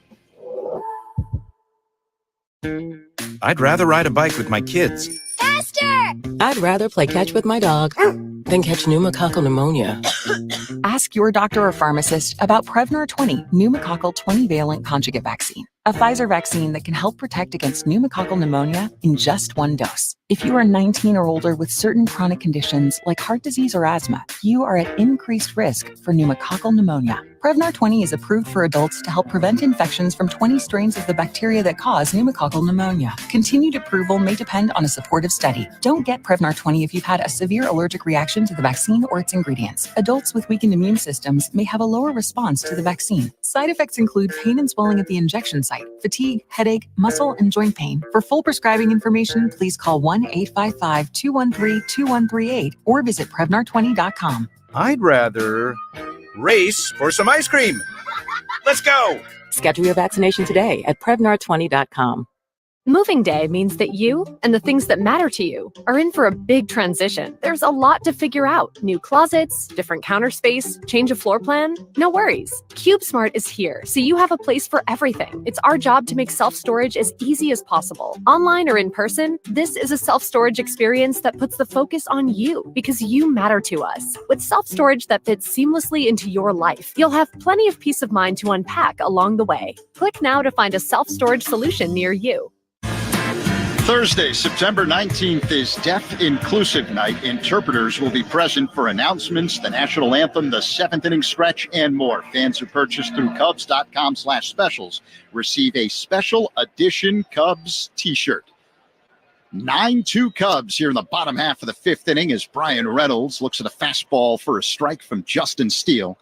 I'd rather ride a bike with my kids. Faster! I'd rather play catch with my dog than catch pneumococcal pneumonia. Ask your doctor or pharmacist about Prevnar 20 pneumococcal 20-valent conjugate vaccine, a Pfizer vaccine that can help protect against pneumococcal pneumonia in just 1 dose. If you are 19 or older with certain chronic conditions like heart disease or asthma, you are at increased risk for pneumococcal pneumonia. Prevnar 20 is approved for adults to help prevent infections from 20 strains of the bacteria that cause pneumococcal pneumonia. Continued approval may depend on a supportive study. Don't get Prevnar 20 if you've had a severe allergic reaction to the vaccine or its ingredients. Adults with weakened immune systems may have a lower response to the vaccine. Side effects include pain and swelling at the injection site, fatigue, headache, muscle, and joint pain. For full prescribing information, please call 1-855-213-2138 or visit Prevnar20.com. I'd rather race for some ice cream. Let's go. Schedule your vaccination today at Prevnar20.com. Moving day means that you and the things that matter to you are in for a big transition. There's a lot to figure out. New closets, different counter space, change of floor plan. No worries. CubeSmart is here, so you have a place for everything. It's our job to make self-storage as easy as possible. Online or in person, this is a self-storage experience that puts the focus on you because you matter to us. With self-storage that fits seamlessly into your life, you'll have plenty of peace of mind to unpack along the way. Click now to find a self-storage solution near you. Thursday, September 19th is Deaf Inclusive Night. Interpreters will be present for announcements, the national anthem, the 7th inning stretch, and more. Fans who purchase through Cubs.com/specials receive a special edition Cubs t-shirt. 9-2 Cubs here in the bottom half of the 5th inning as Brian Reynolds looks at a fastball for a strike from Justin Steele.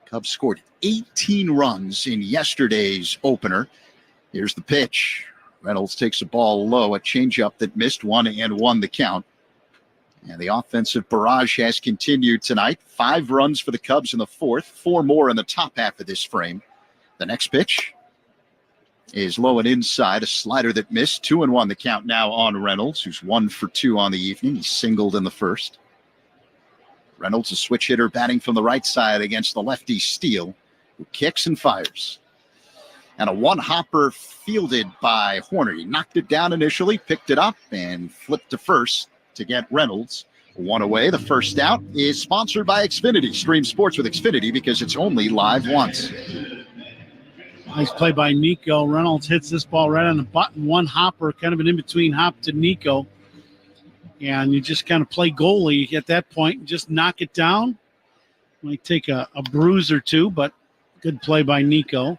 Cubs scored 18 runs in yesterday's opener. Here's the pitch. Reynolds takes a ball low, a changeup that missed, 1-1 the count. And the offensive barrage has continued tonight. 5 runs for the Cubs in the 4th, 4 more in the top half of this frame. The next pitch is low and inside, a slider that missed, 2-1 the count now on Reynolds, who's 1 for 2 on the evening. He singled in the 1st. Reynolds, a switch hitter, batting from the right side against the lefty Steele, who kicks and fires. And a one-hopper fielded by Horner. He knocked it down initially, picked it up, and flipped to first to get Reynolds. 1 away. The first out is sponsored by Xfinity. Stream sports with Xfinity because it's only live once. Nice play by Nico. Reynolds hits this ball right on the button. One hopper, kind of an in-between hop to Nico. And you just kind of play goalie at that point and just knock it down. Might take a bruise or two, but good play by Nico.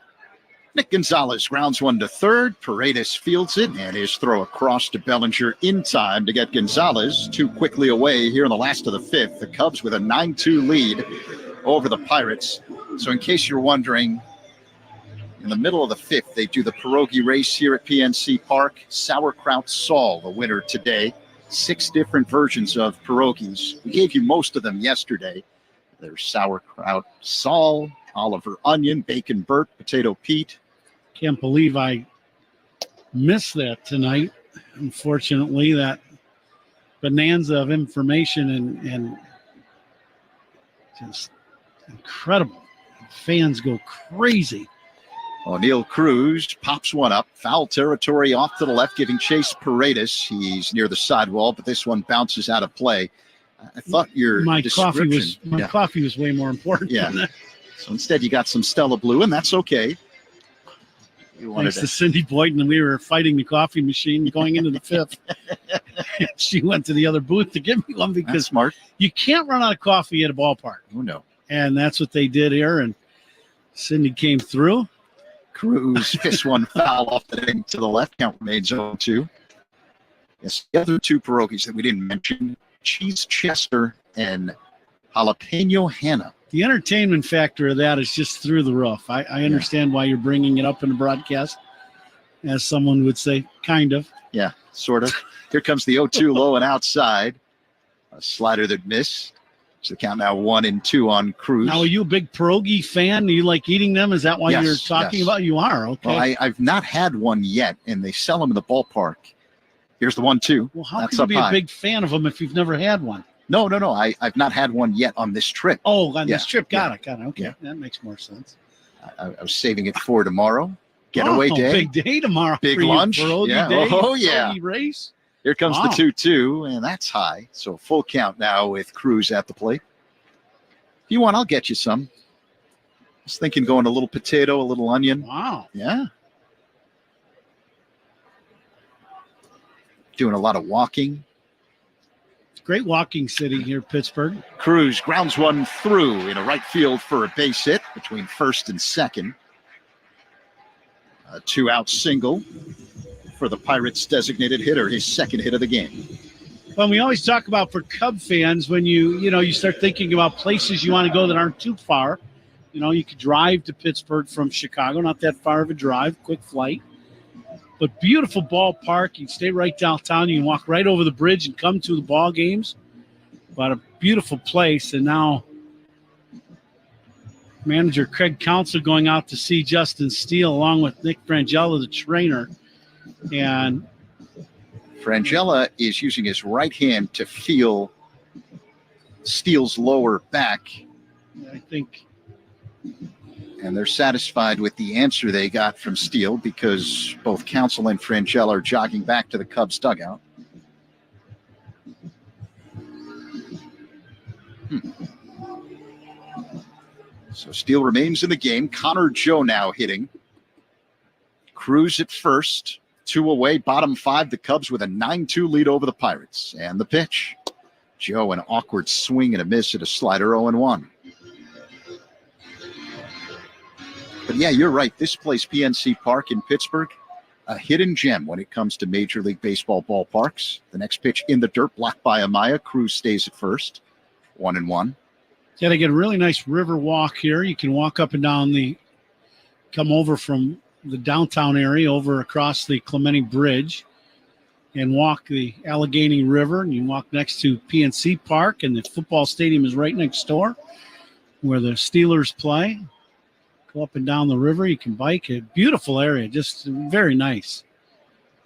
Nick Gonzalez grounds one to third. Paredes fields it, and his throw across to Bellinger in time to get Gonzalez too quickly away here in the last of the 5th. The Cubs with a 9-2 lead over the Pirates. So in case you're wondering, in the middle of the 5th, they do the pierogi race here at PNC Park. Sauerkraut Saul, the winner today. 6 different versions of pierogies. We gave you most of them yesterday. There's sauerkraut Saul, Oliver Onion, Bacon Burt, Potato Pete. Can't believe I missed that tonight. Unfortunately, that bonanza of information and just incredible. Fans go crazy. O'Neill Cruz pops one up. Foul territory off to the left, giving chase Paredes. He's near the sidewall, but this one bounces out of play. I thought your coffee was way more important. Yeah. Than that. So instead, you got some Stella Blue, and that's okay. wanted Thanks to Cindy Boyden, and we were fighting the coffee machine going into the fifth. She went to the other booth to give me one because smart. You can't run out of coffee at a ballpark. Oh, no. And that's what they did here, and Cindy came through. Cruz fists one foul off the thing to the left. Count remains 0-2. Yes, the other two pierogies that we didn't mention, cheese Chester and jalapeno Hannah. The entertainment factor of that is just through the roof. I understand why you're bringing it up in the broadcast, as someone would say, kind of. Yeah, sort of. Here comes the 0-2 low and outside. A slider that missed. So the count now 1-2 on Cruz. Now, are you a big pierogi fan? Do you like eating them? Is that why you're talking about? You are, okay. Well, I've not had one yet, and they sell them in the ballpark. Here's the 1-2. Well, how can you be a big fan of them if you've never had one? No. I've not had one yet on this trip. Oh, on this trip. Got it. Okay, that makes more sense. I was saving it for tomorrow. Getaway day. Big day tomorrow. Big for you. lunch. Pierogi Yeah. day, Oh, yeah. pierogi race. Here comes Wow. the 2-2, and that's high. So full count now with Cruz at the plate. If you want, I'll get you some. I was thinking going a little potato, a little onion. Wow. Yeah. Doing a lot of walking. Great walking city here, Pittsburgh. Cruz grounds one through in a right field for a base hit between first and second. A 2-out single for the Pirates' designated hitter, his second hit of the game. Well, we always talk about for Cub fans when you start thinking about places you want to go that aren't too far. You could drive to Pittsburgh from Chicago, not that far of a drive, quick flight. But beautiful ballpark. You can stay right downtown. You can walk right over the bridge and come to the ball games. But a beautiful place. And now manager Craig Counsell going out to see Justin Steele along with Nick Frangella, the trainer. And Frangella is using his right hand to feel Steele's lower back. I think. And they're satisfied with the answer they got from Steele because both Counsell and Frangella are jogging back to the Cubs dugout. So Steele remains in the game. Connor Joe now hitting. Cruz at first. 2 away, bottom 5. The Cubs with a 9-2 lead over the Pirates. And the pitch. Joe, an awkward swing and a miss at a slider, 0-1. But yeah, you're right. This place, PNC Park in Pittsburgh, a hidden gem when it comes to Major League Baseball ballparks. The next pitch in the dirt, blocked by Amaya. Cruz stays at first, 1-1. Yeah, they get a really nice river walk here. You can walk up and down come over from the downtown area over across the Clemente Bridge and walk the Allegheny River. And you walk next to PNC Park, and the football stadium is right next door where the Steelers play. Go up and down the river. You can bike. A beautiful area, just very nice.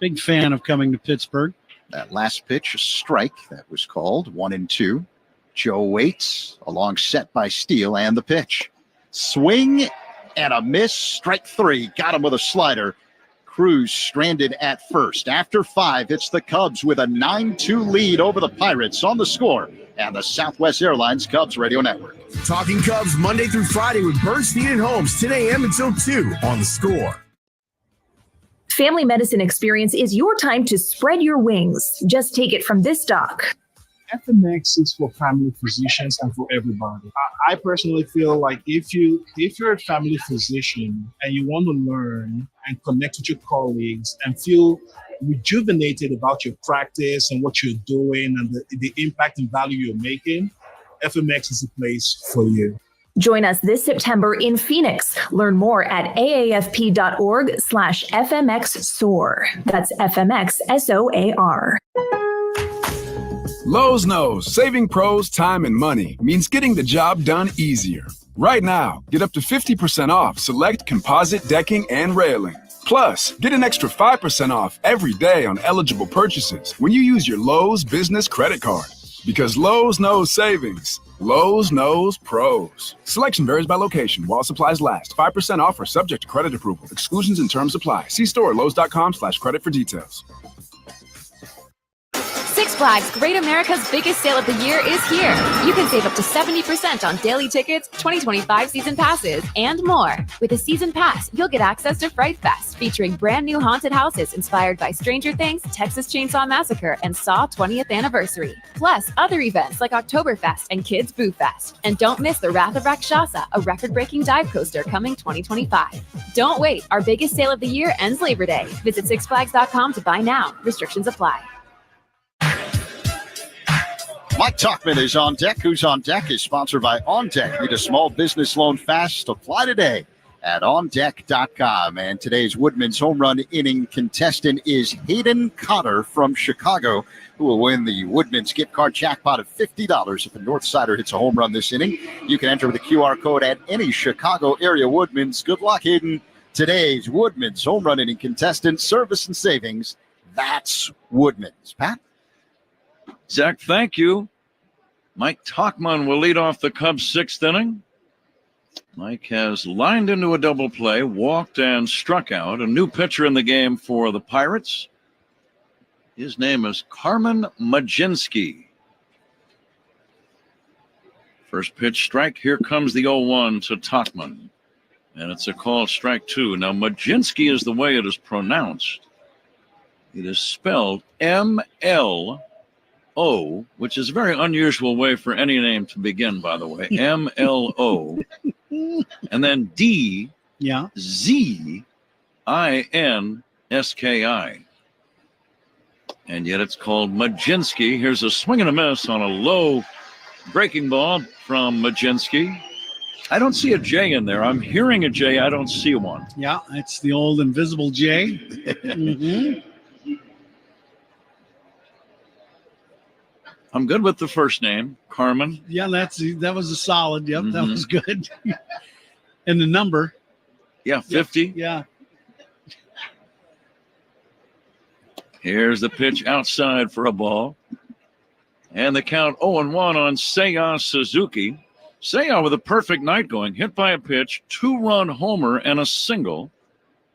Big fan of coming to Pittsburgh. That last pitch, a strike that was called, 1-2. Joe waits, along set by Steele, and the pitch. Swing and a miss, strike 3. Got him with a slider. Cruz stranded at first. After 5, it's the Cubs with a 9-2 lead over the Pirates on the Score and the Southwest Airlines Cubs Radio Network. Talking Cubs Monday through Friday with Bernstein and Holmes, 10 a.m. until 2 on the Score. Family medicine experience is your time to spread your wings. Just take it from this doc. FMX is for family physicians and for everybody. I personally feel like if you're a family physician and you want to learn and connect with your colleagues and feel rejuvenated about your practice and what you're doing and the impact and value you're making, FMX is the place for you. Join us this September in Phoenix. Learn more at aafp.org/FMXSOAR. That's FMXSOAR. Lowe's knows saving pros time and money means getting the job done easier. Right now, get up to 50% off select composite decking and railing. Plus, get an extra 5% off every day on eligible purchases when you use your Lowe's business credit card. Because Lowe's knows savings. Lowe's knows pros. Selection varies by location while supplies last. 5% offer subject to credit approval. Exclusions and terms apply. See store at Lowe's.com/credit for details. Six Flags Great America's biggest sale of the year is here. You can save up to 70% on daily tickets, 2025 season passes, and more. With a season pass, you'll get access to Fright Fest, featuring brand new haunted houses inspired by Stranger Things, Texas Chainsaw Massacre, and Saw 20th Anniversary. Plus, other events like Oktoberfest and Kids Boo Fest. And don't miss the Wrath of Rakshasa, a record-breaking dive coaster coming 2025. Don't wait. Our biggest sale of the year ends Labor Day. Visit sixflags.com to buy now. Restrictions apply. Mike Talkman is on deck. Who's on deck is sponsored by On Deck. Need a small business loan fast? Apply today at ondeck.com. And today's Woodman's home run inning contestant is Hayden Cotter from Chicago, who will win the Woodman's gift card jackpot of $50 if a Northsider hits a home run this inning. You can enter with a QR code at any Chicago area Woodman's. Good luck, Hayden. Today's Woodman's home run inning contestant, service and savings. That's Woodman's. Pat? Zach, thank you. Mike Talkman will lead off the Cubs' sixth inning. Mike has lined into a double play, walked and struck out. A new pitcher in the game for the Pirates. His name is Carmen Majinski. First pitch strike. Here comes the 0-1 to Talkman. And it's a called strike two. Now, Majinski is the way it is pronounced. It is spelled M-L-O, which is a very unusual way for any name to begin, by the way. M-L-O. And then D-Z-I-N-S-K-I. And yet it's called Majinski. Here's a swing and a miss on a low breaking ball from Majinski. I don't see a J in there. I'm hearing a J. I don't see one. Yeah, it's the old invisible J. Mm-hmm. I'm good with the first name, Carmen. Yeah, that was a solid. Yep, That was good. And the number. Yeah, 50. Yeah. Here's the pitch outside for a ball. And the count 0-1 on Seiya Suzuki. Seiya with a perfect night going, hit by a pitch, 2-run homer, and a single.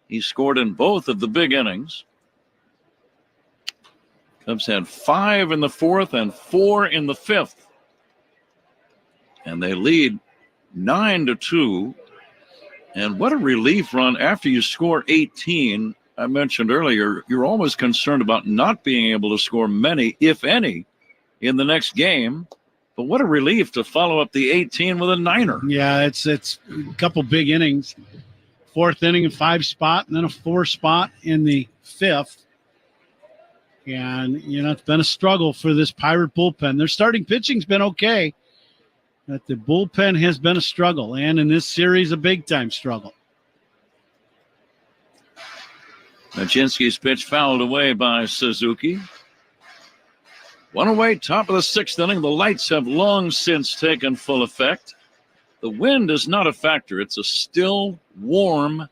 He scored in both of the big innings. Cubs had 5 in the fourth and 4 in the fifth. And they lead 9-2. And what a relief run after you score 18. I mentioned earlier, you're always concerned about not being able to score many, if any, in the next game. But what a relief to follow up the 18 with a 9er. Yeah, it's a couple big innings. Fourth inning, a 5 spot, and then a 4 spot in the fifth. And, it's been a struggle for this Pirate bullpen. Their starting pitching's been okay, but the bullpen has been a struggle. And in this series, a big-time struggle. Majinski's pitch fouled away by Suzuki. One away, top of the sixth inning. The lights have long since taken full effect. The wind is not a factor. It's a still, warm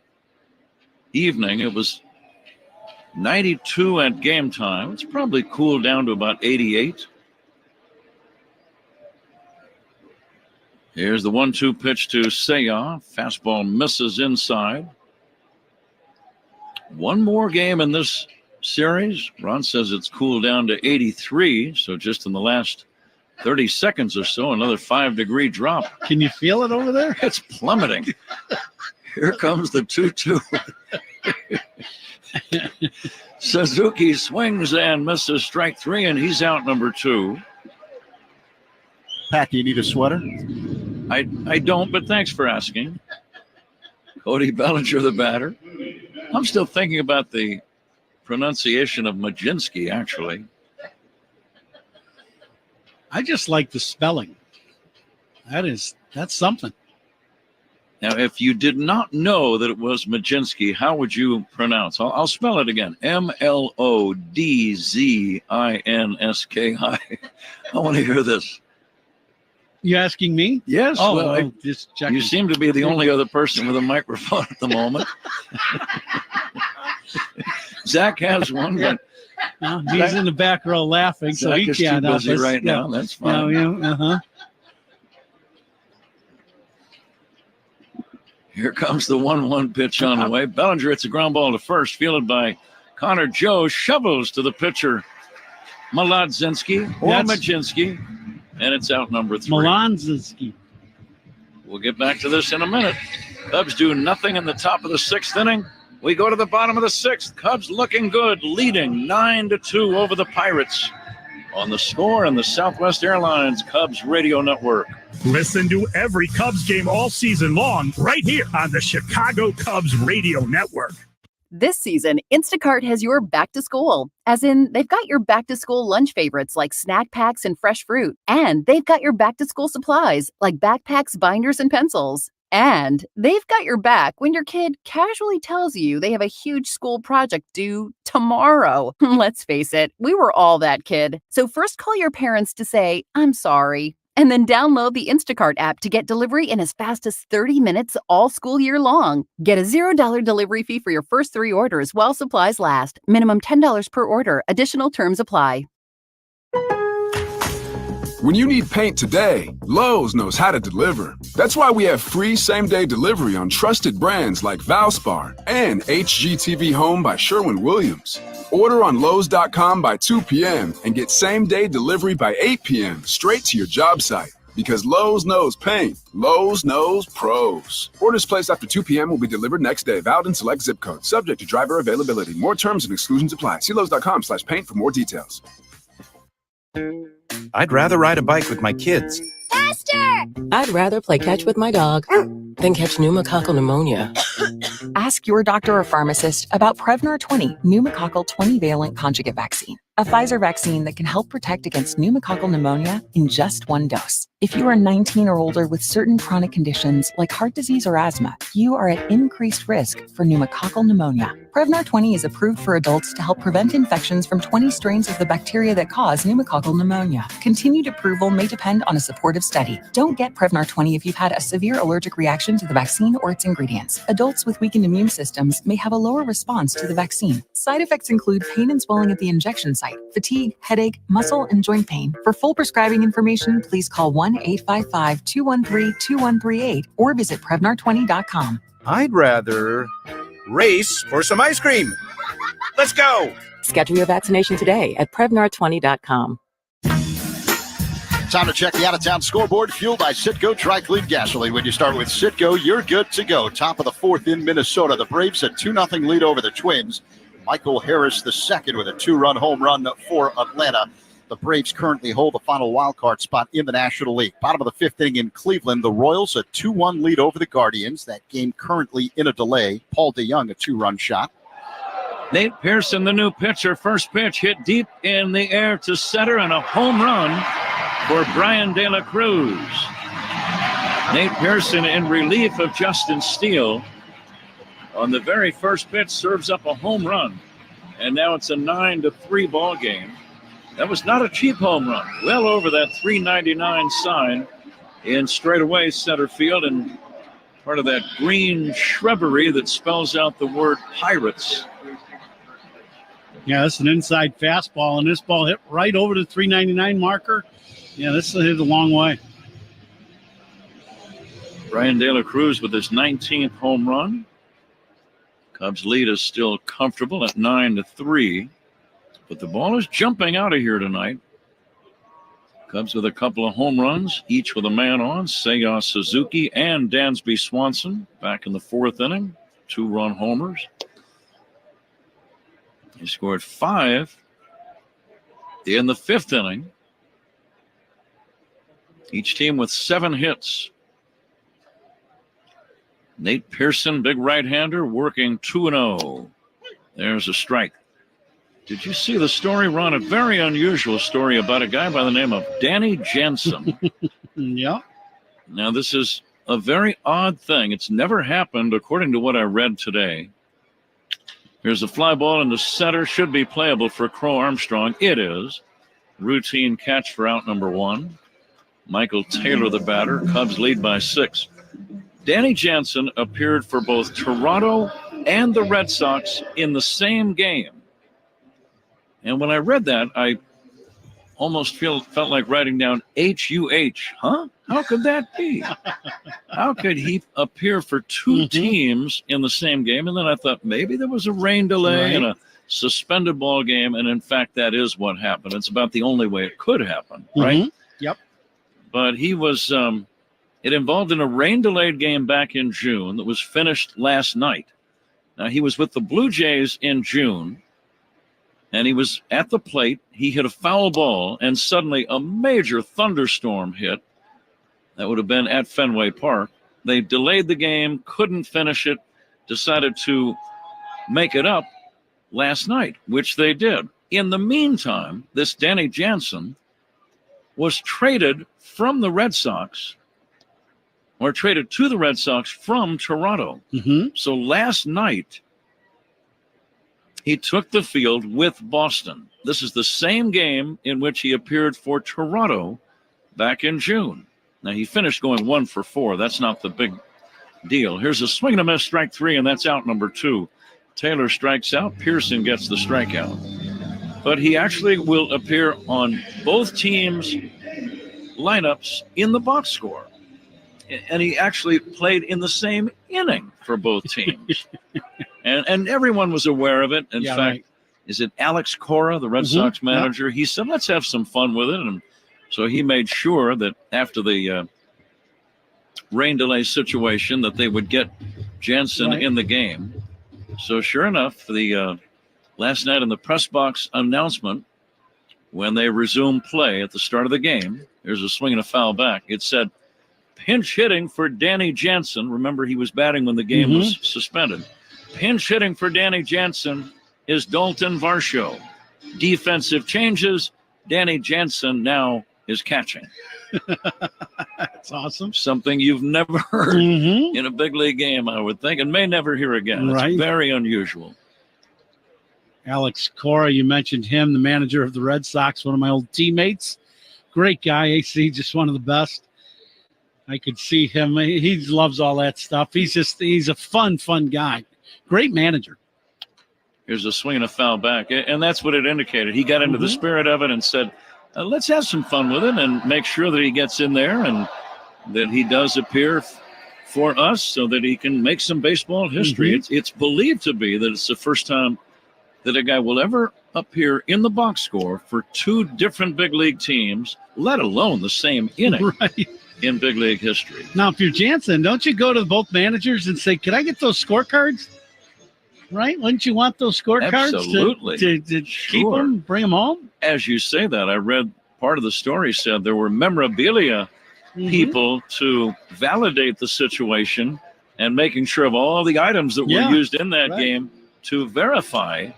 evening. It was 92 at game time. It's probably cooled down to about 88. Here's the 1-2 pitch to Seiya. Fastball misses inside. One more game in this series. Ron says it's cooled down to 83. So just in the last 30 seconds or so, another 5-degree drop. Can you feel it over there? It's plummeting. Here comes the 2-2. Suzuki swings and misses strike 3, and he's out number 2. Pat, do you need a sweater? I don't, but thanks for asking. Cody Bellinger, the batter. I'm still thinking about the pronunciation of Majinski, actually. I just like the spelling. That's something. Now, if you did not know that it was Majinski, how would you pronounce? I'll spell it again. M-L-O-D-Z-I-N-S-K-I. I want to hear this. You asking me? Yes. Oh, well, just checking. You seem to be the only other person with a microphone at the moment. Zach has one, but he's in the back row laughing, Zach so he is can't too help busy us. right now. That's fine. Yeah. Here comes the 1-1 pitch on the way. Bellinger hits a ground ball to first, fielded by Connor Joe, shovels to the pitcher, Maladzinski or That's- Majinski, and it's out number 3. Malanzinski. We'll get back to this in a minute. Cubs do nothing in the top of the 6th inning. We go to the bottom of the 6th. Cubs looking good, leading 9-2 over the Pirates. On The Score and the Southwest Airlines Cubs Radio Network. Listen to every Cubs game all season long right here on the Chicago Cubs Radio Network. This season, Instacart has your back to school. As in, they've got your back to school lunch favorites like snack packs and fresh fruit. And they've got your back to school supplies like backpacks, binders, and pencils. And they've got your back when your kid casually tells you they have a huge school project due tomorrow. Let's face it, we were all that kid. So first call your parents to say, I'm sorry. And then download the Instacart app to get delivery in as fast as 30 minutes all school year long. Get a $0 delivery fee for your first 3 orders while supplies last. Minimum $10 per order. Additional terms apply. When you need paint today, Lowe's knows how to deliver. That's why we have free same-day delivery on trusted brands like Valspar and HGTV Home by Sherwin-Williams. Order on Lowe's.com by 2 p.m. and get same-day delivery by 8 p.m. straight to your job site. Because Lowe's knows paint. Lowe's knows pros. Orders placed after 2 p.m. will be delivered next day. Valid in select zip codes. Subject to driver availability. More terms and exclusions apply. See Lowe's.com/paint for more details. I'd rather ride a bike with my kids. Faster! I'd rather play catch with my dog than catch pneumococcal pneumonia. Ask your doctor or pharmacist about Prevnar 20 pneumococcal 20-valent conjugate vaccine, a Pfizer vaccine that can help protect against pneumococcal pneumonia in just 1 dose. If you are 19 or older with certain chronic conditions like heart disease or asthma, you are at increased risk for pneumococcal pneumonia. Prevnar 20 is approved for adults to help prevent infections from 20 strains of the bacteria that cause pneumococcal pneumonia. Continued approval may depend on a supportive study. Don't get Prevnar 20 if you've had a severe allergic reaction to the vaccine or its ingredients. Adults with weakened immune systems may have a lower response to the vaccine. Side effects include pain and swelling at the injection site, fatigue, headache, muscle, and joint pain. For full prescribing information, please call 1-855-213-2138 or visit Prevnar20.com. I'd rather race for some ice cream. Let's go. Schedule your vaccination today at Prevnar20.com. Time to check the out-of-town scoreboard, fueled by Citgo Dry Clean Gasoline. When you start with Citgo, you're good to go. Top of the 4th in Minnesota. The Braves a 2-0 lead over the Twins. Michael Harris II with a 2-run home run for Atlanta. The Braves currently hold the final wildcard spot in the National League. Bottom of the 5th inning in Cleveland, the Royals a 2-1 lead over the Guardians. That game currently in a delay. Paul DeJong a 2-run shot. Nate Pearson, the new pitcher. First pitch hit deep in the air to center and a home run for Brian De La Cruz. Nate Pearson in relief of Justin Steele on the very first pitch serves up a home run. And now it's a 9-3 ball game. That was not a cheap home run. Well over that $3.99 sign in straightaway center field and part of that green shrubbery that spells out the word Pirates. Yeah, that's an inside fastball, and this ball hit right over the $3.99 marker. Yeah, this hit a long way. Brian De La Cruz with his 19th home run. Cubs lead is still comfortable at 9-3, but the ball is jumping out of here tonight. Cubs with a couple of home runs, each with a man on. Seiya Suzuki and Dansby Swanson back in the 4th inning. 2-run homers. He scored 5 in the 5th inning. Each team with 7 hits. Nate Pearson, big right-hander, working 2-0. There's a strike. Did you see the story, Ron? A very unusual story about a guy by the name of Danny Jansen. Yeah. Now, this is a very odd thing. It's never happened, according to what I read today. Here's a fly ball in the center. Should be playable for Crow Armstrong. It is. Routine catch for out number 1. Michael Taylor, the batter. Cubs lead by 6. Danny Jansen appeared for both Toronto and the Red Sox in the same game. And when I read that, I almost felt like writing down H-U-H. Huh? How could that be? How could he appear for 2 teams in the same game? And then I thought maybe there was a rain delay and a suspended ball game, and in fact, that is what happened. It's about the only way it could happen, right? Mm-hmm. Yep. But he was, it involved in a rain-delayed game back in June that was finished last night. Now, he was with the Blue Jays in June, and he was at the plate. He hit a foul ball, and suddenly a major thunderstorm hit. That would have been at Fenway Park. They delayed the game, couldn't finish it, decided to make it up last night, which they did. In the meantime, this Danny Jansen was traded from the Red Sox, or traded to the Red Sox from Toronto. Mm-hmm. So last night, he took the field with Boston. This is the same game in which he appeared for Toronto back in June. Now, he finished going 1 for 4. That's not the big deal. Here's a swing and a miss, strike 3, and that's out number 2. Taylor strikes out. Pearson gets the strikeout. But he actually will appear on both teams' lineups in the box score. And he actually played in the same inning for both teams. and everyone was aware of it. In fact, right. Is it Alex Cora, the Red Sox manager? Yep. He said, let's have some fun with it. And so he made sure that after the rain delay situation that they would get Jansen in the game. So sure enough, the last night in the press box announcement, when they resumed play at the start of the game, there's a swing and a foul back. It said, pinch hitting for Danny Jansen. Remember, he was batting when the game was suspended. Pinch hitting for Danny Jansen is Dalton Varsho. Defensive changes. Danny Jansen now is catching. That's awesome. Something you've never heard in a big league game, I would think, and may never hear again. Right. It's very unusual. Alex Cora, you mentioned him, the manager of the Red Sox, one of my old teammates. Great guy, AC, just one of the best. I could see him. He loves all that stuff. He's a fun guy. Great manager. Here's a swing and a foul back. And that's what it indicated. He got into the spirit of it and said, let's have some fun with it and make sure that he gets in there and that he does appear for us so that he can make some baseball history. It's believed to be that it's the first time that a guy will ever appear in the box score for 2 different big league teams, let alone the same inning. Right. In big league history. Now, if you're Jansen, don't you go to both managers and say, "Can I get those scorecards?" Right? Wouldn't you want those scorecards to keep them, bring them home? As you say that, I read part of the story said there were memorabilia people to validate the situation and making sure of all the items that were used in that game to verify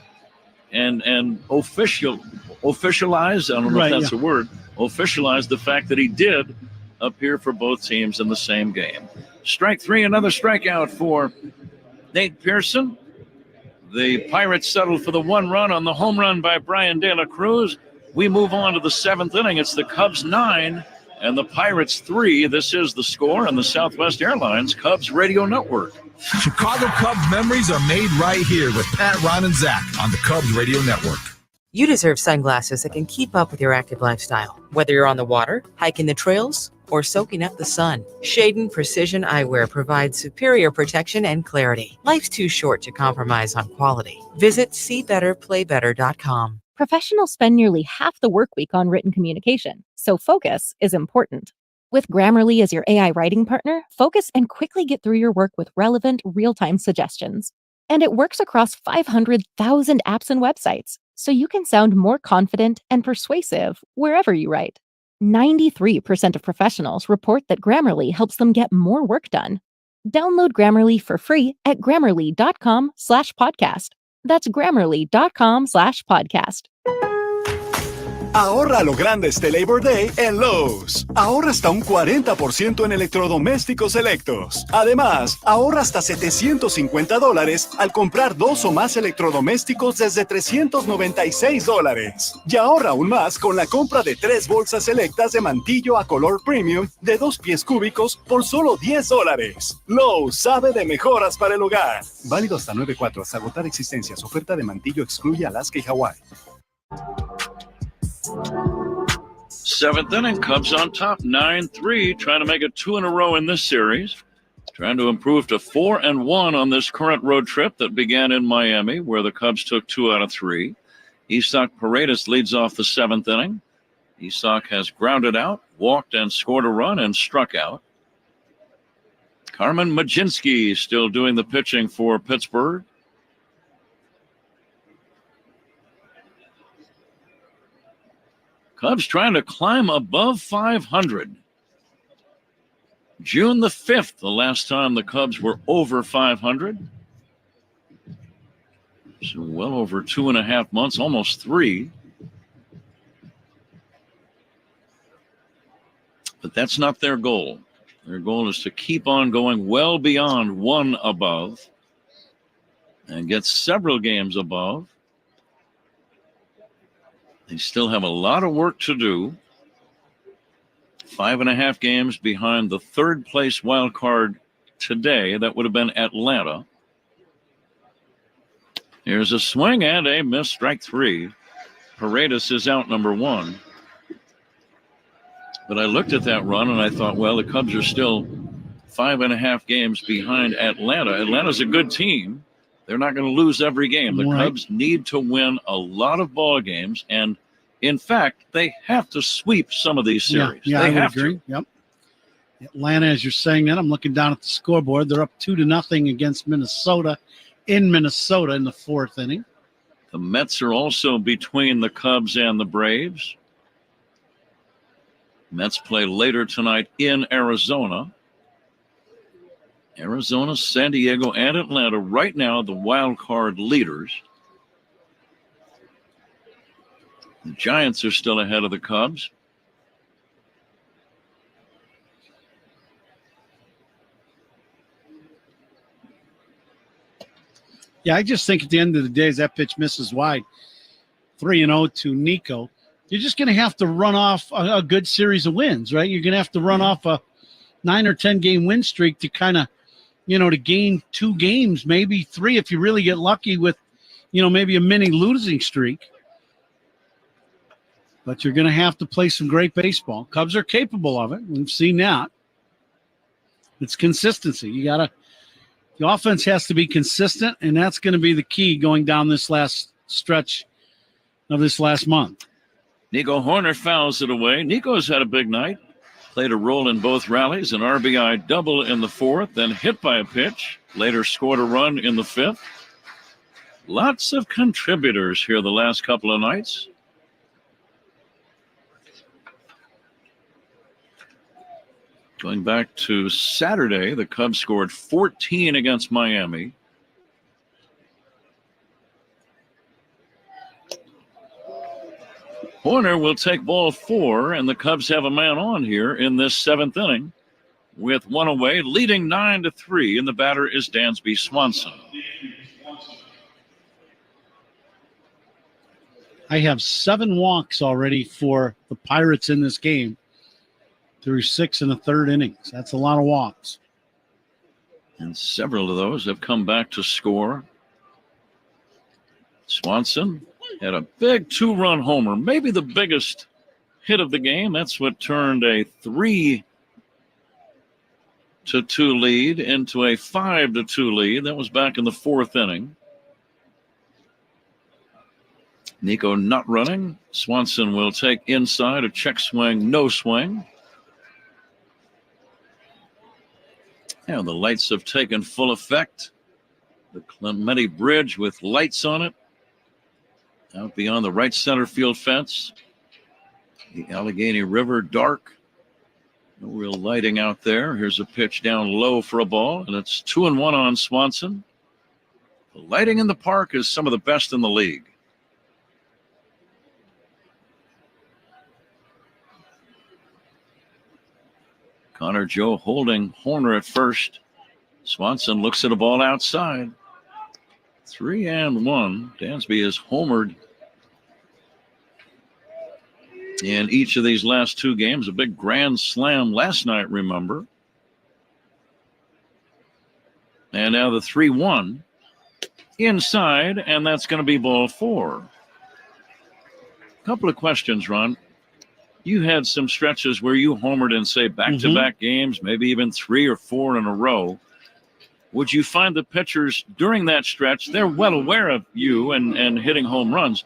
and officialize. I don't know if that's a word. Officialize the fact that he did appear for both teams in the same game. Strike 3, another strikeout for Nate Pearson. The Pirates settled for the 1 run on the home run by Brian De La Cruz. We move on to the 7th inning. It's the Cubs 9 and the Pirates 3. This is the score on the Southwest Airlines Cubs Radio Network. Chicago Cubs memories are made right here with Pat, Ron, and Zach on the Cubs Radio Network. You deserve sunglasses that can keep up with your active lifestyle. Whether you're on the water, hiking the trails, or soaking up the sun, Shadon Precision Eyewear provides superior protection and clarity. Life's too short to compromise on quality. Visit SeeBetterPlayBetter.com. Professionals spend nearly half the work week on written communication, so focus is important. With Grammarly as your AI writing partner, focus and quickly get through your work with relevant, real-time suggestions. And it works across 500,000 apps and websites, so you can sound more confident and persuasive wherever you write. 93% of professionals report that Grammarly helps them get more work done. Download Grammarly for free at Grammarly.com/podcast. That's Grammarly.com/podcast. Ahorra lo grande este Labor Day en Lowe's. Ahorra hasta un 40% en electrodomésticos selectos. Además, ahorra hasta $750 al comprar 2 o más electrodomésticos desde $396. Y ahorra aún más con la compra de 3 bolsas selectas de mantillo a color premium de 2 pies cúbicos por solo $10. Lowe's sabe de mejoras para el hogar. Válido hasta 9/4 hasta agotar existencias. Oferta de mantillo excluye Alaska y Hawái. 7th inning, Cubs on top, 9-3, trying to make it 2 in a row in this series. trying to improve to 4-1 on this current road trip that began in Miami, where the Cubs took 2 out of 3. Isak Paredes leads off the 7th inning. Isak has grounded out, walked and scored a run and struck out. Carmen Majinski still doing the pitching for Pittsburgh. Cubs trying to climb above 500. June the 5th, the last time the Cubs were over 500. So well over 2.5 months, almost 3. But that's not their goal. Their goal is to keep on going well beyond 1 above and get several games above. They still have a lot of work to do. 5.5 games behind the 3rd place wild card today. That would have been Atlanta. Here's a swing and a miss, strike 3. Paredes is out, number 1. But I looked at that run and I thought, well, the Cubs are still 5.5 games behind Atlanta. Atlanta's a good team. They're not going to lose every game. The Cubs need to win a lot of ball games, and in fact, they have to sweep some of these series. Yeah, they I would have agree. to. Yep. Atlanta, as you're saying that, I'm looking down at the scoreboard. They're up 2-0 against Minnesota in the 4th inning. The Mets are also between the Cubs and the Braves. Mets play later tonight in Arizona. Arizona, San Diego, and Atlanta right now the wild card leaders. The Giants are still ahead of the Cubs. Yeah, I just think at the end of the day, as that pitch misses wide, 3-0 to Nico, you're just going to have to run off a good series of wins, right? You're going to have to run off a 9 or 10 game win streak to kind of, to gain 2 games, maybe 3 if you really get lucky with, maybe a mini losing streak. But you're going to have to play some great baseball. Cubs are capable of it. We've seen that. It's consistency. The offense has to be consistent, and that's going to be the key going down this last stretch of this last month. Nico Horner fouls it away. Nico's had a big night. Played a role in both rallies, an RBI double in the 4th, then hit by a pitch. Later scored a run in the 5th. Lots of contributors here the last couple of nights. Going back to Saturday, the Cubs scored 14 against Miami. Horner will take ball 4, and the Cubs have a man on here in this 7th inning with 1 away, leading 9-3, and the batter is Dansby Swanson. I have 7 walks already for the Pirates in this game through 6 1/3 innings. That's a lot of walks. And several of those have come back to score. Swanson had a big 2-run homer, maybe the biggest hit of the game. That's what turned a 3-2 lead into a 5-2 lead. That was back in the 4th inning. Nico not running. Swanson will take inside, a check swing, no swing. Now the lights have taken full effect. The Clemente Bridge with lights on it. Out beyond the right center field fence. The Allegheny River dark. No real lighting out there. Here's a pitch down low for a ball, and it's 2-1 on Swanson. The lighting in the park is some of the best in the league. Connor Joe holding Horner at first. Swanson looks at a ball outside. 3-1. Dansby is homered in each of these last 2 games. A big grand slam last night, remember. And now the 3-1 inside, and that's going to be ball 4. A couple of questions, Ron. You had some stretches where you homered in, say, back-to-back games, maybe even 3 or 4 in a row. would you find the pitchers during that stretch, they're well aware of you and hitting home runs.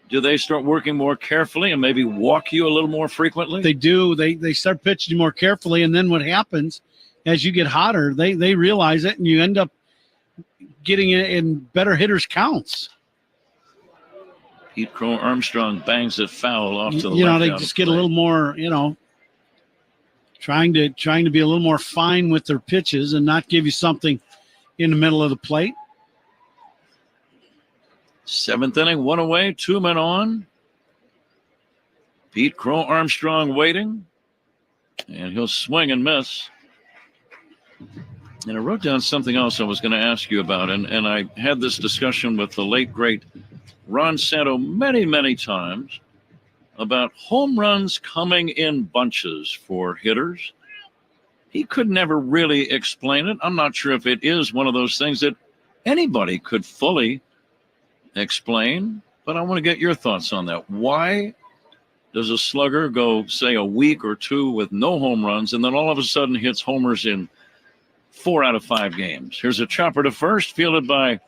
Do they start working more carefully and maybe walk you a little more frequently? They do. They start pitching more carefully, and then what happens as you get hotter, they realize it, and you end up getting it in better hitters' counts. Pete Crow Armstrong bangs it foul off to the left. They just get a little more, trying to be a little more fine with their pitches and not give you something in the middle of the plate. 7th inning, 1 away, 2 men on. Pete Crow Armstrong waiting, and he'll swing and miss. And I wrote down something else I was going to ask you about, and I had this discussion with the late, great Ron Santo many, many times about home runs coming in bunches for hitters. He could never really explain it. I'm not sure if it is one of those things that anybody could fully explain, but I want to get your thoughts on that. Why does a slugger go, say, a week or two with no home runs, and then all of a sudden hits homers in 4 out of 5 games? Here's a chopper to first, fielded by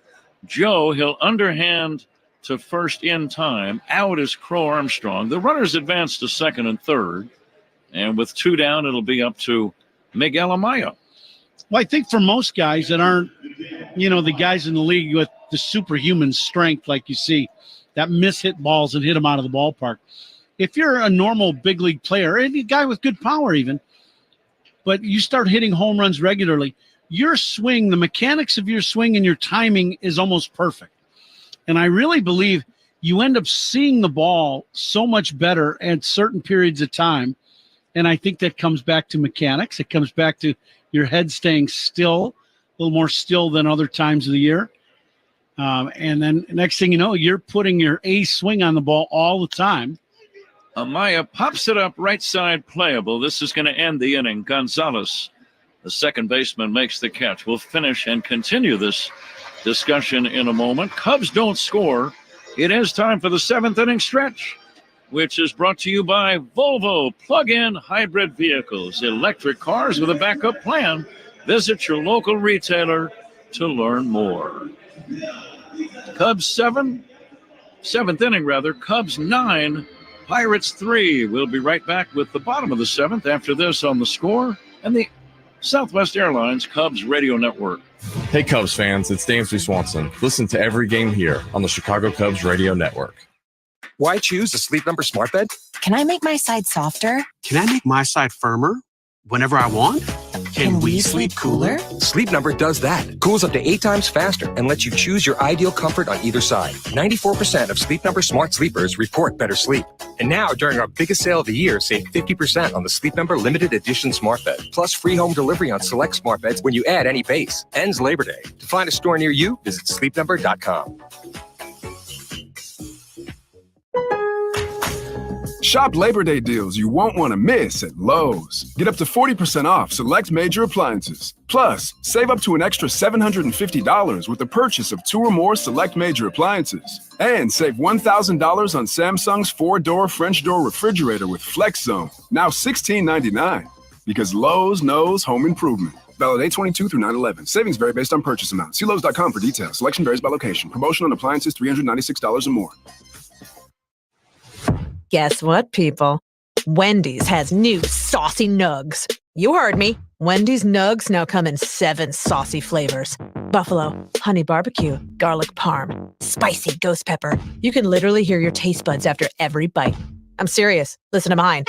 Joe. He'll underhand to first in time. Out is Crow Armstrong. The runners advance to second and third, and with 2 down, it'll be up to Miguel Amaya. Well, I think for most guys that aren't, the guys in the league with the superhuman strength like you see, that hit balls and hit them out of the ballpark. If you're a normal big league player, and a guy with good power even, but you start hitting home runs regularly, your swing, the mechanics of your swing and your timing is almost perfect. And I really believe you end up seeing the ball so much better at certain periods of time. And I think that comes back to mechanics. It comes back to your head staying still, a little more still than other times of the year. And then next thing you know, you're putting your A swing on the ball all the time. Amaya pops it up right side, playable. This is going to end the inning. Gonzalez, the second baseman, makes the catch. We'll finish and continue this discussion in a moment. Cubs don't score. It is time for the 7th inning stretch, which is brought to you by Volvo plug-in hybrid vehicles, electric cars with a backup plan. Visit your local retailer to learn more. Cubs 7th inning rather, Cubs 9, Pirates 3. We'll be right back with the bottom of the 7th after this on The Score and the Southwest Airlines Cubs Radio Network. Hey Cubs fans, it's Dansby Swanson. Listen to every game here on the Chicago Cubs Radio Network. Why choose a Sleep Number smart bed? Can I make my side softer? Can I make my side firmer whenever I want? Can we sleep cooler? Sleep Number does that. Cools up to 8 times faster and lets you choose your ideal comfort on either side. 94% of Sleep Number smart sleepers report better sleep. And now, during our biggest sale of the year, save 50% on the Sleep Number limited edition smart bed. Plus free home delivery on select smart beds when you add any base. Ends Labor Day. To find a store near you, visit sleepnumber.com. Shop Labor Day deals you won't want to miss at Lowe's. Get up to 40% off select major appliances. Plus, save up to an extra $750 with the purchase of 2 or more select major appliances. And save $1,000 on Samsung's 4-door French door refrigerator with Flex Zone, now $16.99. Because Lowe's knows home improvement. Valid 8/22 through 9/11. Savings vary based on purchase amount. See Lowe's.com for details. Selection varies by location. Promotion on appliances $396 or more. Guess what, people? Wendy's has new saucy nugs. You heard me. Wendy's nugs now come in 7 saucy flavors. Buffalo, honey barbecue, garlic parm, spicy ghost pepper. You can literally hear your taste buds after every bite. I'm serious. Listen to mine.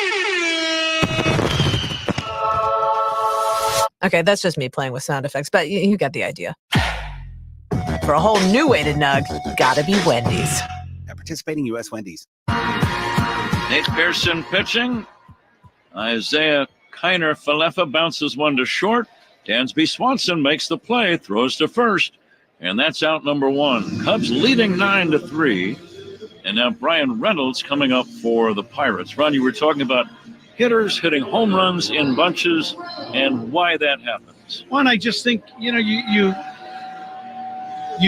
Okay, that's just me playing with sound effects, but you got the idea. For a whole new way to nug, gotta be Wendy's. At participating U.S. Wendy's. Nate Pearson pitching. Isaiah Kiner-Falefa bounces one to short. Dansby Swanson makes the play, throws to first, and that's out number 1. Cubs leading 9-3. And now Brian Reynolds coming up for the Pirates. Ron, you were talking about hitters hitting home runs in bunches and why that happens. One, I just think, you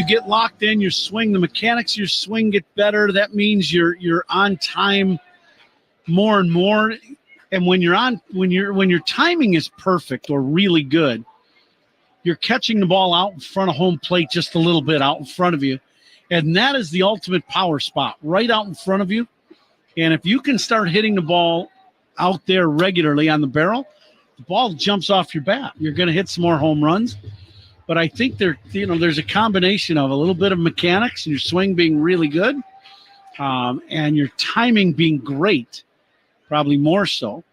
get locked in, your swing, the mechanics of your swing get better. That means you're on time more and more. And when your timing is perfect or really good, you're catching the ball out in front of home plate just a little bit out in front of you. And that is the ultimate power spot, right out in front of you. And if you can start hitting the ball out there regularly on the barrel, the ball jumps off your bat. You're going to hit some more home runs. But I think there's a combination of a little bit of mechanics and your swing being really good, and your timing being great, probably more so.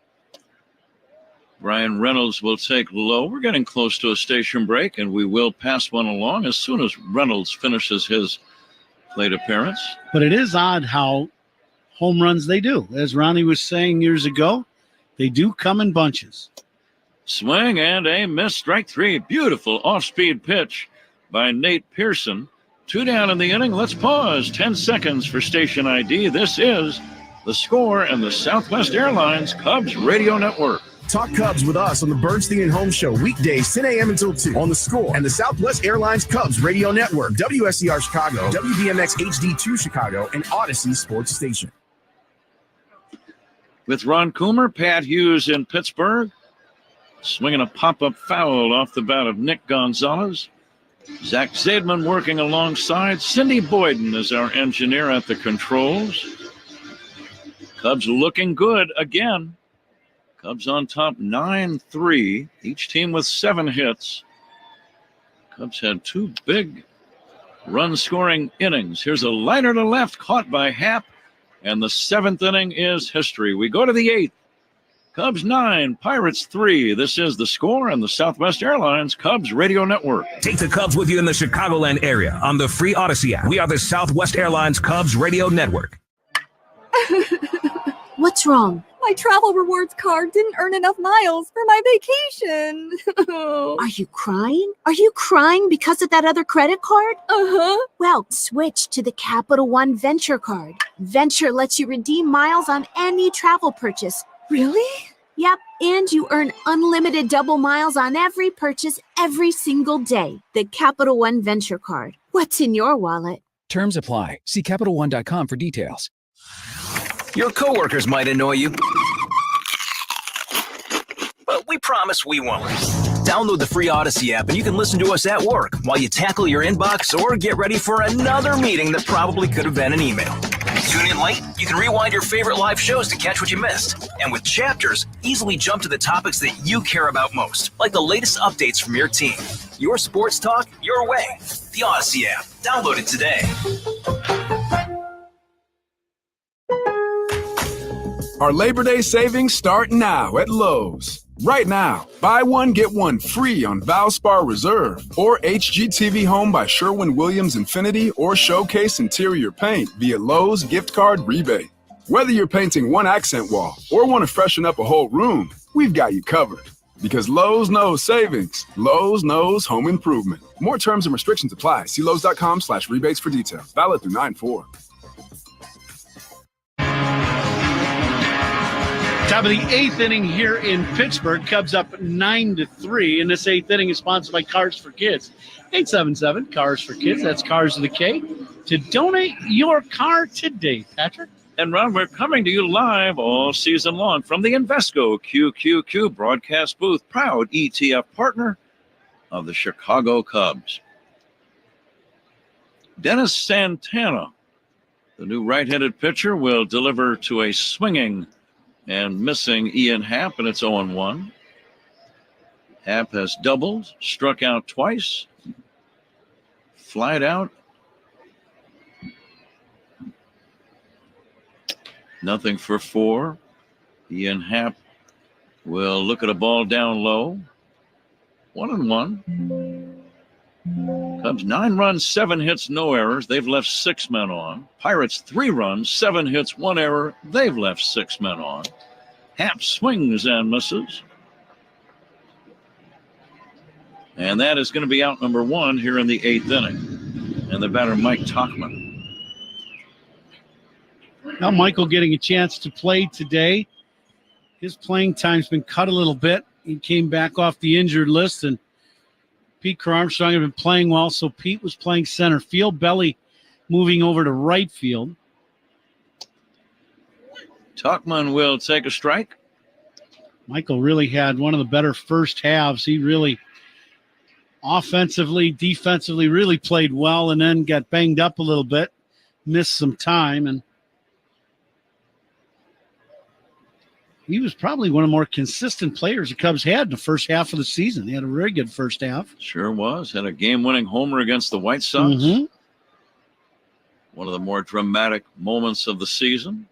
Brian Reynolds will take low. We're getting close to a station break, and we will pass one along as soon as Reynolds finishes his plate appearance. But it is odd how home runs they do. As Ronnie was saying years ago, they do come in bunches. Swing and a miss, strike three. Beautiful off-speed pitch by Nate Pearson. 2 down in the inning. Let's pause 10 seconds for station ID. This is The Score and the Southwest Airlines Cubs Radio Network. Talk Cubs with us on the Bernstein and Holmes Show, weekdays 10 a.m. until 2 on The Score and the Southwest Airlines Cubs Radio Network, WSCR Chicago, WBMX HD2 Chicago, and Odyssey Sports Station. With Ron Coomer, Pat Hughes in Pittsburgh. Swinging a pop-up foul off the bat of Nick Gonzalez. Zach Zaidman working alongside. Cindy Boyden is our engineer at the controls. Cubs looking good again. Cubs on top 9-3. Each team with 7 hits. Cubs had 2 big run-scoring innings. Here's a liner to left caught by Happ. And the 7th inning is history. We go to the 8th. Cubs 9, Pirates 3. This is The Score and the Southwest Airlines Cubs Radio Network. Take the Cubs with you in the Chicagoland area on the free Odyssey app. We are the Southwest Airlines Cubs Radio Network. What's wrong? My travel rewards card didn't earn enough miles for my vacation. Are you crying? Are you crying because of that other credit card? Uh-huh. Well, switch to the Capital One Venture card. Venture lets you redeem miles on any travel purchase. Really? Yep, and you earn unlimited double miles on every purchase every single day. The Capital One Venture card. What's in your wallet? Terms apply. See CapitalOne.com for details. Your coworkers might annoy you, but we promise we won't. Download the free Odyssey app and you can listen to us at work while you tackle your inbox or get ready for another meeting that probably could have been an email. Tune in late? You can rewind your favorite live shows to catch what you missed. And with Chapters, easily jump to the topics that you care about most, like the latest updates from your team. Your sports talk, your way. The Odyssey app. Download it today. Our Labor Day savings start now at Lowe's. Right now, buy one, get one free on Valspar Reserve or HGTV Home by Sherwin-Williams Infinity or Showcase Interior Paint via Lowe's gift card rebate. Whether you're painting one accent wall or want to freshen up a whole room, we've got you covered. Because Lowe's knows savings. Lowe's knows home improvement. More terms and restrictions apply. See Lowe's.com/rebates for details. Valid through 9/4. Top of the 8th inning here in Pittsburgh. Cubs up 9-3. And this 8th inning is sponsored by Cars for Kids. 877 Cars for Kids. That's Cars with a K. To donate your car today, Patrick. And Ron, we're coming to you live all season long from the Invesco QQQ broadcast booth. Proud ETF partner of the Chicago Cubs. Dennis Santana, the new right-handed pitcher, will deliver to a swinging and missing Ian Happ, and it's 0-1. Happ has doubled, struck out twice, flied out. Nothing for 4. Ian Happ will look at a ball down low. 1-1. Cubs 9 runs, 7 hits, no errors. They've left 6 men on. Pirates 3 runs, 7 hits, 1 error. They've left 6 men on. Happ swings and misses. And that is going to be out number 1 here in the 8th inning. And the batter, Mike Tauchman. Now Michael getting a chance to play today. His playing time's been cut a little bit. He came back off the injured list, and Pete Armstrong had been playing well, so Pete was playing center field. Belly moving over to right field. Tauchman will take a strike. Michael really had one of the better first halves. He really offensively, defensively, really played well, and then got banged up a little bit, missed some time, and he was probably one of the more consistent players the Cubs had in the first half of the season. He had a very good first half. Sure was. Had a game-winning homer against the White Sox. Mm-hmm. One of the more dramatic moments of the season.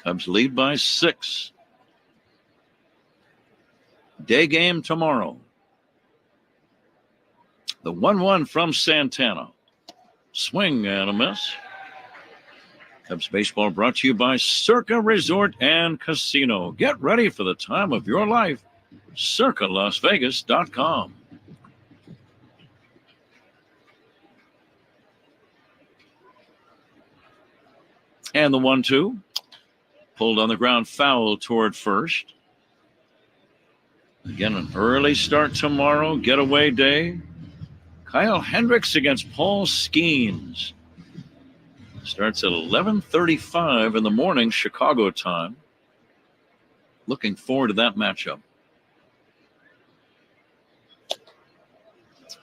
Cubs lead by 6. Day game tomorrow. The 1-1 from Santana. Swing and a miss. Cubs baseball brought to you by Circa Resort and Casino. Get ready for the time of your life. CircaLasVegas.com. And the 1-2. Pulled on the ground, foul toward first. Again, an early start tomorrow, getaway day. Kyle Hendricks against Paul Skeens. Starts at 11:35 in the morning, Chicago time. Looking forward to that matchup.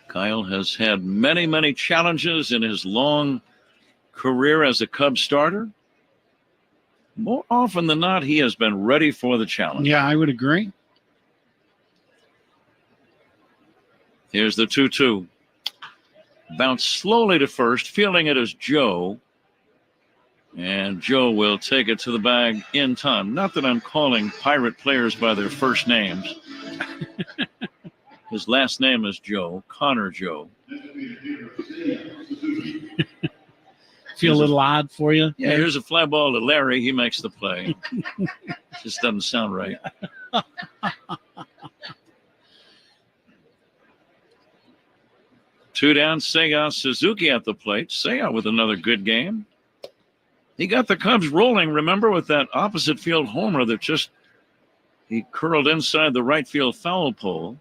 Kyle has had many, many challenges in his long career as a Cubs starter. More often than not, he has been ready for the challenge. Yeah, I would agree. Here's the 2-2. Bounce slowly to first, feeling it as Joe. And Joe will take it to the bag in time. Not that I'm calling Pirate players by their first names. His last name is Joe, Connor Joe. Feel a little odd for you? Yeah, here's a fly ball to Larry. He makes the play. Just doesn't sound right. Two down, Seiya Suzuki at the plate. Seiya with another good game. He got the Cubs rolling, remember, with that opposite field homer that he curled inside the right field foul pole.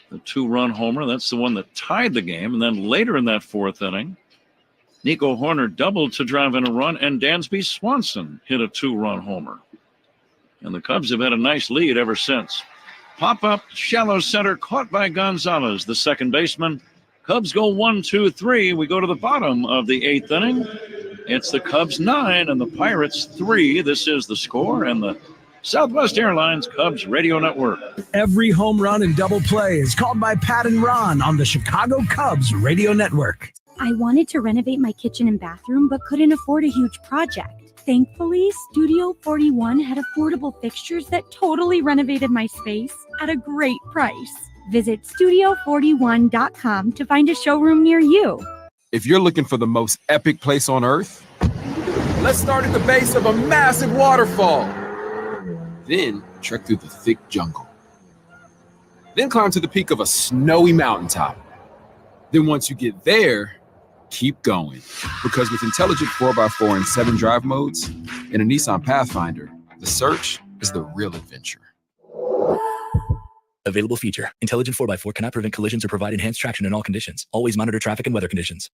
The 2-run homer, that's the one that tied the game. And then later in that 4th inning, Nico Horner doubled to drive in a run, and Dansby Swanson hit a 2-run homer. And the Cubs have had a nice lead ever since. Pop-up, shallow center, caught by Gonzalez, the second baseman. Cubs go 1-2-3. We go to the bottom of the 8th inning. It's the Cubs 9 and the Pirates 3. This is the score and the Southwest Airlines Cubs Radio Network. Every home run and double play is called by Pat and Ron on the Chicago Cubs Radio Network. I wanted to renovate my kitchen and bathroom, but couldn't afford a huge project. Thankfully, Studio 41 had affordable fixtures that totally renovated my space at a great price. Visit studio41.com to find a showroom near you. If you're looking for the most epic place on earth, let's start at the base of a massive waterfall. Then trek through the thick jungle. Then climb to the peak of a snowy mountaintop. Then once you get there, keep going. Because with intelligent 4x4 and 7 drive modes and a Nissan Pathfinder, the search is the real adventure. Available feature. Intelligent 4x4 cannot prevent collisions or provide enhanced traction in all conditions. Always monitor traffic and weather conditions.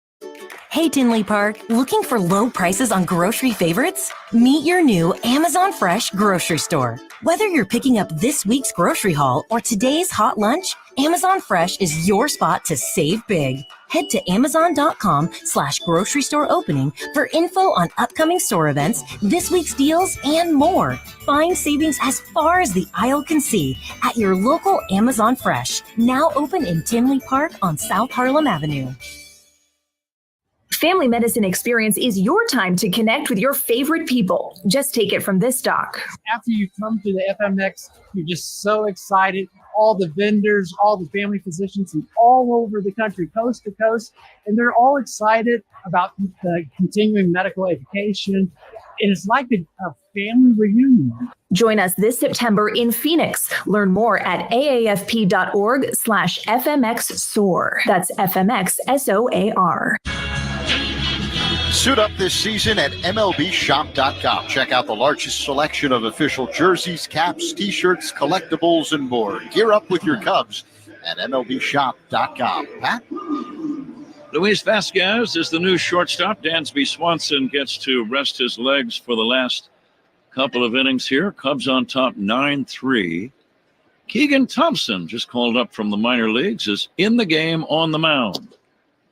Hey, Tinley Park, looking for low prices on grocery favorites? Meet your new Amazon Fresh grocery store. Whether you're picking up this week's grocery haul or today's hot lunch, Amazon Fresh is your spot to save big. Head to amazon.com/grocery store opening for info on upcoming store events, this week's deals, and more. Find savings as far as the aisle can see at your local Amazon Fresh, now open in Tinley Park on South Harlem Avenue. Family Medicine Experience is your time to connect with your favorite people. Just take it from this doc. After you come to the FMX, you're just so excited. All the vendors, all the family physicians from all over the country, coast to coast, and they're all excited about the continuing medical education. And it's like a family reunion. Join us this September in Phoenix. Learn more at aafp.org/FMXSOAR. That's FMXSOAR. Suit up this season at MLBshop.com. Check out the largest selection of official jerseys, caps, t-shirts, collectibles, and more. Gear up with your Cubs at MLBshop.com. Pat? Luis Vasquez is the new shortstop. Dansby Swanson gets to rest his legs for the last couple of innings here. Cubs on top 9-3. Keegan Thompson, just called up from the minor leagues, is in the game on the mound.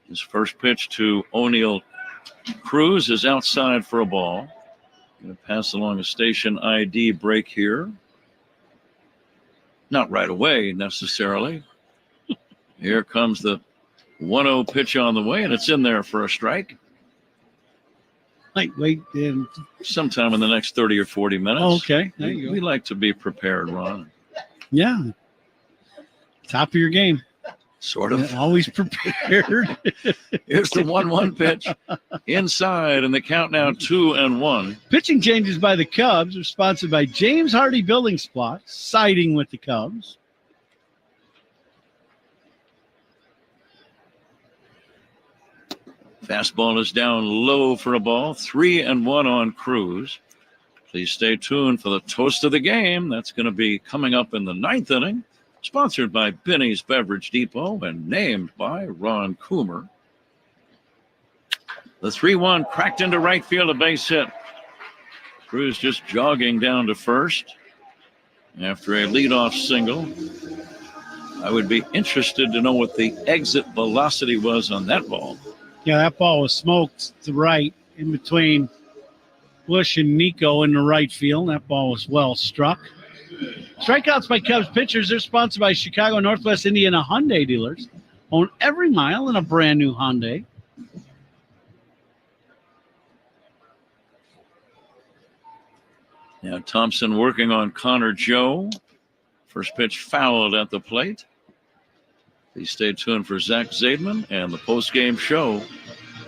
His first pitch to O'Neill Cruz is outside for a ball. Going to pass along a station ID break here. Not right away, necessarily. Here comes the 1-0 pitch on the way, and it's in there for a strike. Wait. Sometime in the next 30 or 40 minutes. Oh, okay. There you go. We like to be prepared, Ron. Yeah. Top of your game. Sort of. Always prepared. Here's the 1-1 pitch. Inside, and the count now 2-1. Pitching changes by the Cubs are sponsored by James Hardy Building Supply, siding with the Cubs. Fastball is down low for a ball. 3-1 on Cruz. Please stay tuned for the toast of the game. That's going to be coming up in the 9th inning. Sponsored by Benny's Beverage Depot and named by Ron Coomer. The 3-1 cracked into right field, a base hit. Cruz just jogging down to first after a leadoff single. I would be interested to know what the exit velocity was on that ball. Yeah, that ball was smoked to right in between Bush and Nico in the right field. That ball was well struck. Strikeouts by Cubs pitchers. They're sponsored by Chicago Northwest Indiana Hyundai dealers. Own every mile in a brand new Hyundai. Now Thompson working on Connor Joe. First pitch fouled at the plate. Please stay tuned for Zach Zaidman and the post-game show.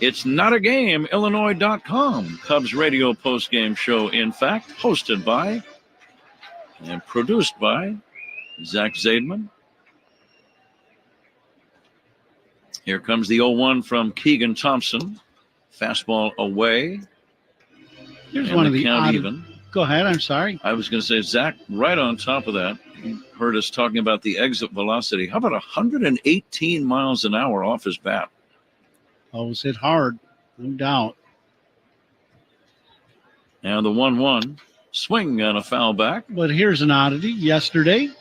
It's not a game, Illinois.com. Cubs radio post-game show, in fact, hosted by and produced by Zach Zaidman. Here comes the 0-1 from Keegan Thompson. Fastball away. Here's one of the count even. Go ahead, I'm sorry. I was going to say, Zach, right on top of that, you heard us talking about the exit velocity. How about 118 miles an hour off his bat? Always hit hard, no doubt. Now the 1-1. Swing and a foul back. But here's an oddity. Yesterday,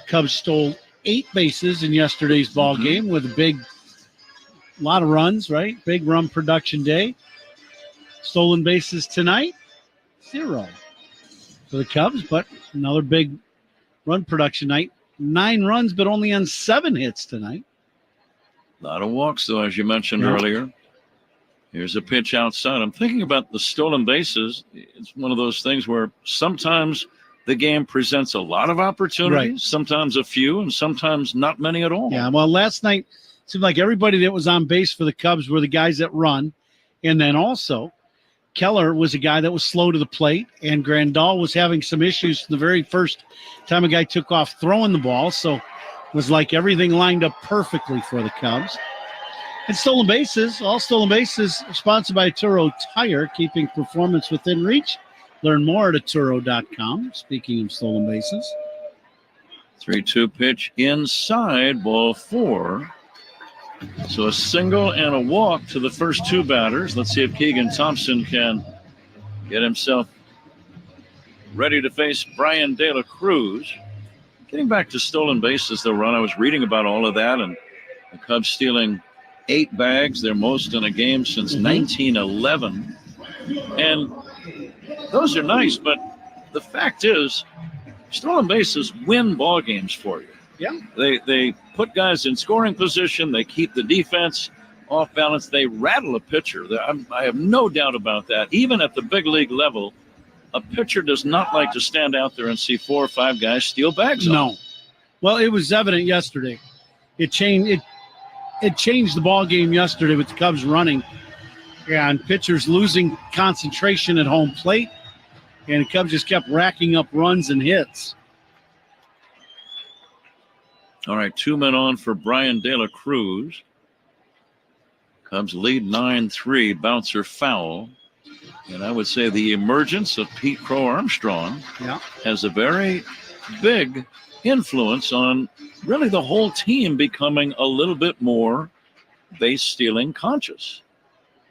Cubs stole 8 bases in yesterday's ball game with a lot of runs, right? Big run production day. Stolen bases tonight, 0 for the Cubs, but another big run production night. 9 runs, but only on 7 hits tonight. A lot of walks, though, as you mentioned earlier. Here's a pitch outside. I'm thinking about the stolen bases. It's one of those things where sometimes the game presents a lot of opportunities, sometimes a few, and sometimes not many at all. Yeah, well, last night it seemed like everybody that was on base for the Cubs were the guys that run. And then also Keller was a guy that was slow to the plate, and Grandal was having some issues the very first time a guy took off throwing the ball. So it was like everything lined up perfectly for the Cubs. And stolen bases, all stolen bases, sponsored by Turo Tire, keeping performance within reach. Learn more at Turo.com. Speaking of stolen bases. 3-2 pitch inside, ball 4. So a single and a walk to the first 2 batters. Let's see if Keegan Thompson can get himself ready to face Brian De La Cruz. Getting back to stolen bases, though, Ron, I was reading about all of that, and the Cubs stealing 8 bags, their most in a game since 1911. And those are nice, but the fact is, stolen bases win ball games for you. Yeah. They put guys in scoring position. They keep the defense off balance. They rattle a pitcher. I have no doubt about that. Even at the big league level, a pitcher does not like to stand out there and see 4 or 5 guys steal bags. No. Well, it was evident yesterday. It changed the ball game yesterday with the Cubs running and pitchers losing concentration at home plate, and the Cubs just kept racking up runs and hits. All right, 2 men on for Brian De La Cruz. Cubs lead 9-3, bouncer foul. And I would say the emergence of Pete Crow Armstrong has a very big influence on really the whole team becoming a little bit more base stealing conscious.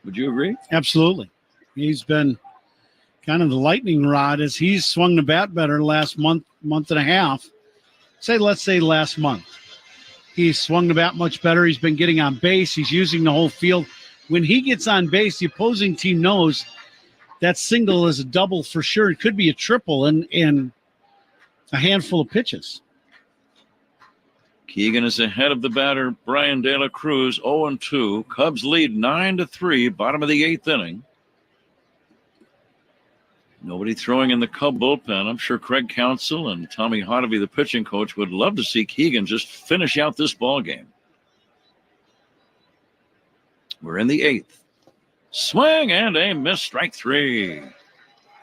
Would you agree? Absolutely. He's been kind of the lightning rod as he's swung the bat better the last month and a half. let's say last month. He's swung the bat much better. He's been getting on base. He's using the whole field. When he gets on base, the opposing team knows that single is a double for sure. It could be a triple in a handful of pitches. Keegan is ahead of the batter, Brian De La Cruz, 0-2. Cubs lead 9-3, bottom of the 8th inning. Nobody throwing in the Cub bullpen. I'm sure Craig Counsell and Tommy Hotovy, the pitching coach, would love to see Keegan just finish out this ball game. We're in the 8th. Swing and a miss, strike 3.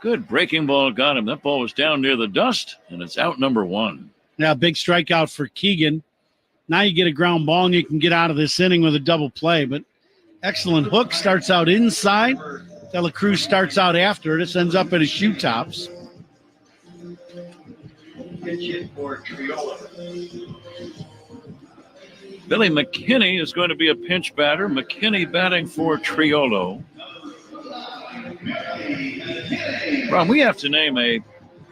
Good breaking ball got him. That ball was down near the dust, and it's out number 1. Now, big strikeout for Keegan. Now you get a ground ball, and you can get out of this inning with a double play. But excellent hook, starts out inside. De La Cruz starts out after it. This ends up at his shoe tops. Billy McKinney is going to be a pinch batter. McKinney batting for Triolo. Ron, we have to name a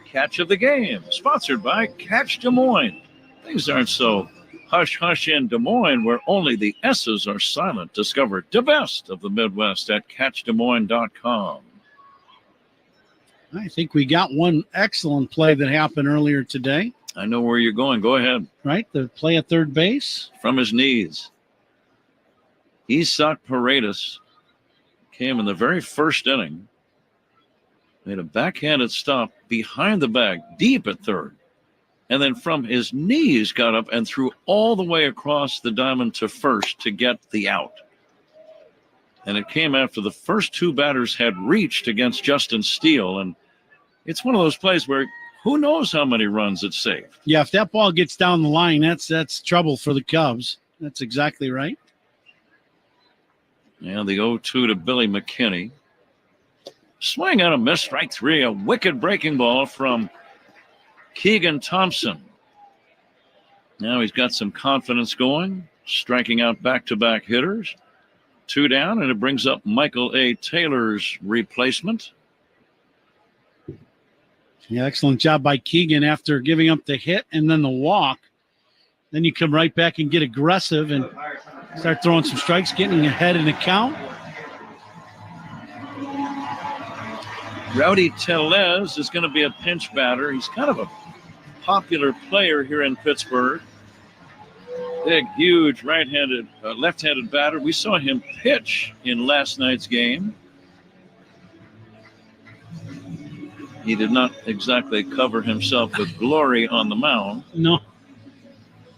catch of the game, sponsored by Catch Des Moines. Things aren't so hush-hush in Des Moines, where only the S's are silent. Discover the best of the Midwest at CatchDesMoines.com. I think we got one excellent play that happened earlier today. I know where you're going. Go ahead. Right, the play at third base. From his knees. Isak Paredes came in the very first inning, made a backhanded stop behind the bag, deep at third, and then from his knees got up and threw all the way across the diamond to first to get the out. And it came after the first two batters had reached against Justin Steele, and it's one of those plays where who knows how many runs it saved. Yeah, if that ball gets down the line, that's trouble for the Cubs. That's exactly right. And the 0-2 to Billy McKinney. Swing and a miss, strike 3. A wicked breaking ball from Keegan Thompson. Now he's got some confidence going, striking out back-to-back hitters. 2 down, and it brings up Michael A. Taylor's replacement. Yeah, excellent job by Keegan after giving up the hit and then the walk. Then you come right back and get aggressive and start throwing some strikes, getting ahead in the count. Rowdy Tellez is going to be a pinch batter. He's kind of a popular player here in Pittsburgh. Big, huge left-handed batter. We saw him pitch in last night's game. He did not exactly cover himself with glory on the mound. No.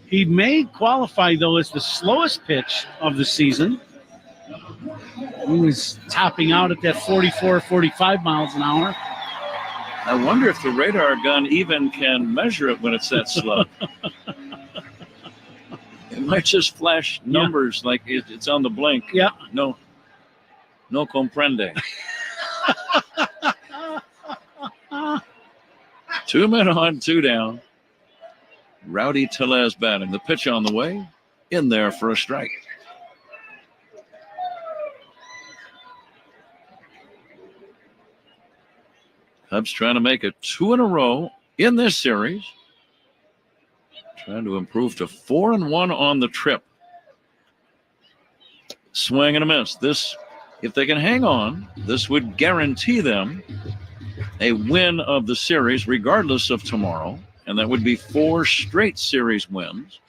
He may qualify, though, as the slowest pitch of the season. He was topping out at that 44, 45 miles an hour. I wonder if the radar gun even can measure it when it's that slow. It might just flash numbers like it's on the blink. Yeah. No comprende. 2 men on, 2 down. Rowdy Tellez batting. The pitch on the way. In there for a strike. Cubs trying to make it 2 in a row in this series. Trying to improve to 4-1 on the trip. Swing and a miss. This, if they can hang on, this would guarantee them a win of the series regardless of tomorrow. And that would be 4 straight series wins.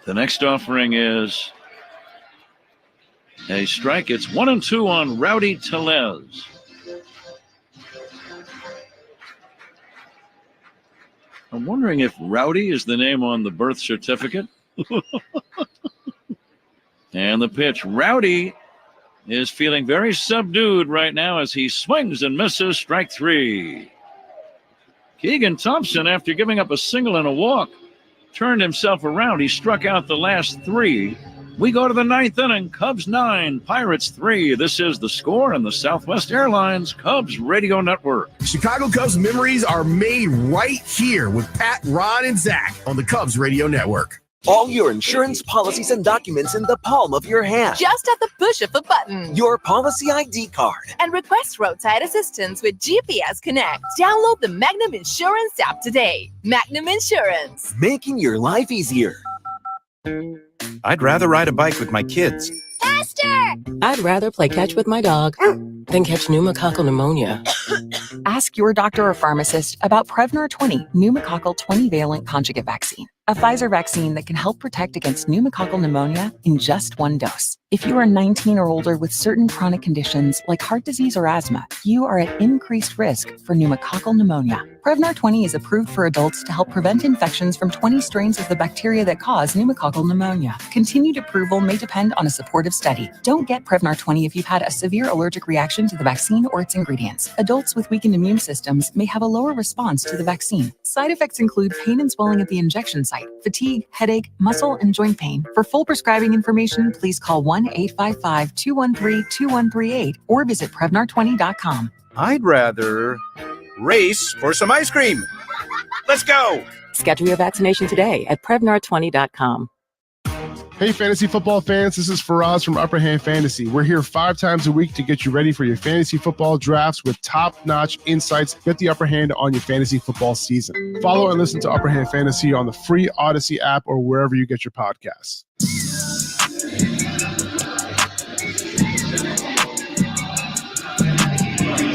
The next offering is a strike. It's 1-2 on Rowdy Tellez. I'm wondering if Rowdy is the name on the birth certificate. And the pitch. Rowdy is feeling very subdued right now as he swings and misses, strike 3. Keegan Thompson, after giving up a single and a walk, turned himself around. He struck out the last 3. We go to the 9th inning. Cubs 9, Pirates 3. This is The Score and the Southwest Airlines Cubs Radio Network. Chicago Cubs memories are made right here with Pat, Ron, and Zach on the Cubs Radio Network. All your insurance policies and documents in the palm of your hand. Just at the push of a button. Your policy ID card. And request roadside assistance with GPS Connect. Download the Magnum Insurance app today. Magnum Insurance. Making your life easier. I'd rather ride a bike with my kids. Faster! I'd rather play catch with my dog than catch pneumococcal pneumonia. Ask your doctor or pharmacist about Prevnar 20 pneumococcal 20-valent conjugate vaccine, a Pfizer vaccine that can help protect against pneumococcal pneumonia in just one dose. If you are 19 or older with certain chronic conditions like heart disease or asthma, you are at increased risk for pneumococcal pneumonia. Prevnar 20 is approved for adults to help prevent infections from 20 strains of the bacteria that cause pneumococcal pneumonia. Continued approval may depend on a supportive study. Don't get Prevnar 20 if you've had a severe allergic reaction to the vaccine or its ingredients. Adults with weakened immune systems may have a lower response to the vaccine. Side effects include pain and swelling at the injection site, fatigue, headache, muscle, and joint pain. For full prescribing information, please call 1-855-213-2138 or visit Prevnar20.com. I'd rather race for some ice cream. Let's go. Schedule your vaccination today at Prevnar20.com. Hey, fantasy football fans, this is Faraz from Upper Hand Fantasy. We're here 5 times a week to get you ready for your fantasy football drafts with top-notch insights. Get the upper hand on your fantasy football season. Follow and listen to Upper Hand Fantasy on the free Odyssey app or wherever you get your podcasts.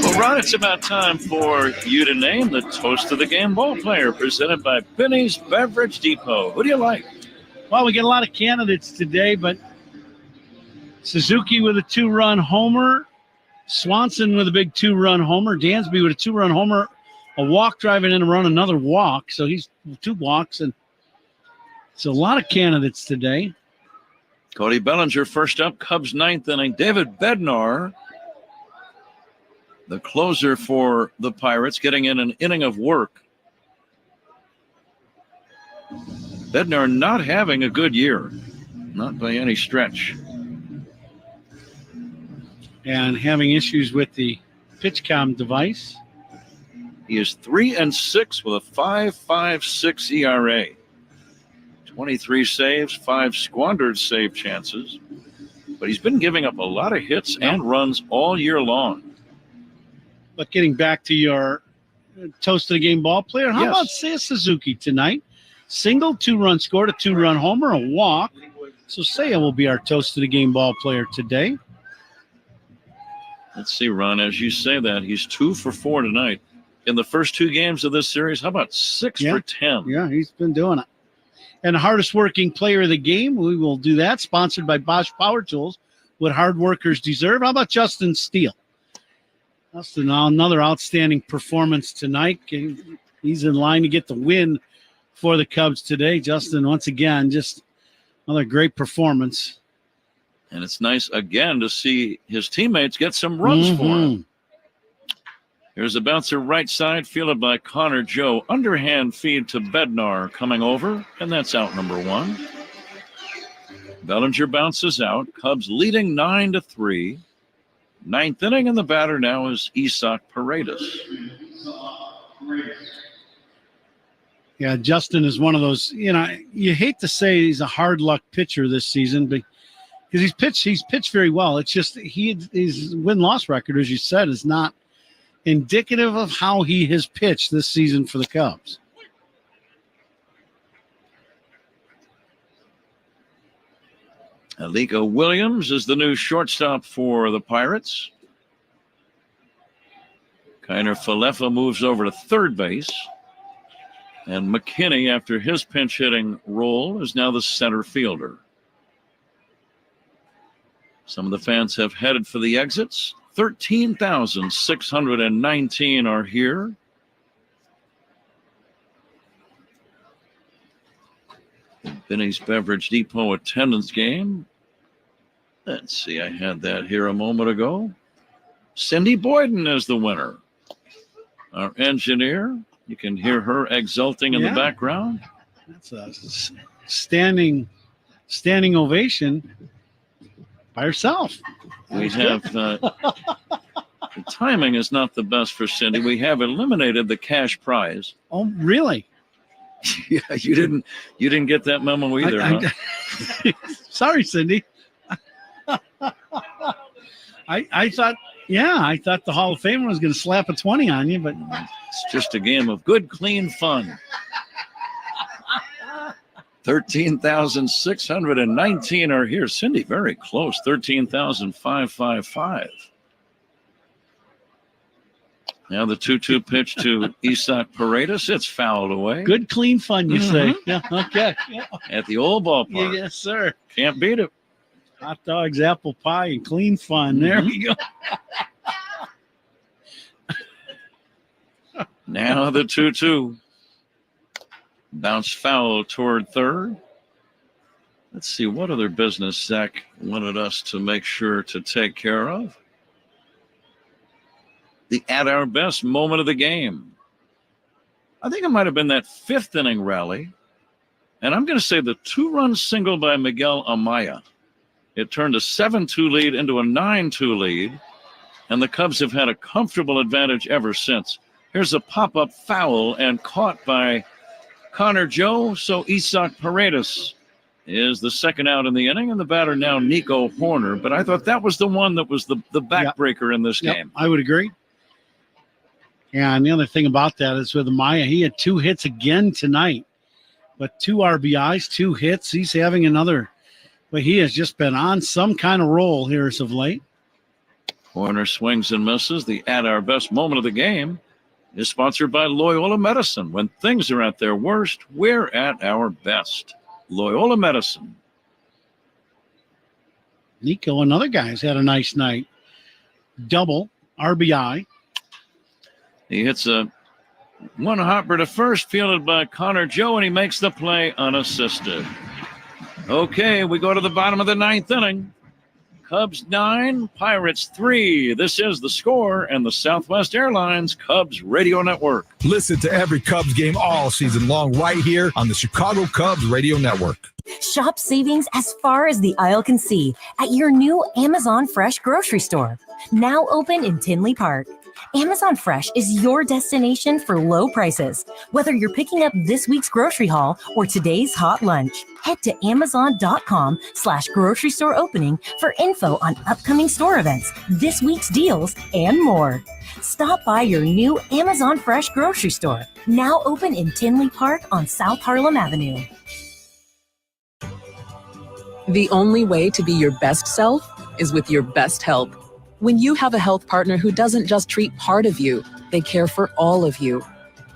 Well, Ron, it's about time for you to name the Toast of the Game ball player presented by Penny's Beverage Depot. Who do you like? Well, we get a lot of candidates today, but Suzuki with a 2-run homer, Swanson with a big 2-run homer, Dansby with a 2-run homer, a walk driving in a run, another walk. So he's 2 walks, and it's a lot of candidates today. Cody Bellinger first up, Cubs 9th inning. David Bednar, the closer for the Pirates, getting in an inning of work. Bednar not having a good year, not by any stretch. And having issues with the PitchCom device. He is 3-6 with a 5.56 ERA. 23 saves, 5 squandered save chances. But he's been giving up a lot of hits and runs all year long. But getting back to your Toast of the Game ball player, how about Seiya Suzuki tonight? Single, 2-run scored, a 2-run homer, a walk. So Seiya will be our Toast of the Game ball player today. Let's see, Ron, as you say that, he's 2 for 4 tonight. In the first 2 games of this series, how about 6 for 10? Yeah, he's been doing it. And the hardest working player of the game, we will do that. Sponsored by Bosch Power Tools. What hard workers deserve. How about Justin Steele? Justin, another outstanding performance tonight. He's in line to get the win for the Cubs today. Justin, once again, just another great performance. And it's nice, again, to see his teammates get some runs for him. Here's a bouncer right side, fielded by Connor Joe. Underhand feed to Bednar coming over, and that's out number 1. Bellinger bounces out. Cubs leading 9-3. 9th inning, and the batter now is Isaac Paredes. Yeah, Justin is one of those, you hate to say he's a hard luck pitcher this season, but because he's pitched very well. It's just his win-loss record, as you said, is not indicative of how he has pitched this season for the Cubs. Aliko Williams is the new shortstop for the Pirates. Kiner Falefa moves over to third base. And McKinney, after his pinch hitting role, is now the center fielder. Some of the fans have headed for the exits. 13,619 are here. Benny's Beverage Depot attendance game. Let's see, I had that here a moment ago. Cindy Boyden is the winner. Our engineer, you can hear her exulting in the background. That's a standing ovation by herself. We have the timing is not the best for Cindy. We have eliminated the cash prize. Oh, really? Yeah, you didn't get that memo either, huh? Sorry, Cindy. I thought the Hall of Famer was going to slap a 20 on you, but it's just a game of good, clean fun. 13,619 are here. Cindy, very close. 13,555. Now the 2-2 pitch to Isak Paredes. It's fouled away. Good, clean fun, you say. Yeah, okay. Yeah. At the old ballpark. Yes, sir. Can't beat it. Hot dogs, apple pie, and clean fun. There we go. Now the 2-2. Bounce foul toward third. Let's see what other business Zach wanted us to make sure to take care of. The at our best moment of the game. I think it might have been that fifth inning rally. And I'm going to say the 2-run single by Miguel Amaya. It turned a 7-2 lead into a 9-2 lead. And the Cubs have had a comfortable advantage ever since. Here's a pop-up foul and caught by Connor Joe. So Isak Paredes is the second out in the inning, and the batter now Nico Horner. But I thought that was the one that was the backbreaker in this game. I would agree. Yeah, and the other thing about that is with Amaya, he had 2 hits again tonight. But 2 RBIs, 2 hits. He's having another. But he has just been on some kind of roll here as of late. Horner swings and misses. The at our best moment of the game is sponsored by Loyola Medicine. When things are at their worst, we're at our best. Loyola Medicine. Nico, another guy's had a nice night. Double RBI. He hits a one hopper to first, fielded by Connor Joe, and he makes the play unassisted. Okay, we go to the bottom of the 9th inning. Cubs 9, Pirates 3. This is The Score and the Southwest Airlines Cubs Radio Network. Listen to every Cubs game all season long right here on the Chicago Cubs Radio Network. Shop savings as far as the aisle can see at your new Amazon Fresh grocery store, now open in Tinley Park. Amazon Fresh is your destination for low prices. Whether you're picking up this week's grocery haul or today's hot lunch, head to amazon.com/grocery store opening for info on upcoming store events, this week's deals, and more. Stop by your new Amazon Fresh grocery store, now open in Tinley Park on South Harlem Avenue. The only way to be your best self is with your best help. When you have a health partner who doesn't just treat part of you, they care for all of you.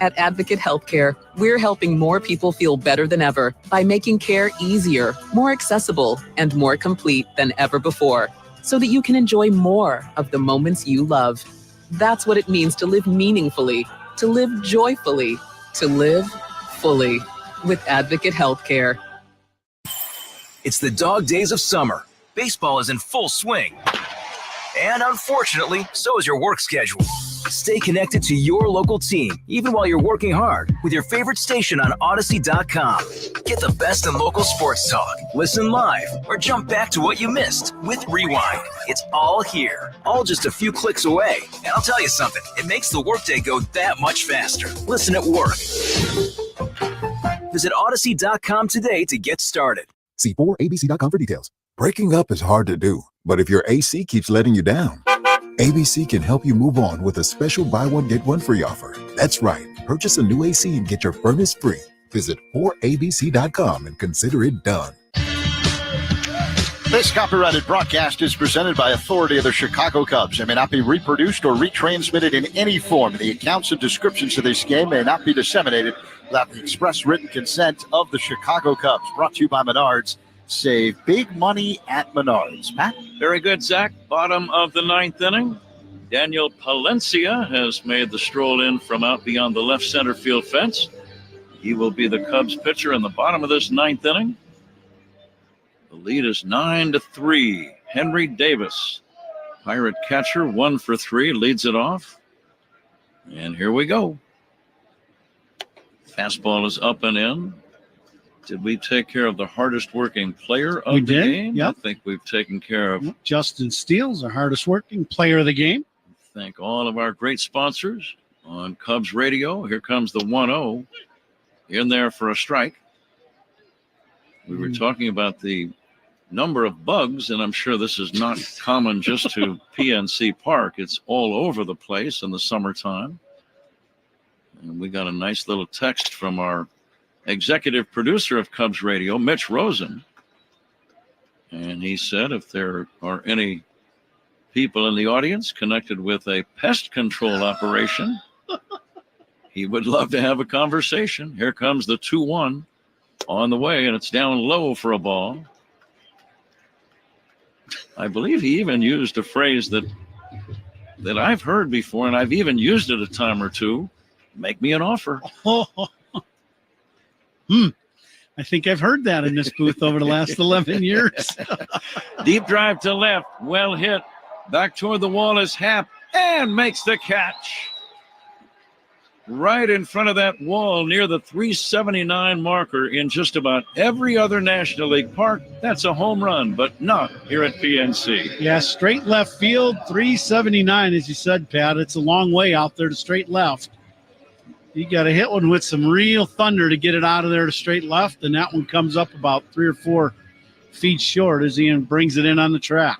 At Advocate Healthcare, we're helping more people feel better than ever by making care easier, more accessible, and more complete than ever before, so that you can enjoy more of the moments you love. That's what it means to live meaningfully, to live joyfully, to live fully with Advocate Healthcare. It's the dog days of summer. Baseball is in full swing. And unfortunately, so is your work schedule. Stay connected to your local team, even while you're working hard, with your favorite station on Odyssey.com. Get the best in local sports talk, listen live, or jump back to what you missed with Rewind. It's all here, all just a few clicks away. And I'll tell you something, it makes the workday go that much faster. Listen at work. Visit Odyssey.com today to get started. See 4abc.com for details. Breaking up is hard to do, but if your AC keeps letting you down, ABC can help you move on with a special buy one, get one free offer. That's right. Purchase a new AC and get your furnace free. Visit 4abc.com and consider it done. This copyrighted broadcast is presented by authority of the Chicago Cubs and may not be reproduced or retransmitted in any form. The accounts and descriptions of this game may not be disseminated without the express written consent of the Chicago Cubs. Brought to you by Menards. Save big money at Menards. Pat? Very good, Zach. Bottom of the 9th inning. Daniel Palencia has made the stroll in from out beyond the left center field fence. He will be the Cubs pitcher in the bottom of this 9th inning. The lead is 9-3. Henry Davis, Pirate catcher, 1 for 3, leads it off. And here we go. Fastball is up and in. Did we take care of the hardest working player of the game? Yep. I think we've taken care of Justin Steele's our hardest working player of the game. Thank all of our great sponsors on Cubs Radio. Here comes the 1-0. in there for a strike. We were talking about the number of bugs, and I'm sure this is not common just to PNC Park. It's all over the place in the summertime. And we got a nice little text from our executive producer of Cubs Radio, Mitch Rosen. And he said if there are any people in the audience connected with a pest control operation, he would love to have a conversation. Here comes the 2-1 on the way, and it's down low for a ball. I believe he even used a phrase that I've heard before, and I've even used it a time or two. Make me an offer. I think I've heard that in this booth over the last 11 years. Deep drive to left. Well hit. Back toward the wall is Happ and makes the catch. Right in front of that wall near the 379 marker in just about every other National League park. That's a home run, but not here at PNC. Yeah, straight left field, 379, as you said, Pat. It's a long way out there to straight left. You got to hit one with some real thunder to get it out of there to straight left, and that one comes up about 3 or 4 feet short as Ian brings it in on the track.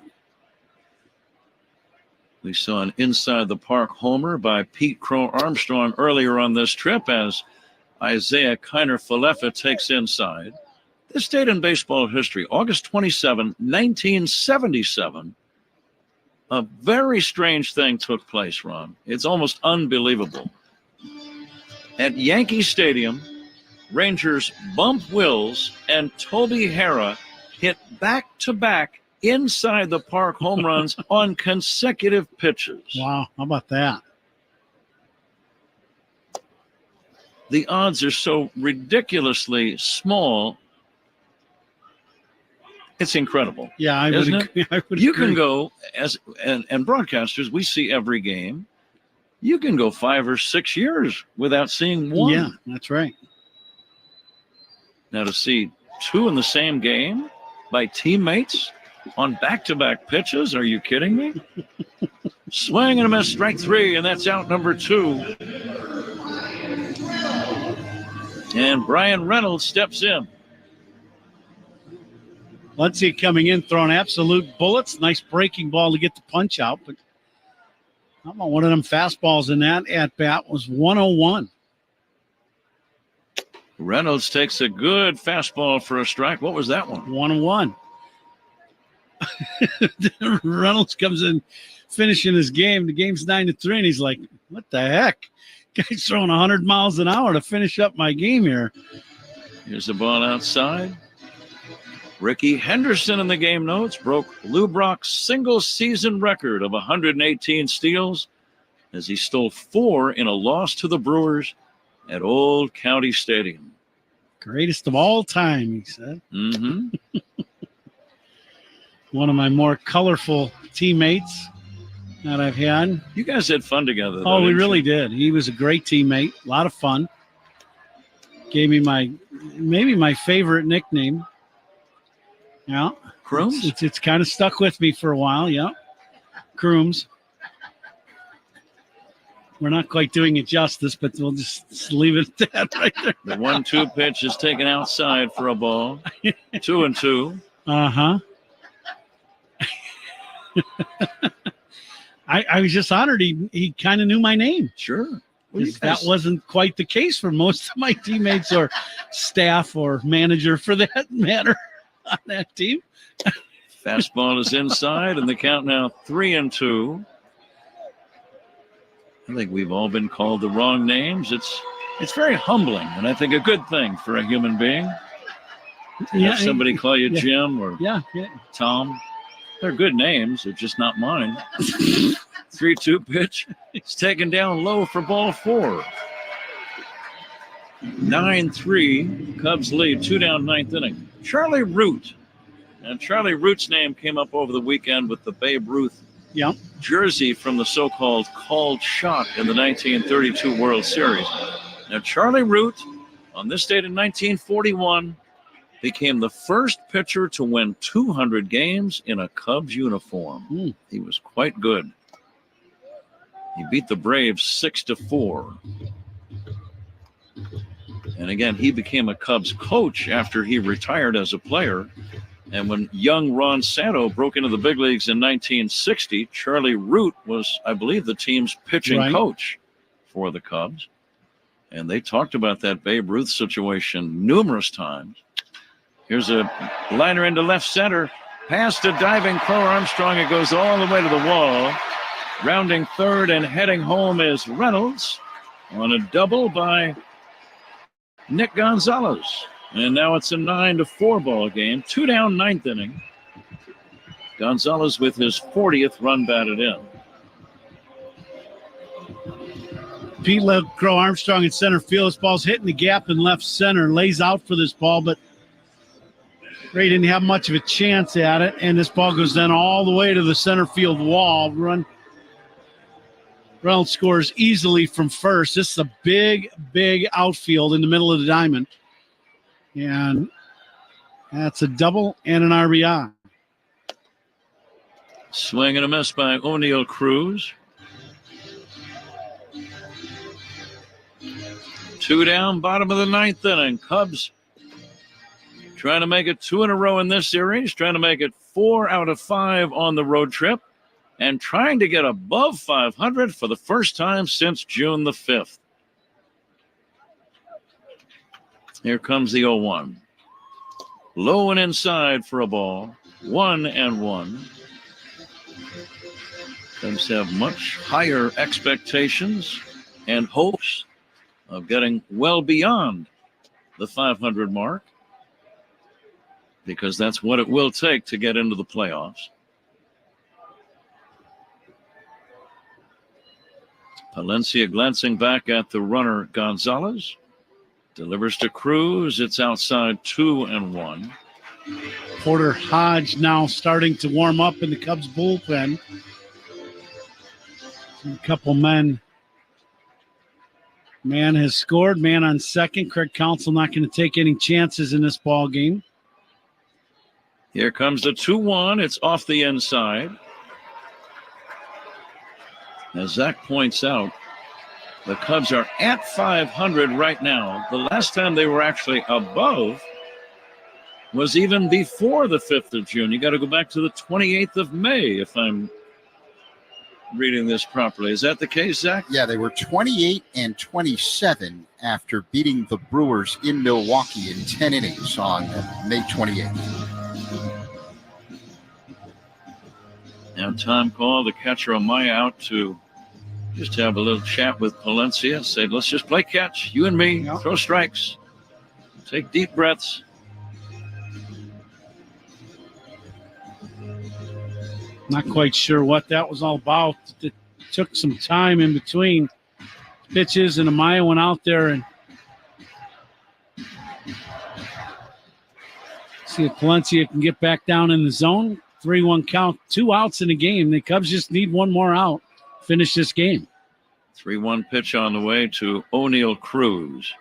We saw an inside the park homer by Pete Crow Armstrong earlier on this trip as Isaiah Kiner-Falefa takes inside. This date in baseball history, August 27, 1977. A very strange thing took place, Ron. It's almost unbelievable. At Yankee Stadium, Rangers' Bump Wills and Toby Harrah hit back-to-back inside the park home runs on consecutive pitches. Wow, how about that? The odds are so ridiculously small. It's incredible. Yeah, I would agree. You can go, and broadcasters, we see every game. You can go 5 or 6 years without seeing one. Yeah, that's right. Now to see 2 in the same game by teammates on back-to-back pitches, are you kidding me? Swing and a miss, strike 3, and that's out number 2. And Brian Reynolds steps in. Muncy coming in, throwing absolute bullets. Nice breaking ball to get the punch out, but how about one of them fastballs in that at-bat was 101. Reynolds takes a good fastball for a strike. What was that one? 101. Reynolds comes in finishing his game. The game's 9-3, and he's like, what the heck? Guy's throwing 100 miles an hour to finish up my game here. Here's the ball outside. Ricky Henderson in the game notes broke Lou Brock's single-season record of 118 steals as he stole 4 in a loss to the Brewers at Old County Stadium. Greatest of all time, he said. Mm-hmm. One of my more colorful teammates that I've had. You guys had fun together, though, Oh, we didn't really you? did. He was a great teammate. A lot of fun. Gave me maybe my favorite nickname. Yeah. Crooms? It's kind of stuck with me for a while, yeah. Crooms. We're not quite doing it justice, but we'll just leave it at that right there. The 1-2 pitch is taken outside for a ball. 2-2. Uh-huh. I was just honored he kind of knew my name. Sure. Well, that wasn't quite the case for most of my teammates or staff or manager for that matter on that team. Fastball is inside, and the count now 3-2. I think we've all been called the wrong names. It's very humbling, and I think a good thing for a human being. Have somebody call you Jim or Tom. They're good names. They're just not mine. 3-2 pitch. It's taken down low for ball 4. 9-3. Cubs lead. 2 down, 9th inning. Charlie Root. And Charlie Root's name came up over the weekend with the Babe Ruth jersey from the so-called called shot in the 1932 World Series. Now, Charlie Root, on this date in 1941, became the first pitcher to win 200 games in a Cubs uniform. He was quite good. He beat the Braves 6-4. And again, he became a Cubs coach after he retired as a player. And when young Ron Santo broke into the big leagues in 1960, Charlie Root was, I believe, the team's pitching coach for the Cubs. And they talked about that Babe Ruth situation numerous times. Here's a liner into left center. Past a diving Crow Armstrong. It goes all the way to the wall. Rounding third and heading home is Reynolds on a double by Nick Gonzalez. And now it's a 9-4 ball game. 2 down, 9th inning. Gonzalez with his 40th run batted in. Pete led Crow Armstrong in center field. This ball's hitting the gap in left center. Lays out for this ball, but Ray didn't have much of a chance at it. And this ball goes then all the way to the center field wall. Reynolds scores easily from first. This is a big, big outfield in the middle of the diamond. And that's a double and an RBI. Swing and a miss by O'Neill Cruz. 2 down, bottom of the 9th inning. Cubs trying to make it 2 in a row in this series, trying to make it 4 out of 5 on the road trip, and trying to get above 500 for the first time since June the 5th. Here comes the 0-1. Low and inside for a ball. 1-1. Cubs have much higher expectations and hopes of getting well beyond the 500 mark, because that's what it will take to get into the playoffs. Palencia glancing back at the runner Gonzalez. Delivers to Cruz. It's outside 2-1. Porter Hodge now starting to warm up in the Cubs bullpen. A couple men. Man has scored. Man on second. Craig Counsell not going to take any chances in this ball game. Here comes the 2-1. It's off the inside. As Zach points out, the Cubs are at 500 right now. The last time they were actually above was even before the 5th of June. You got to go back to the 28th of May, if I'm reading this properly. Is that the case, Zach? Yeah, they were 28-27 after beating the Brewers in Milwaukee in 10 innings on May 28th. Now time call, the catcher Amaya out to just have a little chat with Palencia. Say, let's just play catch, you and me, throw strikes, take deep breaths. Not quite sure what that was all about. It took some time in between pitches, and Amaya went out there and see if Palencia can get back down in the zone. 3-1 count, 2 outs in the game. The Cubs just need one more out. Finish this game. 3-1 pitch on the way to O'Neill Cruz.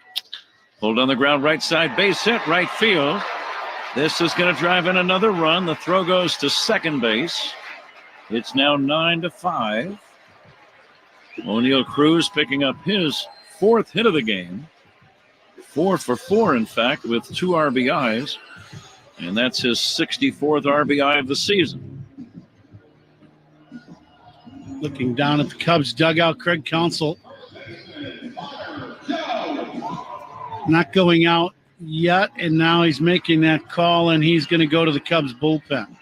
Pulled on the ground, right side, base hit, right field. This is going to drive in another run. The throw goes to second base. It's now 9-5. O'Neill Cruz picking up his 4th hit of the game. 4 for 4, in fact, with 2 RBIs. And that's his 64th RBI of the season. Looking down at the Cubs dugout, Craig Counsell not going out yet, and now he's making that call, and he's going to go to the Cubs bullpen.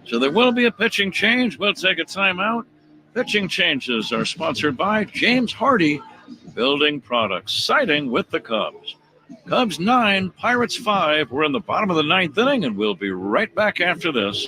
So there will be a pitching change. We'll take a timeout. Pitching changes are sponsored by James Hardy Building Products, siding with the Cubs. Cubs 9, Pirates 5. We're in the bottom of the 9th inning, and we'll be right back after this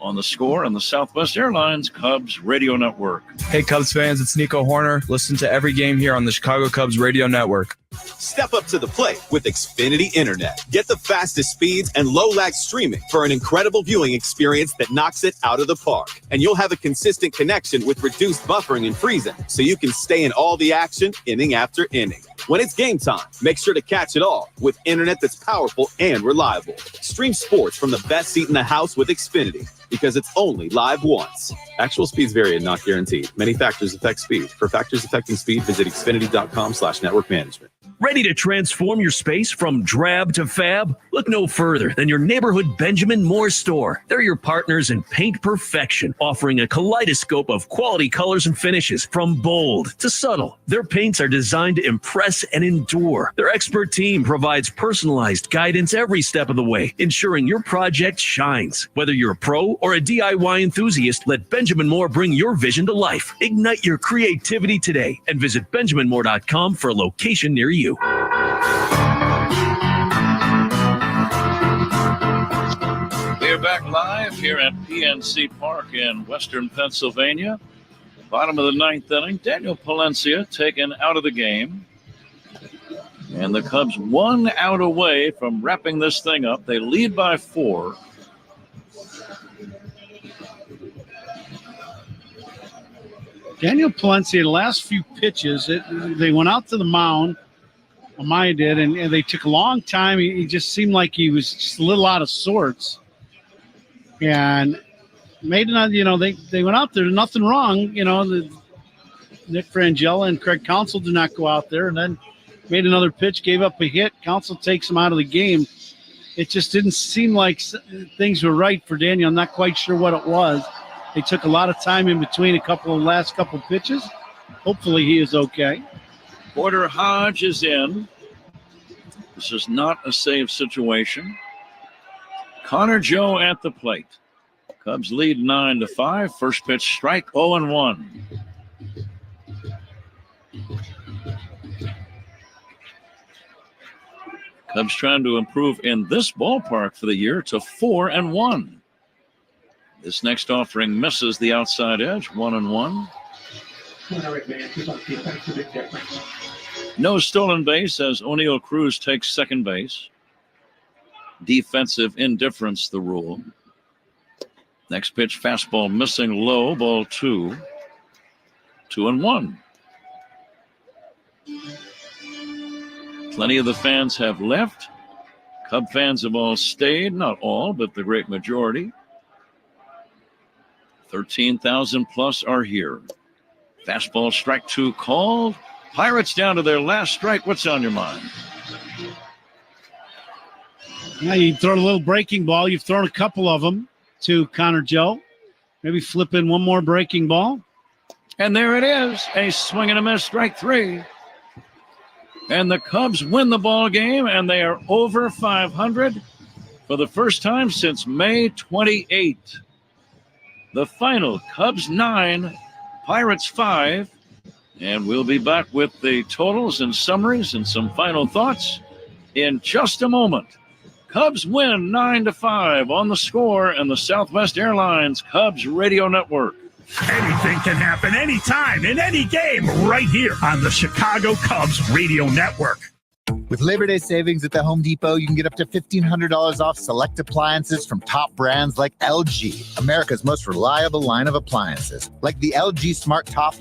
on The Score on the Southwest Airlines Cubs Radio Network. Hey, Cubs fans, it's Nico Horner. Listen to every game here on the Chicago Cubs Radio Network. Step up to the plate with Xfinity Internet. Get the fastest speeds and low-lag streaming for an incredible viewing experience that knocks it out of the park. And you'll have a consistent connection with reduced buffering and freezing, so you can stay in all the action inning after inning. When it's game time, make sure to catch it all with internet that's powerful and reliable. Stream sports from the best seat in the house with Xfinity, because it's only live once. Actual speeds vary and not guaranteed. Many factors affect speed. For factors affecting speed, visit xfinity.com/network management. Ready to transform your space from drab to fab? Look no further than your neighborhood Benjamin Moore store. They're your partners in paint perfection, offering a kaleidoscope of quality colors and finishes from bold to subtle. Their paints are designed to impress and endure. Their expert team provides personalized guidance every step of the way, ensuring your project shines. Whether you're a pro or a DIY enthusiast, let Benjamin Moore bring your vision to life. Ignite your creativity today and visit benjaminmoore.com for a location near you. We're back live here at PNC Park in Western Pennsylvania. Bottom of the ninth inning, Daniel Palencia taken out of the game. And the Cubs 1 out away from wrapping this thing up. They lead by 4. Daniel Palencia, the last few pitches, they went out to the mound. Amaya did, and they took a long time. He just seemed like he was just a little out of sorts. And made another, they went out there, nothing wrong. Nick Frangella and Craig Counsell did not go out there, and then made another pitch, gave up a hit. Counsell takes him out of the game. It just didn't seem like things were right for Daniel. I'm not quite sure what it was. They took a lot of time in between last couple pitches. Hopefully he is okay. Porter Hodge is in. This is not a save situation. Connor Joe at the plate. Cubs lead 9-5. First pitch strike, 0-1. Cubs trying to improve in this ballpark for the year to 4-1. This next offering misses the outside edge, 1-1. No stolen base as O'Neill Cruz takes second base. Defensive indifference, the rule. Next pitch, fastball missing low, ball 2. 2-1. Plenty of the fans have left. Cub fans have all stayed, not all, but the great majority. 13,000 plus are here. Fastball strike 2 called. Pirates down to their last strike. What's on your mind? Now you throw a little breaking ball. You've thrown a couple of them to Connor Joe. Maybe flip in one more breaking ball. And there it is. A swing and a miss, strike 3. And the Cubs win the ball game, and they are over 500 for the first time since May 28. The final, Cubs 9, Pirates 5. And we'll be back with the totals and summaries and some final thoughts in just a moment. Cubs win 9-5 on the Score and the Southwest Airlines Cubs Radio Network. Anything can happen anytime in any game right here on the Chicago Cubs Radio Network. With Labor Day savings at the Home Depot, you can get up to $1,500 off select appliances from top brands like LG, America's most reliable line of appliances, like the LG Smart Top